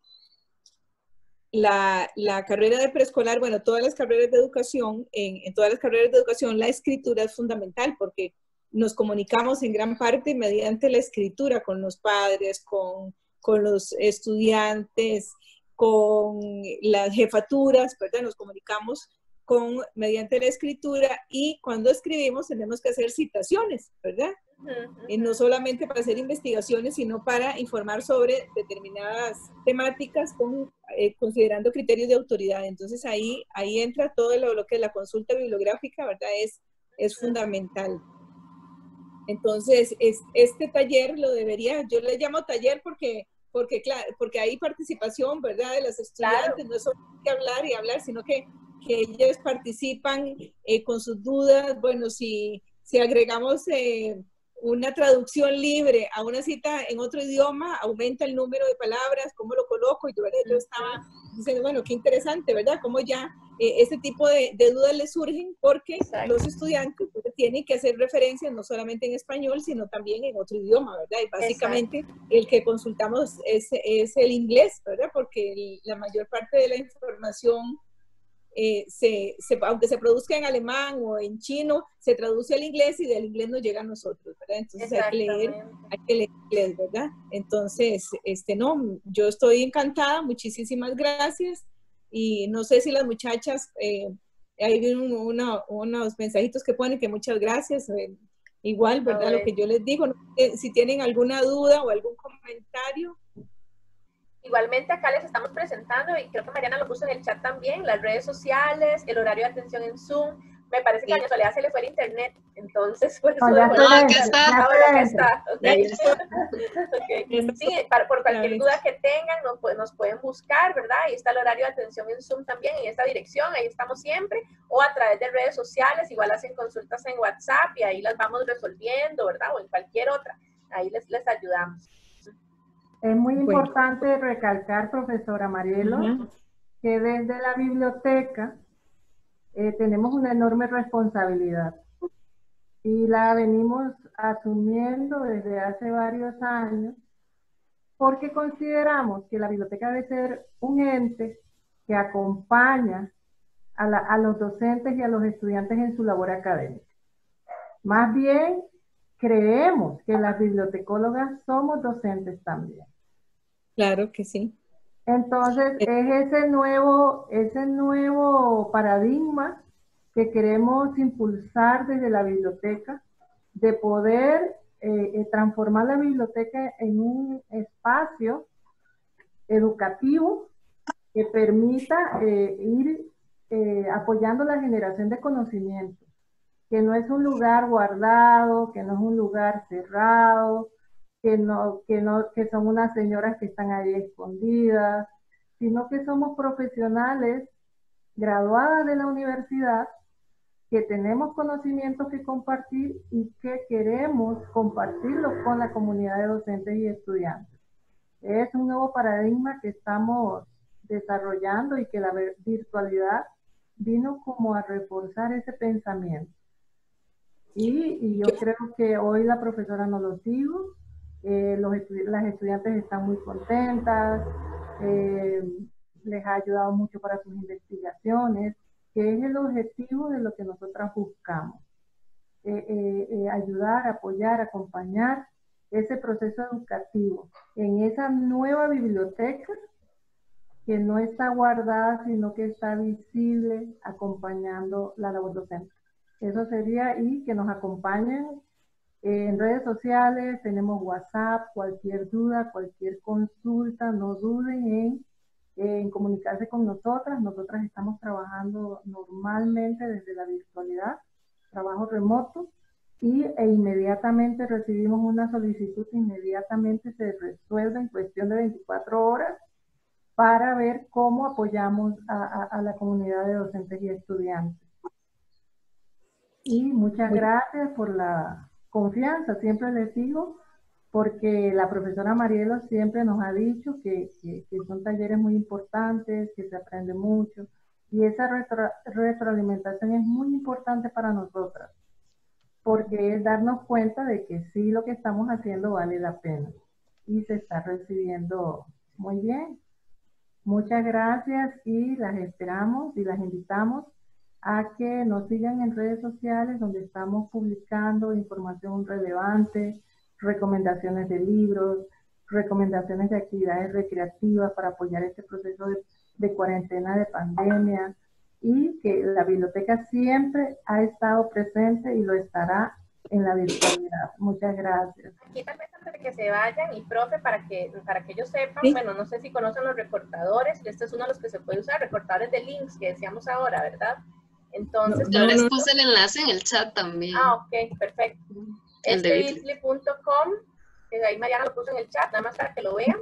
la carrera de preescolar, bueno, todas las carreras de educación, en todas las carreras de educación la escritura es fundamental porque nos comunicamos en gran parte mediante la escritura con los padres, con los estudiantes, con las jefaturas, ¿verdad? Nos comunicamos mediante la escritura y cuando escribimos tenemos que hacer citaciones, ¿verdad? No solamente para hacer investigaciones, sino para informar sobre determinadas temáticas considerando criterios de autoridad. Entonces ahí entra todo lo que es la consulta bibliográfica, ¿verdad? Es fundamental. Entonces, este taller yo le llamo taller porque hay participación, ¿verdad? De las estudiantes, claro. No es solo que hablar y hablar, sino que ellas participan con sus dudas. Bueno, si agregamos una traducción libre a una cita en otro idioma, aumenta el número de palabras, ¿cómo lo coloco? Yo estaba diciendo, bueno, qué interesante, ¿verdad? Cómo ya ese tipo de dudas les surgen porque exacto. Los estudiantes tienen que hacer referencias no solamente en español, sino también en otro idioma, ¿verdad? Y básicamente exacto. El que consultamos es el inglés, ¿verdad? Porque la mayor parte de la información aunque se produzca en alemán o en chino, se traduce al inglés y del inglés nos llega a nosotros, ¿verdad? Entonces hay que leer inglés, ¿verdad? Entonces, no, yo estoy encantada, muchísimas gracias y no sé si las muchachas, hay unos mensajitos que ponen que muchas gracias, igual, ¿verdad? Lo que yo les digo, no sé si tienen alguna duda o algún comentario. Igualmente acá les estamos presentando, y creo que Mariana lo puso en el chat también, las redes sociales, el horario de atención en Zoom. Me parece que a Doña Soledad se le fue el internet, entonces por eso... acá está. Ahora acá está. Okay. Okay. Sí, por cualquier duda que tengan, nos pueden buscar, ¿verdad? Ahí está el horario de atención en Zoom también, en esta dirección, ahí estamos siempre, o a través de redes sociales, igual hacen consultas en WhatsApp y ahí las vamos resolviendo, ¿verdad? O en cualquier otra, ahí les ayudamos. Es muy importante recalcar, profesora Marielo, que desde la biblioteca tenemos una enorme responsabilidad y la venimos asumiendo desde hace varios años porque consideramos que la biblioteca debe ser un ente que acompaña a los docentes y a los estudiantes en su labor académica. Más bien, creemos que las bibliotecólogas somos docentes también. Claro que sí. Entonces, es ese nuevo paradigma que queremos impulsar desde la biblioteca, de poder transformar la biblioteca en un espacio educativo que permita ir apoyando la generación de conocimiento, que no es un lugar guardado, que no es un lugar cerrado, que son unas señoras que están ahí escondidas, sino que somos profesionales graduadas de la universidad, que tenemos conocimientos que compartir y que queremos compartirlos con la comunidad de docentes y estudiantes. Es un nuevo paradigma que estamos desarrollando y que la virtualidad vino como a reforzar ese pensamiento. Y yo creo que hoy la profesora nos lo dijo, las estudiantes están muy contentas, les ha ayudado mucho para sus investigaciones, que es el objetivo de lo que nosotras buscamos. Ayudar, apoyar, acompañar ese proceso educativo en esa nueva biblioteca que no está guardada, sino que está visible acompañando la labor docente. Eso sería, y que nos acompañen en redes sociales, tenemos WhatsApp, cualquier duda, cualquier consulta, no duden en comunicarse con nosotras. Nosotras estamos trabajando normalmente desde la virtualidad, trabajo remoto, e inmediatamente recibimos una solicitud, inmediatamente se resuelve en cuestión de 24 horas para ver cómo apoyamos a la comunidad de docentes y estudiantes. Y muchas gracias por la confianza, siempre les digo, porque la profesora Marielo siempre nos ha dicho que son talleres muy importantes, que se aprende mucho, y esa retroalimentación es muy importante para nosotras, porque es darnos cuenta de que sí, lo que estamos haciendo vale la pena, y se está recibiendo muy bien. Muchas gracias y las esperamos y las invitamos a que nos sigan en redes sociales donde estamos publicando información relevante, recomendaciones de libros, recomendaciones de actividades recreativas para apoyar este proceso de cuarentena de pandemia, y que la biblioteca siempre ha estado presente y lo estará en la virtualidad. Muchas gracias. Aquí tal vez antes de que se vayan, y profe, para que ellos sepan, Sí. bueno, no sé si conocen los recortadores, este es uno de los que se puede usar, recortadores de links que decíamos ahora, ¿verdad? Entonces, Yo les puse el enlace en el chat también. ah, ok, perfecto. El de bit.ly.com, que ahí Mariana lo puso en el chat, nada más para que lo vean.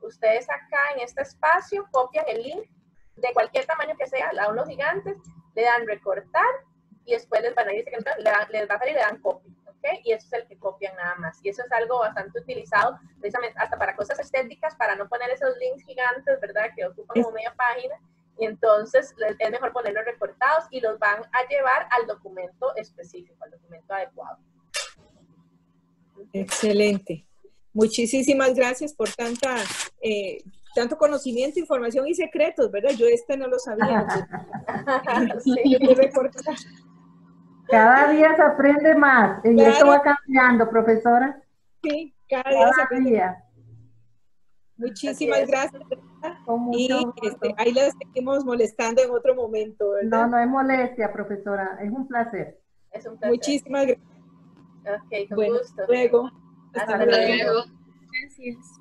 Ustedes acá en este espacio copian el link de cualquier tamaño que sea, a unos gigantes, le dan recortar y después les van a decir que les va a salir y le dan copy, ¿ok? Y eso es el que copian nada más. Y eso es algo bastante utilizado precisamente hasta para cosas estéticas, para no poner esos links gigantes, ¿verdad? Que ocupan como media página. Y entonces es mejor ponerlos recortados y los van a llevar al documento específico, al documento adecuado. Excelente. Muchísimas gracias por tanto conocimiento, información y secretos, ¿verdad? Yo no lo sabía. Sí. Cada día se aprende más y Claro. esto va cambiando, profesora. Sí, cada día se Cada aprende. día. Muchísimas gracias. Con mucho Y gusto. ahí la seguimos molestando en otro momento, ¿verdad? No, no es molestia, profesora. Es un placer. Es un placer. Muchísimas gracias. Ok, con Bueno, gusto. luego. Hasta Hasta luego. luego. Gracias.